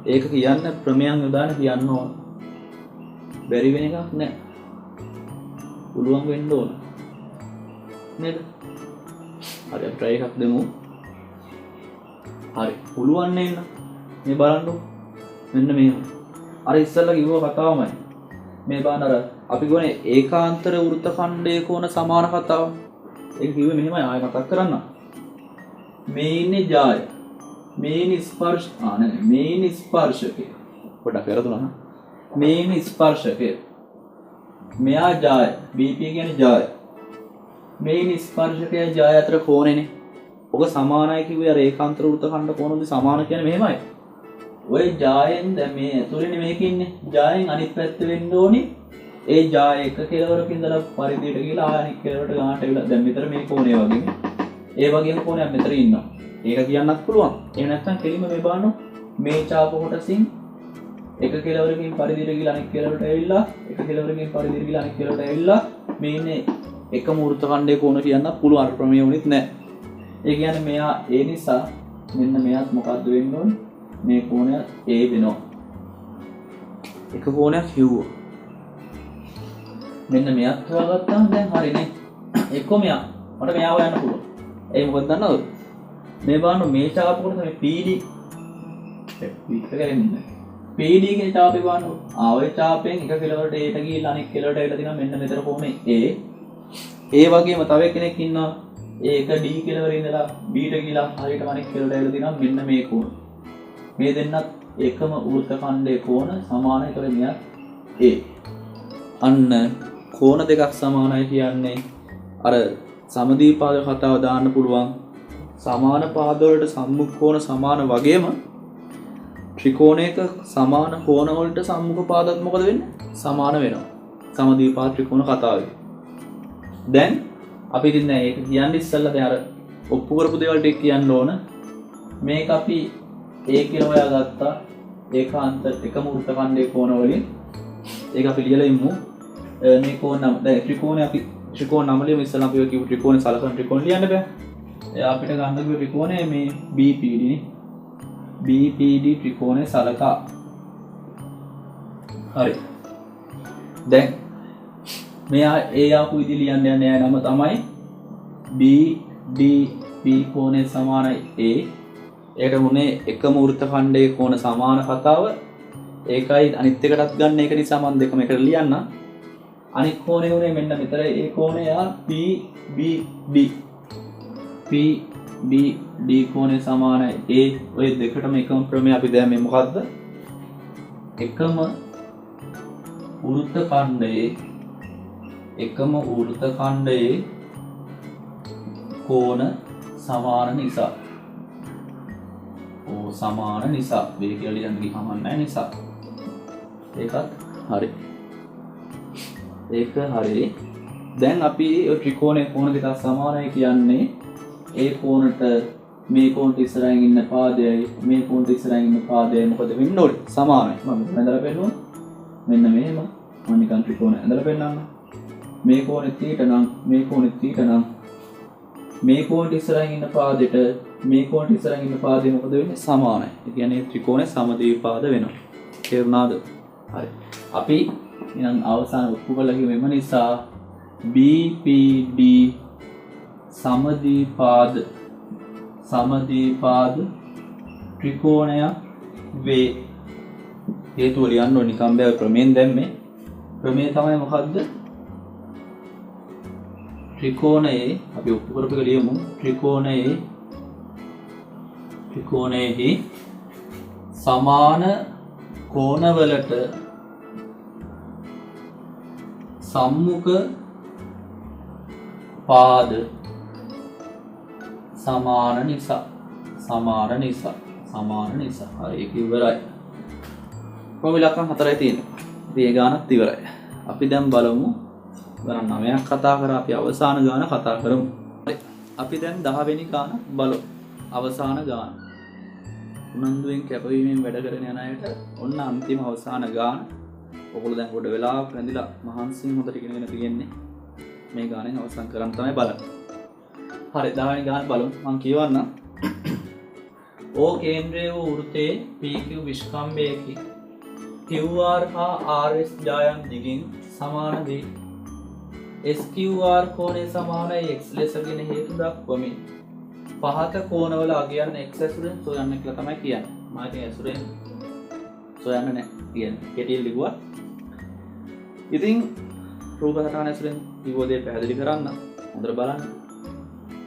ඒක කියන්න ප්‍රමේයන් යොදාන කියන්න ඕන. බැරි වෙන එකක් නෑ. පුළුවන් වෙන්න ඕන. නේද? හරි අපි try එකක් දෙමු. හරි පුළුවන් නේද? මේ බලන්නකො. මෙන්න මේක. අර ඉස්සෙල්ලා කිව්ව කතාවමයි. මේ බලන්න අර අපි ගොනේ ඒකාන්තර වෘත්ත ඛණ්ඩයේ කෝණ සමාන කතාව. ඒක කිව්වේ මෙහෙමයි ආයෙ මතක් කරන්න. මේ ඉන්නේ ජාය. මේනි ස්පර්ශකය පොඩක් වැරදුනා නා මේනි ස්පර්ශකය මෙයා ජාය BP කියන්නේ ජාය මේනි ස්පර්ශකය ජාය අතර කෝණෙනේ ඔක සමානයි කිව්වේ අර ඒකාන්තර වෘත්ත ඛණ්ඩ කෝණවල සමාන කියන්නේ මෙහෙමයි ඔය ජායෙන් දැන් මේ ඇතුළේනේ මේක ඉන්නේ ජායෙන් අනිත් පැත්ත වෙන්න ඕනේ ඒ ජාය එක කෙලවරක ඉඳලා පරිධියට ගිහලා ආය අනිත් කෙලවරට ගානට ඇවිල්ලා දැන් මෙතන මේ කෝණය වගේ ඒ වගේම කෝණයක් මෙතන ඉන්නවා ඒක කියන්නත් පුළුවන්. එහෙම නැත්නම් කෙලින්ම මේ බලන්න මේ ඡාප කොටසින් එක කෙලවරකින් පරිධියට ගිහලා අනෙක් කෙලවරට ඇවිල්ලා එක කෙලවරකින් පරිධියට ගිහලා අනෙක් කෙලවරට ඇවිල්ලා මේ ඉන්නේ එකම වෘත්ත ඛණ්ඩයේ කෝණ කියන්නත් පුළුවන්. අර ප්‍රමේය වුණෙත් නැහැ. ඒ කියන්නේ මෙයා ඒ නිසා මෙන්න මෙයාත් මොකද්ද වෙන්න ඕනේ? මේ කෝණය A වෙනවා. එක කෝණයක් හිව්වා. මෙන්න මෙයාත් හොයාගත්තාම දැන් හරිනේ. එක්ක මෙයා. මට මෙයා හොයන්න පුළුවන්. ඒ මොකද දන්නවද? මේ බලන්න මේ ඡාප කොටස මේ PD PD කියන ඡාපේ බලන්න ආවේ ඡාපයෙන් එක කෙලවරට Aට ගිහිල්ලා අනෙක් කෙලවරට ඇවිල්ලා තිනවා මෙන්න මෙතන කොහොමද A ඒ වගේම තව කෙනෙක් ඉන්නවා ඒක D කෙලවරේ ඉඳලා Bට ගිහිල්ලා හරියටම අනෙක් කෙලවරට ඇවිල්ලා තිනවා මෙන්න මේ කෝණ මේ දෙන්නත් එකම වෘත්ත ඛණ්ඩයේ කෝණ සමානයි කියලා මෙයා A අන්න කෝණ දෙකක් සමානයි කියන්නේ අර සමද්විපාද කතාව දාන්න පුළුවන් සමාන පාද වලට සම්මුඛ කෝණ සමාන වගේම ත්‍රිකෝණයක සමාන කෝණ වලට සම්මුඛ පාදත් මොකද වෙන්නේ? සමාන වෙනවා. සමද්විපාද ත්‍රිකෝණ කතාවේ. දැන් අපි ඉතින් දැන් ඒක කියන්නේ ඉස්සෙල්ලා දැන් අර ඔප්පු කරපු දේවල් ටික කියන්න ඕන. මේක අපි A කියලා හොයාගත්තා. ඒකාන්ත එකම වෘත්ත ඛණ්ඩයේ කෝණ වලින් ඒක අපි ලියලා ඉමු. මේ කෝණ නම් දැන් ත්‍රිකෝණය අපි ත්‍රිකෝණ නම් ලියමු ඉස්සෙල්ලා අපි කියපු ත්‍රිකෝණ සලකන ත්‍රිකෝණ ලියන්න බෑ. අපිට ගන්න කිව්ව ත්‍රිකෝණය මේ BPD නේ. BPD ත්‍රිකෝණය සලකා. හරි. දැන් මෙයා ඒ ආපු විදිහ ලියන්න යන්නේ නම තමයි BDC B කෝණය සමානයි A. ඒකට උනේ එකම වෘත්ත ඛණ්ඩයේ කෝණ සමාන කතාව. ඒකයි අනිත් එකටත් ගන්න ඒක නිසා මම දෙකම එකට ලියන්න. අනිත් කෝණය උනේ මෙන්න මෙතන ඒ කෝණය PBD. PBD කෝණය සමානයි A. ඔය දෙකටම එකම ක්‍රමය අපි දැන් මේ මොකද්ද? එකම වෘත්ත ඛණ්ඩයේ කෝණ සමාන නිසා. සමාන නිසා මේ කියලා ලියන්න ගියාම නැහැ නිසා. ඒකත් හරි. ඒක හරි. දැන් අපි ඔය ත්‍රිකෝණයේ කෝණ දෙක සමානයි කියන්නේ ඒ කෝණට මේ කෝණට ඉස්සරහින් ඉන්න පාදයයි මේ කෝණට ඉස්සරහින් ඉන්න පාදයයි මොකද වෙන්න ඕනේ? සමානයි. මම හඳලා පෙන්නනවා. මෙන්න මෙහෙම මම නිකන් ත්‍රිකෝණය හඳලා පෙන්නන්න. මේ කෝණෙ θ නම් මේ කෝණෙ θ නම් මේ කෝණට ඉස්සරහින් ඉන්න පාදෙට මේ කෝණට ඉස්සරහින් ඉන්න පාදේ මොකද වෙන්නේ? සමානයි. ඒ කියන්නේ ත්‍රිකෝණය සමද්විපාද වෙනවා. තේරුණාද? හරි. අපි එහෙනම් අවසාන ඔප්පු කළා කිව්වෙම නිසා BPD සමද්විපාද ත්‍රිකෝණයක් වේ. හේතුව ලියන්න ඕනේ නිකම් බෑ ප්‍රමේයෙන් දැම්මේ. ප්‍රමේය තමයි මොකද්ද? ත්‍රිකෝණයේ අපි ඔප්පු කරපු එක ලියමු. ත්‍රිකෝණයේ සමාන කෝණවලට සම්මුඛ පාද සමාන නිසා. හරි ඒක ඉවරයි. කොහොම ඉලක්කම් 4යි තියෙන්නේ. ඉතින් ඒ ගානත් ඉවරයි. අපි දැන් බලමු ගණන් 9ක් කතා කරා. අපි අවසාන ගාන කතා කරමු. හරි. අපි දැන් 10 වෙනි ගාන බලමු. අවසාන ගාන. උනන්දුවෙන් කැපවීමෙන් වැඩ කරගෙන යන අයට ඔන්න අන්තිම අවසාන ගාන. ඔයගොල්ලෝ දැන් පොඩ වෙලාවක් රැඳිලා මහන්සියෙන් හොඳට ඉගෙනගෙන තියෙන්නේ. මේ ගානෙන් අවසන් කරන් තමයි බලන්නේ. හරි 10 වෙනි ගාන බලමු. මම කියවන්නම්. O කේන්ද්‍රය වූ වෘත්තයේ PQ විස්කම්භයකි. QR හා RS ජායන් දිගින් සමාන වේ. SQR කෝණය සමානයි x ලෙසගෙන හේතු දක්වමින් පහත කෝණවල අගයන් x ඇසුරෙන් සොයන්න කියලා තමයි කියන්නේ. මම ඉතින් ඇසුරෙන් සොයන්න නැහැ කියන්නේ. කෙටියෙන් ලිව්වා. ඉතින් රූප සටහන ඇසුරෙන් කිව්ව දේ පැහැදිලි කරන්න. හොඳට බලන්න.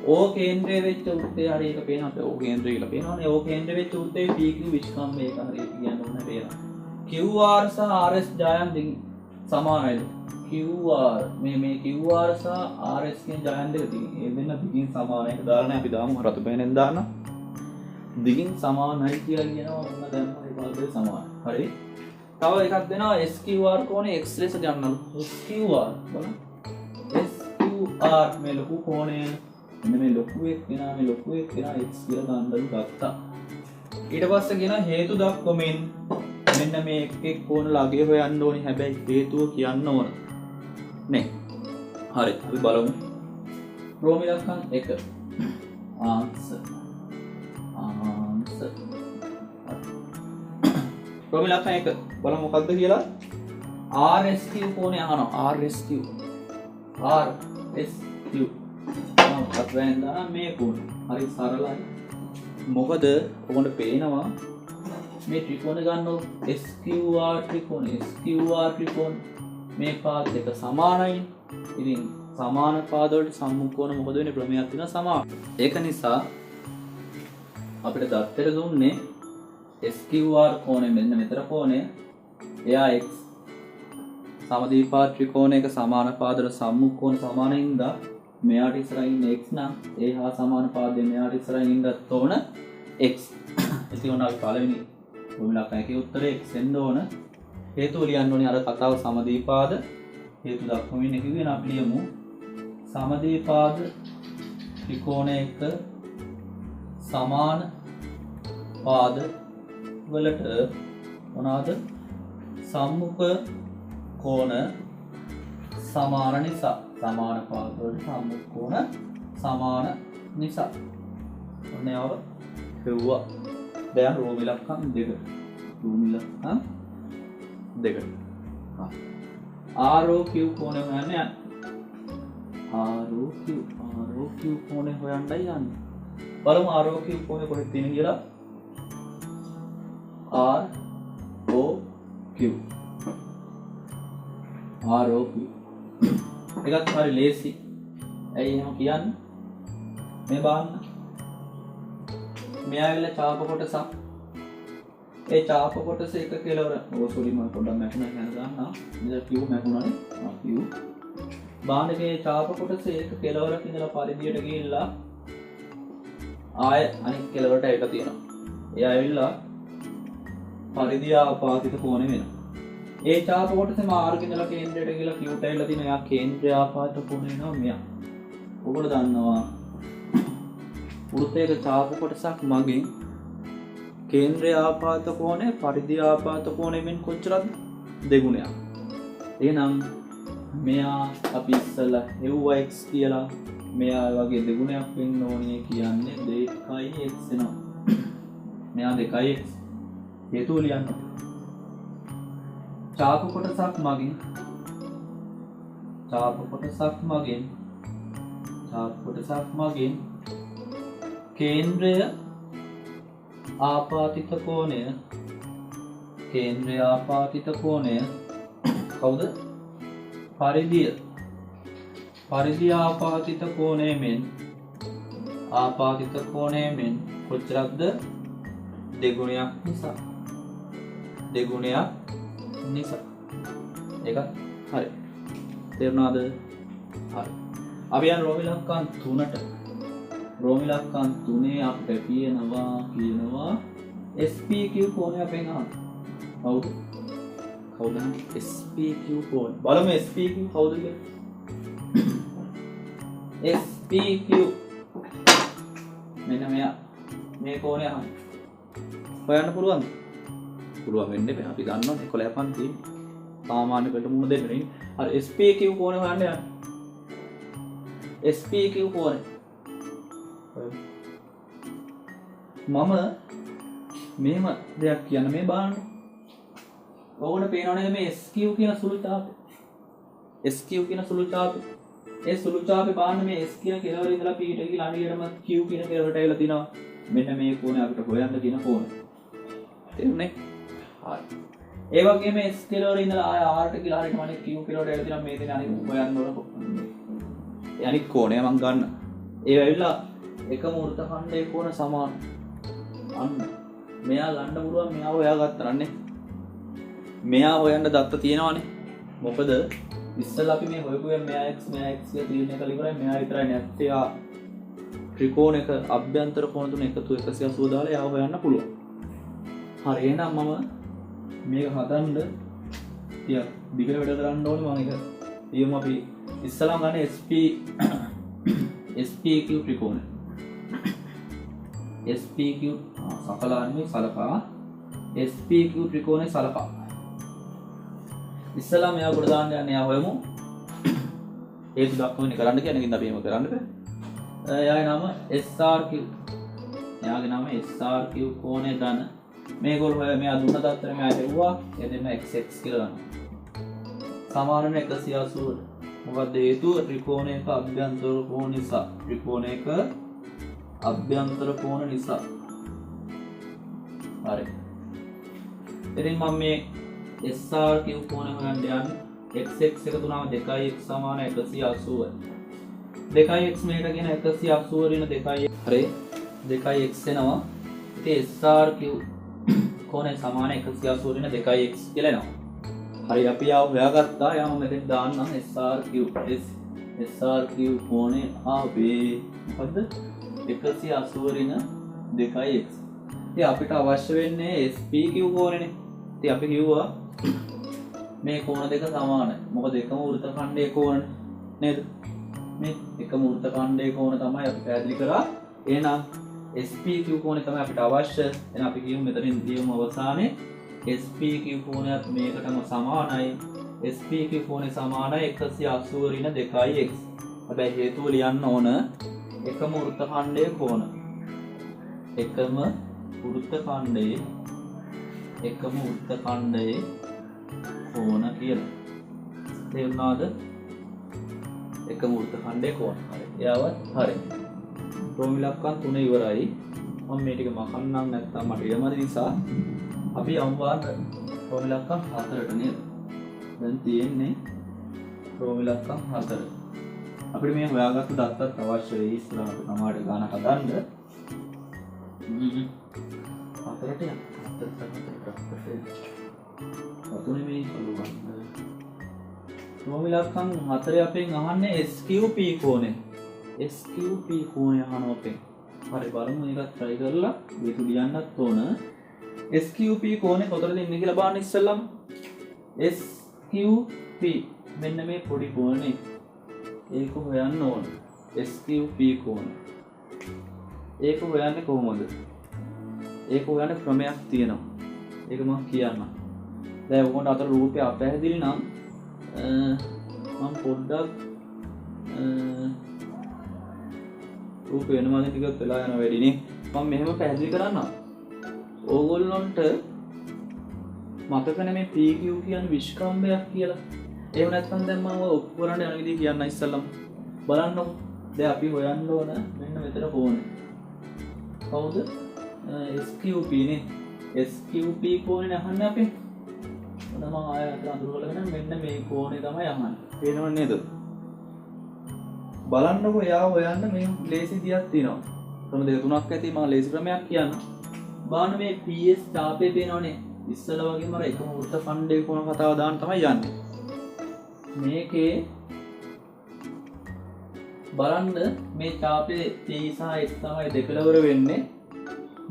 O කේන්ද්‍රය වෙච්ච වෘත්තය හරිය එක පේනවා. අපිට O කේන්ද්‍රය කියලා පේනවනේ. O කේන්ද්‍රය වෙච්ච වෘත්තයේ PQ විස්කම්භයක හරියට කියන්න ඕනේ පේනවා. QR සහ RS ජායන් දිගින් සමානයිද? QR මේ QR සහ RS කියන ජායන් දෙක තියෙන්නේ. ඒ දෙන්න දිගින් සමානයි. ඒක දාලා නැහැ අපි දාමු රතු පෑනෙන් දාන්න. දිගින් සමානයි කියලා කියනවා මොන දැම්ම ඒ පාදේ සමානයි. හරි. තව එකක් දෙනවා SQR කෝණය x ලෙස ගන්නලු. SQR බලන්න. SQR මේ ලොකු කෝණය මෙන්න මේ ලොකු එක වෙනා මේ ලොකු එක වෙනා x කියලා ගන්නලු ගත්තා. ඊට පස්සේ කියන හේතු දක්වමින් මෙන්න මේ එක් කෝණ ළඟ හොයන්න ඕනේ. හැබැයි හේතුව කියන්න ඕන නේ. හරි අපි බලමු. රෝම ඉලක්කම් 1 ආන්සර් රෝම ඉලක්කම් 1 බලමු මොකද්ද කියලා. RSQ කෝණය අහනවා. RSQ මොකක්ද වෙනදා මේ කෝණ හරි සරලයි. මොකද ඔයගොල්ලෝ පේනවා මේ ත්‍රිකෝණ ගන්නකො SQR ත්‍රිකෝණ මේ පාද දෙක සමානයි. ඉතින් සමාන පාද වලට සම්මුඛ කෝණ මොකද වෙන්නේ? ප්‍රමේයයක් තියෙනවා සමාන. ඒක නිසා අපිට දත්තර දුන්නේ SQR කෝණය මෙන්න මෙතර කෝණය. එයා x සමද්විපාද ත්‍රිකෝණයක සමාන පාද වල සම්මුඛ කෝණ සමානින්ද මෙයාට ඉස්සරහින් x නම් ඒ හා සමාන පාදයෙන් මෙයාට ඉස්සරහින් ඉන්නත් ඕන x. ඉතින් ඔන්න අපි පළවෙනි භූමිලක්ෂණයේ උත්තරේ x එන්න ඕන. හේතුව ලියන්න ඕනේ අර කතාව සමද්විපාද හේතු දක්වමින් කිව්වේ නම් අපි ලියමු සමද්විපාද ත්‍රිකෝණයක සමාන පාද වලට මොනවාද සම්මුඛ කෝණ සමාන නිසා. සමාන පාද වලට සම්මුඛ කෝණ සමාන නිසා. ඔන්න ඒව හෙව්වා. දැන් රෝම ඉලක්කම් 2. රෝම ඉලක්කම් 2. ROQ කෝණය හොයන්න යන්න. ROQ කෝණය හොයන්නයි යන්නේ. බලමු ROQ කෝණය කොහෙද තියෙන්නේ කියලා. ROQ එකත් හරි ලේසි. ඇයි එහෙම කියන්නේ? මේ බලන්න. මේ ආවිල්ලා චාප කොටසක්. ඒ චාප කොටස එක කෙලවර. ඔය සෝරි මම පොඩ්ඩක් මැකුණා කියන ගන්නවා. ඉතින් Q මැකුණානේ. Q. බාහනකේ චාප කොටස එක කෙලවරක් ඉඳලා පරිධියට ගිහිල්ලා ආය අනිත් කෙලවරට ඒක තියෙනවා. ඒ ආවිල්ලා පරිධිය ආපාතිත කෝණය වෙනවා. ඒ චාප කොටසේ මාර්ග ඉඳලා කේන්ද්‍රයට ගිහලා Q ටයිලා තියෙනවා. යා කේන්ද්‍රය ආපාත කෝණය වෙනවා මෙයා. ඔයගොල්ලෝ දන්නවා වෘත්තයක චාප කොටසක් මගින් කේන්ද්‍රය ආපාත කෝණය පරිධිය ආපාත කෝණයෙන් කොච්චරද? දෙගුණයක්. එහෙනම් මෙයා අපි ඉස්සලා හෙව්වා x කියලා මෙයා වගේ දෙගුණයක් වෙන්න ඕනේ කියන්නේ 2x වෙනවා. මෙයා 2x හේතුව ලියන්න. චාප කොටසක් මගින් කේන්ද්‍රය ආපාතිත කෝණය කවුද? පරිධිය ආපාතිත කෝණයෙන් කොච්චරක්ද? දෙගුණයක් නිසා. ඒක හරි. තේරුණාද? හරි. අපි යන රෝම ඉලක්කම් 3ට. රෝම ඉලක්කම් 3 අපිට කියනවා SPQ කෝණය අපෙන් අහන්න. කවුද? SPQ කෝණය. බලමු SPQ කවුද කියලා. SPQ මෙන්න මෙයා මේ කෝණය අහන්න. හොයන්න පුළුවන්ද? පුළුවන් වෙන්නේ නැහැ. අපි දන්නවා 11 පන්ති සාමාන්‍ය වලට මුණ දෙන්නේ. හරි SPQ කෝණය හොයන්න යන්න. SPQ කෝණය. මම මෙහෙම දෙයක් කියන්න මේ බලන්න. ඔයගොල්ලෝ පේනවනේ මේ SQ කියන සුළු ඡාපය. ඒ සුළු ඡාපේ බලන්න මේ S කියන කෙලවර ඉඳලා P ට ගිහලා අනියරම Q කියන කෙලවරට ඇවිල්ලා තිනවා. මෙන්න මේ කෝණය අපිට හොයන්න තියෙන කෝණය. තේරුණේ? හරි. ඒ වගේම S කෙලවර ඉඳලා ආය R ට ගිහලා හරියට මම Q කෙලවරට ඇවිල්ලා තිනවා මේ දෙන අනිත් හොයන්න ඕන. ඒ අනිත් කෝණය මම ගන්න. ඒ ඇවිල්ලා එකම වෘත්තඛණ්ඩයේ කෝණ සමාන. අන්න. මෙයා ගන්න පුළුවන් මෙයා හොයාගත්තා නන්නේ. මෙයා හොයන්න දත්ත තියෙනවානේ. මොකද ඉස්සෙල්ලා අපි මේ හොයපු මෙයා x කියලා තීරණය කළ ඉවරයි. මෙයා විතරයි නැත්තේ. ත්‍රිකෝණයක අභ්‍යන්තර කෝණ තුන එකතු 180 දාලා යාව හොයන්න පුළුවන්. හරි එහෙනම් මම මේක හදන්න ටික දිගට වැඩ කරන්න ඕනේ. මම ඒක ඊයම අපි ඉස්සෙල්ලා ගන්න SPQ ත්‍රිකෝණය. SPQ සකලාන්නේ සලකා SPQ ත්‍රිකෝණය සලකා. ඉස්සෙල්ලා මෙයා උඩ දාන්න යන්නේ යා හොයමු. ඒක දක්වන්නේ කරන්න කියන්නේ ඉතින් අපි එහෙම කරන්න බෑ. එයාගේ නම SRQ. එයාගේ නම SRQ කෝණය දන. මේගොල්ලෝ හොය මෙයා දුන්න තත්ත්වෙ මෙයා හෙව්වා. ඒ දෙන්න XX කියලා ගන්න. සමාන වෙන 180ට. මොකද හේතුව ත්‍රිකෝණයක අභ්‍යන්තර කෝණ නිසා. හරි. ඉතින් මම මේ SRQ කෝණය හොයන්න යන්නේ. XX එක තුනම 2x සමාන 180යි. 2x මේකට කියන 180 රින 2x. හරි. 2x එනවා. ඉතින් SRQ කෝණය සමාන 180 රින 2x කියලා එනවා. හරි අපි ආව හොයාගත්තා. යාම මෙතෙන් දාන්නම් SRQ කෝණය ආවේ මොකද්ද? 180 රින 2x. ඉතින් අපිට අවශ්‍ය වෙන්නේ SPQ කෝණයනේ. ඉතින් අපි කිව්වා මේ කෝණ දෙක සමානයි. මොකද එකම වෘත්තඛණ්ඩයේ කෝණ නේද? මේ එකම වෘත්තඛණ්ඩයේ කෝණ තමයි අපි පැහැදිලි කරා. එහෙනම් SPQ කෝණය තමයි අපිට අවශ්‍ය. එහෙනම් අපි කියමු මෙතනින් දියුම අවසානයේ SPQ කෝණයත් මේකටම සමානයි. SPQ කෝණය සමානයි 180 රින 2x. හැබැයි හේතුව ලියන්න ඕන එකම වෘත්තඛණ්ඩයේ කෝණ. එකම වෘත්තඛණ්ඩයේ කෝණ කියලා. තේරුණාද? එකම වෘත්තඛණ්ඩයේ කෝණ. හරි. එයාවත් හරි. ක්‍රෝම ඉලක්කම් 3 ඉවරයි. මම මේ ටික මකන්නම් නැත්තම් මට ඉඩමදි නිසා අපි යම්වාට ක්‍රෝම ඉලක්කම් 4ට නේද? දැන් තියෙන්නේ ක්‍රෝම ඉලක්කම් 4. අපිට මේ හොයාගත්තු දත්තත් අවශ්‍ය වෙයි ඉස්සරහට සමාඩ ගාන හදන්න. 4ට යන්න. 4 මේ බලන්න. ක්‍රෝම ඉලක්කම් 4 අපෙන් අහන්නේ SQP කෝණය. SQP කෝණය අහනවා අපෙන්. හරි බලමු මේකත් try කරලා මේක ලියන්නත් ඕන. SQP කෝණය කොතනද ඉන්නේ කියලා බලන්න ඉස්සෙල්ලම. SQP මෙන්න මේ පොඩි කෝණේ. ඒක හොයන්න ඕන. SQP කෝණය. ඒක හොයන්නේ කොහොමද? ඒක හොයන්න ක්‍රමයක් තියෙනවා. ඒක මම කියන්නම්. දැන් ඔයගොල්ලෝ අතර රූපය අපැහැදිලි නම් මම පොඩ්ඩක් රූප වෙනවද ටිකක් වෙලා යන වැඩිනේ. මම මෙහෙම පැහැදිලි කරන්නම්. ඕගොල්ලොන්ට මතකනේ මේ PQ කියන්නේ විස්කම්භයක් කියලා. එහෙම නැත්නම් දැන් මම ඔප්පු කරන්න යන විදිහ කියන්න ඉස්සල්ලාම බලන්නකො. දැන් අපි හොයන්න ඕන මෙන්න මෙතන කෝණය. කවුද? SQP නේ. SQP කෝණේ අහන්නේ අපි. මම ආයෙත් අඳුර කරගෙන මෙන්න මේ කෝණේ තමයි අහන්නේ. පේනව නේද? බලන්නකො එයා හොයන්න මේ ලේසි දියක් තියෙනවා. ක්‍රම දෙක තුනක් ඇති මම ලේසි ක්‍රමයක් කියන්න. බලන්න මේ PS තාපේ පේනවනේ. ඉස්සල වගේම අර එකම වෘත්ත ඛණ්ඩයේ කොන කතාව දාන්න තමයි යන්නේ. මේකේ බලන්න මේ තාපේ P සහ S තමයි දෙකලවර වෙන්නේ.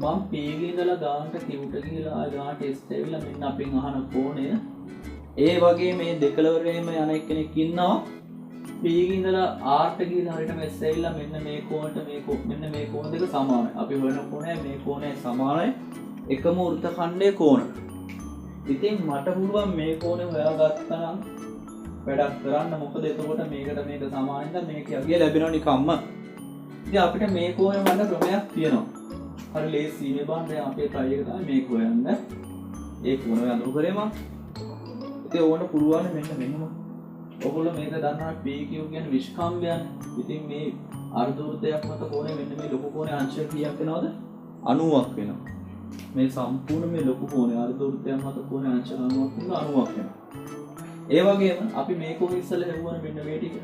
මම P ගේ ඉඳලා ගානට Q ට ගිහලා ආය ගානට S ඇවිල්ලා මෙන්න අපෙන් අහන කෝණය. ඒ වගේ මේ දෙකලවරේම යන එක්කෙනෙක් ඉන්නවා. P ගේ ඉඳලා R ට ගිහලා හරියටම S ඇවිල්ලා මෙන්න මේ කෝණයට මෙන්න මේ කෝණ දෙක සමානයි. අපි හොයන කෝණය මේ කෝණය සමානයි. එකම වෘත්ත ඛණ්ඩයේ කෝණ. ඉතින් මට පුළුවන් මේ කෝණය හොයාගත්තා නම් වැඩක් කරන්න. මොකද එතකොට මේකට මේක සමානින්ද මේක යගේ ලැබෙනවා නිකම්ම. ඉතින් අපිට මේ කෝණය වන්න ක්‍රමයක් තියෙනවා. හරි ලේසි මේ බලන්න දැන් අපේ try එක තමයි මේක හොයන්න. ඒ කෝණය අඳුරු කරේ මම. ඉතින් ඕන පුළුවන් මෙන්නම. ඔයගොල්ලෝ මේක දන්නවා PQ කියන්නේ විස්කම්භයන්. ඉතින් මේ අර්ධවෘත්තයක් මත කෝණය මෙන්න මේ ලොකු කෝණේ අංශ කීයක් වෙනවද? 90ක් වෙනවා. මේ සම්පූර්ණ මේ ලොකු කෝණය අර්ධවෘත්තයක් මත කෝණේ අංශ 90ක් වෙනවා 90ක් වෙනවා. ඒ වගේම අපි මේ කෝණය ඉස්සෙල්ලා හෙව්වන මෙන්න මේ ටික.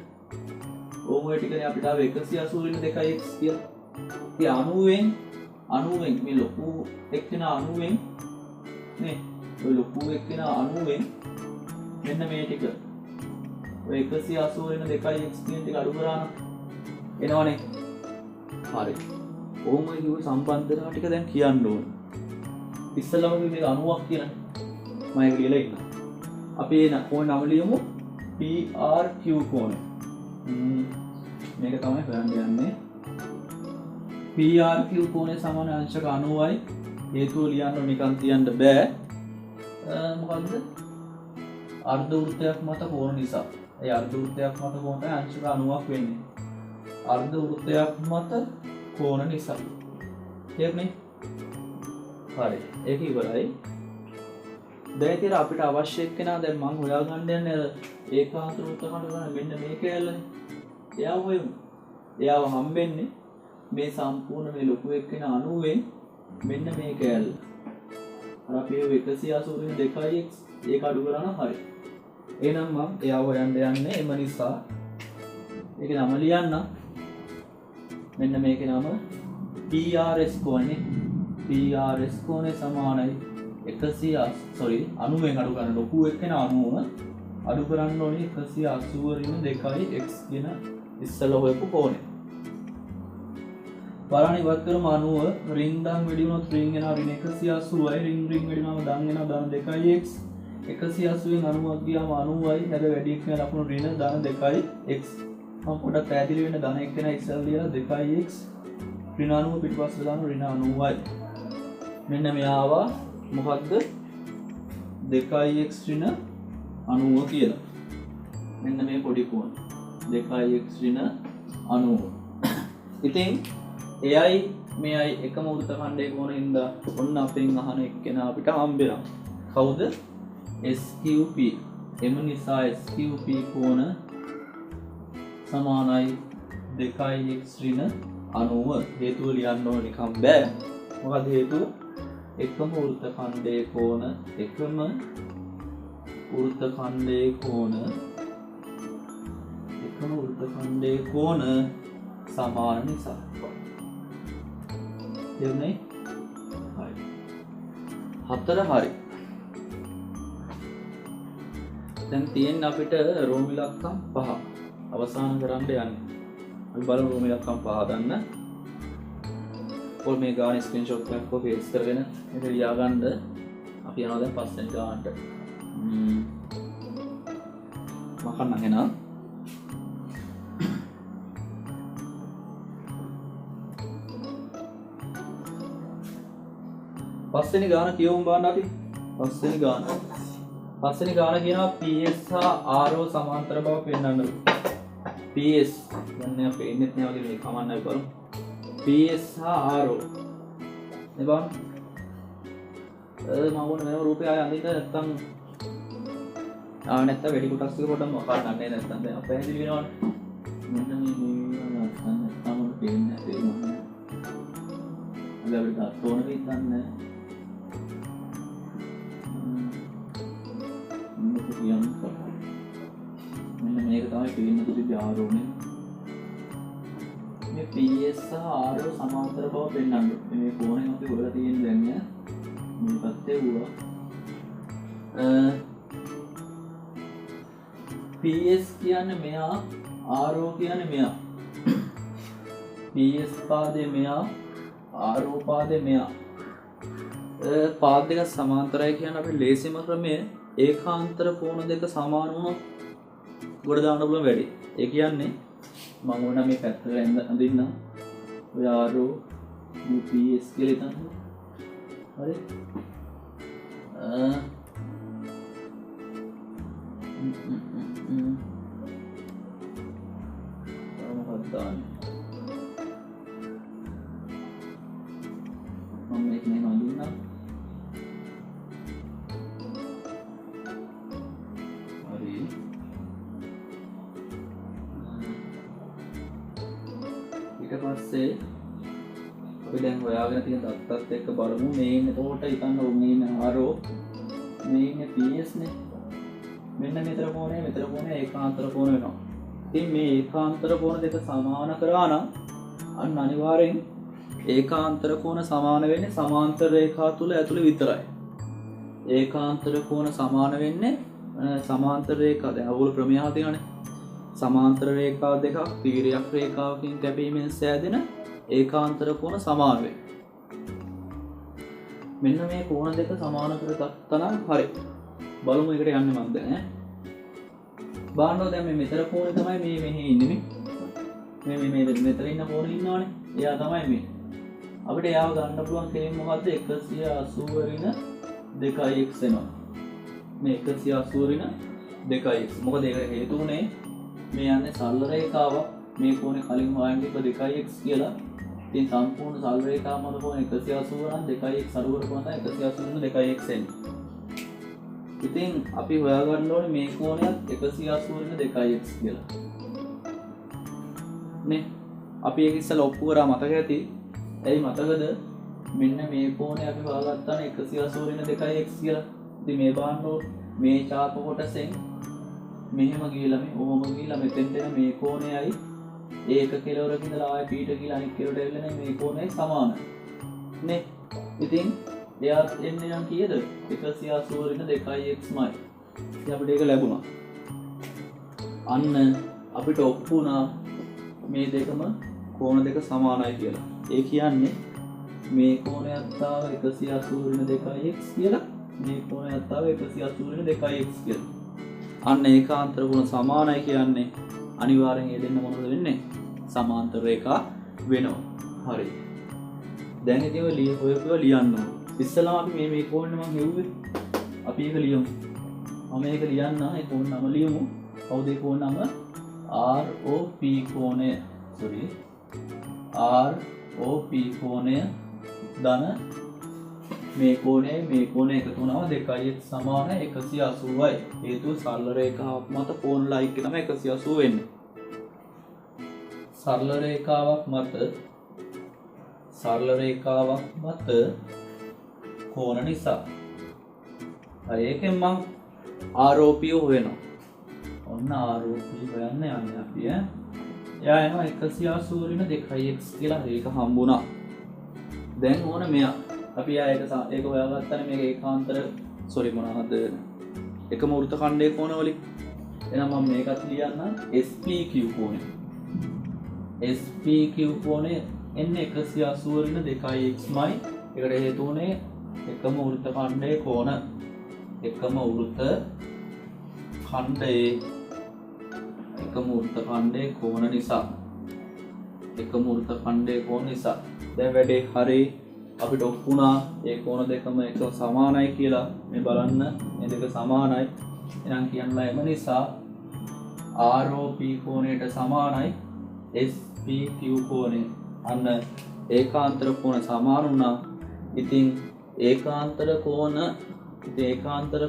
ඔය ටිකනේ අපිට ආව 182x කියලා. ඉතින් 90න් මේ ලොකු එක්කෙන 90න් නේ ඔය ලොකු එක්කෙන 90න් මෙන්න මේ ටික ඔය 180 වෙන 2x කියන ටික අඩු කරාන එනවනේ. හරි. ඔහොම කිව්ව සම්බන්ධතාව ටික දැන් කියන්න ඕන. ඉස්සෙල්ලාම මේක 90ක් කියලානේ. මම ඒක ලියලා ඉන්නවා. අපි එන කෝණ නම ලියමු PRQ කෝණය. මේක තමයි හොයන්න යන්නේ. PRQ කෝණය සමාන අංශක 90යි. හේතුව ලියන්න නිකන් තියන්න බෑ. මොකද්ද? අර්ධ වෘත්තයක් මත කෝණ නිසා. ඒ අර්ධ වෘත්තයක් මත කෝණ තමයි අංශක 90ක් වෙන්නේ. අර්ධ වෘත්තයක් මත කෝණ නිසා. තේරුණේ? හරි. ඒක ඉවරයි. දැන් ඉතින් අපිට අවශ්‍ය එක්කෙනා දැන් මම හොයාගන්න යන්නේ ඒකාන්ත වෘත්ත කඩ ගන්න මෙන්න මේ කෑල්ලනේ. එයාව හොයමු. එයාව හම්බෙන්නේ මේ සම්පූර්ණ මේ ලොකු එක්කෙනා 90න් මෙන්න මේ කෑල්ල. අර අපි 180 වෙන 2x ඒක අඩු කරා නම් හරි. එහෙනම් මම එයාව හොයන්න යන්නේ එම නිසා මේකේ නම ලියන්න. මෙන්න මේකේ නම PRS කෝණේ. PRS කෝණය සමානයි 90න් අඩු කරන ලොකු එක්කෙන 90 අඩු කරන්න ඕනේ 180 රින් 2x කියන ඉස්සෙල්ලා හොයපු කෝණය. බලන්න ඉවත් කරමු 90 රින් දන් වැඩි වුණොත් රින් එනවා රින් 180යි රින් වැඩි වුණාම දන් එනවා දන් 2x 180න් 90ක් ගියාම 90යි හැබැයි වැඩි එක්කෙන ලකුණු රින් දන් 2x මම පොඩක් පැහැදිලි වෙන්න දන එක්කෙන ඉස්සෙල්ලා ලියලා 2x රින් 90 පිටිපස්සට දාන රින් 90යි. මෙන්න මෙයාවා මොකක්ද 2x ඍණ 90 කියලා. මෙන්න මේ පොඩි කෝණ 2x ඍණ 90. ඉතින් එයයි මෙයයි එකම වෘත්ත ඛණ්ඩයේ කෝණින්ද ඔන්න අපෙන් අහන එක්කෙනා අපිට හම්බෙනවා. කවුද? SQP. එම නිසා SQP කෝණ සමානයි 2x ඍණ 90 හේතුව ලියන්න ඕන නිකම් බෑ. මොකද හේතුව එකම වෘත්ත ඛණ්ඩයේ කෝණ සමාන නිසා. තේරුණේ? හරි. 4 හරි. දැන් තියෙන්නේ අපිට රෝම ඉලක්කම් 5 අවසන් කරන්න යන්නේ. අපි බලමු රෝම ඉලක්කම් 5 හදන්න. මේ ගාන ස්ක්‍රීන්ෂොට් එකක් කොපි පේස්ට් කරගෙන මේක ලියා ගන්න. අපි යනවා දැන් පස්වෙනි ගානට. මකන්න එහෙනම් පස්වෙනි ගාන කියවමු බලන්න අපි. පස්වෙනි ගාන කියනවා PS හා RO සමාන්තර බව පෙන්වන්න. PS යන්නේ අපේ ඉන්නේ නැහැ වගේ මේ කමන්නයි බලමු. PS හා RO නේ බලන්න. මම ඕන වෙනම රූපය ආය අඳින්න නැත්තම් නැත්තම් වැඩි කොටස් ටික පොඩ්ඩක් මකන්නන්නේ නැත්තම් දැන් අපේ හැදිලි වෙනවනේ. මෙන්න මේ නැත්තම් පේන්නේ නැහැ මම. අපිට තෝරන වෙයි දන්නේ. මෙන්න මේක තමයි පේන්න තුති ආරෝණය. මේ PS සහ RO සමාන්තර බව පෙන්වන්න. මේ කෝණයෙන් අපි හොයලා තියෙන දැන් මේ පැත්තේ වුණා. PS කියන්නේ මෙයා, RO කියන්නේ මෙයා. PS පාදේ මෙයා, RO පාදේ මෙයා. පාද දෙක සමාන්තරයි කියන්නේ අපි ලේසිම ක්‍රමය ඒකාන්තර කෝණ දෙක සමාන වුණොත් ගොඩ දාන්න පුළුවන් වැඩි. ඒ කියන්නේ මම ඕන මේ පැත්තට අඳින්න. ඔය RO PS කියලා හිතන්න. හරි. මොකක්ද දාන්නේ? මම මේක නේ අඳින්න. ඊට පස්සේ අපි දැන් හොයාගෙන තියෙන දත්තත් එක්ක බලමු මේ ඉන්නේ එතකොට හිතන්න ඕනේ මේ ඉන්නේ RO මේ ඉන්නේ PS නේ. මෙන්න මෙතර කෝණය ඒකාන්තර කෝණ වෙනවා. ඉතින් මේ ඒකාන්තර කෝණ දෙක සමාන කරා නම් අන්න අනිවාර්යෙන් ඒකාන්තර කෝණ සමාන වෙන්නේ සමාන්තර රේඛා තුල ඇතුළේ විතරයි. ඒකාන්තර කෝණ සමාන වෙන්නේ සමාන්තර රේඛා දැන් අවුල් ක්‍රමයක් තියෙනවානේ. සමාන්තර රේඛා දෙකක් තීරයක් රේඛාවකින් කැපීමෙන් සෑදෙන ඒකාන්තර කෝණ සමාන වේ. මෙන්න මේ කෝණ දෙක සමාන කරගත්තා නම් හරි. බලමු එකට යන්නේ මම දැන් ඈ. බලන්න දැන් මේ මෙතර කෝණය තමයි මේ මෙහි ඉන්නේ මේ මෙතන ඉන්න කෝණය ඉන්නවනේ. එයා තමයි මේ. අපිට එයාව ගන්න පුළුවන් කෙලින් මොකද්ද 180 ඍණ 2x එනවා. මේ 180 ඍණ 2x. මොකද ඒක හේතු උනේ මේ යන්නේ සරල රේඛාවක්. මේ කෝණය කලින් හොයන්නේ 2x කියලා. ඉතින් සම්පූර්ණ සරල රේඛාව මොන කෝණ 180 නම් 2x අඩු කරපුවා තමයි 180 2x එන්නේ. ඉතින් අපි හොයාගන්න ඕනේ මේ කෝණයත් 180 2x කියලා. නේ අපි ඒක ඉස්සෙල්ලා ඔප්පු කරා මතක ඇති. ඇයි මතකද? මෙන්න මේ කෝණය අපි හොයාගත්තා නම් 180 2x කියලා. ඉතින් මේ බලන්න මේ ඡාප කොටසෙන් මෙහෙම ගිහලා මේ ඕම ගිහලා මෙතෙන්ට එන මේ කෝණයයි ඒක කෙලවරක ඉඳලා ආයෙ පීට ගිහලා අනිත් කෙලවරට එල්ලෙන මේ කෝණයයි සමානයි නේ. ඉතින් එයා එන්නේ නම් කීයද? 180 2xමයි. ඉතින් අපිට ඒක ලැබුණා. අන්න අපිට ඔප්පු වුණා මේ දෙකම කෝණ දෙක සමානයි කියලා. ඒ කියන්නේ මේ කෝණයත් ආව 180 2x කියලා මේ කෝණයත් ආව 180 2x කියලා. අන්න ඒකාන්තර කෝණ සමානයි කියන්නේ අනිවාර්යෙන් ඒ දෙන්න මොනවද වෙන්නේ? සමාන්තර රේඛා වෙනවා. හරි. දැන් ඉතින් ඔය ලියන්න ඕන. ඉස්සෙල්ලාම අපි මේ කෝණය මම හෙව්වේ. අපි ඒක ලියමු. මම මේක ලියන්න ඒ කෝණ නම ලියමු. කවුද ඒ කෝණ නම? ROP කෝණය. ROP කෝණය ධන මේ කෝණය එකතු වුණාම 2x සමාන 180යි. හේතුව සරල රේඛාවක් මත කෝණ ලයික් තමයි 180 වෙන්නේ. සරල රේඛාවක් මත සරල රේඛාවක් මත කෝණ නිසා. හරි ඒකෙන් මම ROP හොයනවා. ඔන්න ROP හොයන්න යන්නේ අපි ඈ. එයා එනවා 180 2x කියලා ඒක හම්බුණා. දැන් ඕන මෙයා අපි ඒක හොයාගත්තානේ මේක ඒකාන්තර මොනවද එකම වෘත්ත ඛණ්ඩයේ කෝණ වලින්. එහෙනම් මම මේකත් ලියන්නම් SPQ කෝණය. SPQ කෝණය එන්නේ 180 2xමයි. ඒකට හේතු උනේ එකම වෘත්ත ඛණ්ඩයේ කෝණ. එකම වෘත්ත ඛණ්ඩයේ කෝණ නිසා. එකම වෘත්ත ඛණ්ඩයේ කෝණ නිසා. දැන් වැඩේ හරි අපිට ඔප්පුණා ඒ කෝණ දෙකම එක සමානයි කියලා. මේ බලන්න මේ දෙක සමානයි. එහෙනම් කියන්න එම නිසා ROP කෝණයට සමානයි SPQ කෝණය. අන්න ඒකාන්තර කෝණ සමාන වුණා. ඉතින් ඒකාන්තර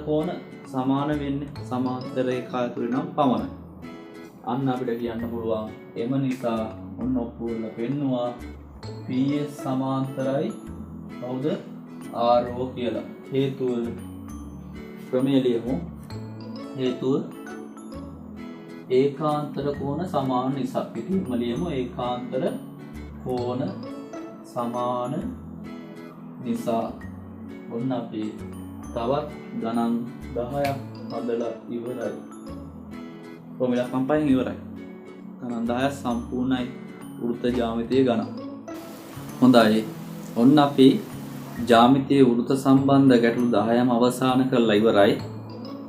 කෝණ සමාන වෙන්නේ සමාන්තර රේඛා තුල නම් පමණයි. අන්න අපිට කියන්න පුළුවන් එම නිසා ඔන්න ඔප්පුවලා පෙන්නවා PS සමාන්තරයි කවුද RO කියලා. හේතුව ක්‍රමයේ ලියමු. හේතුව ඒකාන්තර කෝණ සමාන නිසා. පිටින්ම ලියමු ඒකාන්තර කෝණ සමාන නිසා. ඔන්න අපි තවත් ගණන් 10ක් හදලා ඉවරයි. කොහොමද කම්පයින් ඉවරයි. ගණන් 10ක් සම්පූර්ණයි වෘත්ත ජ්‍යාමිතිය ගණන්. හොඳයි. ඔන්න අපි ජ්‍යාමිතිය වෘත්ත සම්බන්ධ ගැටලු 10ම අවසන් කරලා ඉවරයි.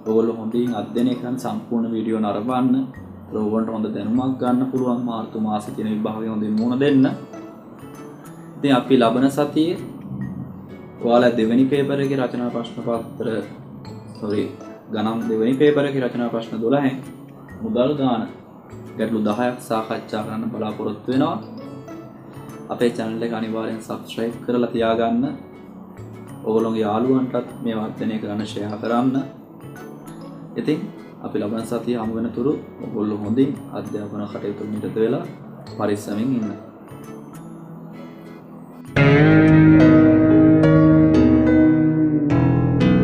ඔයගොල්ලෝ හොඳින් අධ්‍යයනය කරන් සම්පූර්ණ වීඩියෝ නරඹන්න. ඔයගොල්ලන්ට හොඳ දැනුමක් ගන්න පුළුවන්. මාර්තු මාසෙ තියෙන විභාගයේ හොඳින් මුණ දෙන්න. ඉතින් අපි ලබන සතියේ ඔයාලා දෙවෙනි පේපර් එකේ රචනා ප්‍රශ්න පත්‍ර ගණන් දෙවෙනි පේපර් එකේ රචනා ප්‍රශ්න 12න් මුදල් ගාන ගැටලු 10ක් සාකච්ඡා කරන්න බලාපොරොත්තු වෙනවා. අපේ channel එක අනිවාර්යෙන් subscribe කරලා තියාගන්න. ඔයගොල්ලෝගේ යාළුවන්ටත් මේ වර්ධනය කරන්න share කරන්න. ඉතින් අපි ලබන සතියේ හමු වෙන තුරු ඔයගොල්ලෝ හොඳින් අධ්‍යාපන කටයුතු නිරත වෙලා පරිස්සමින් ඉන්න.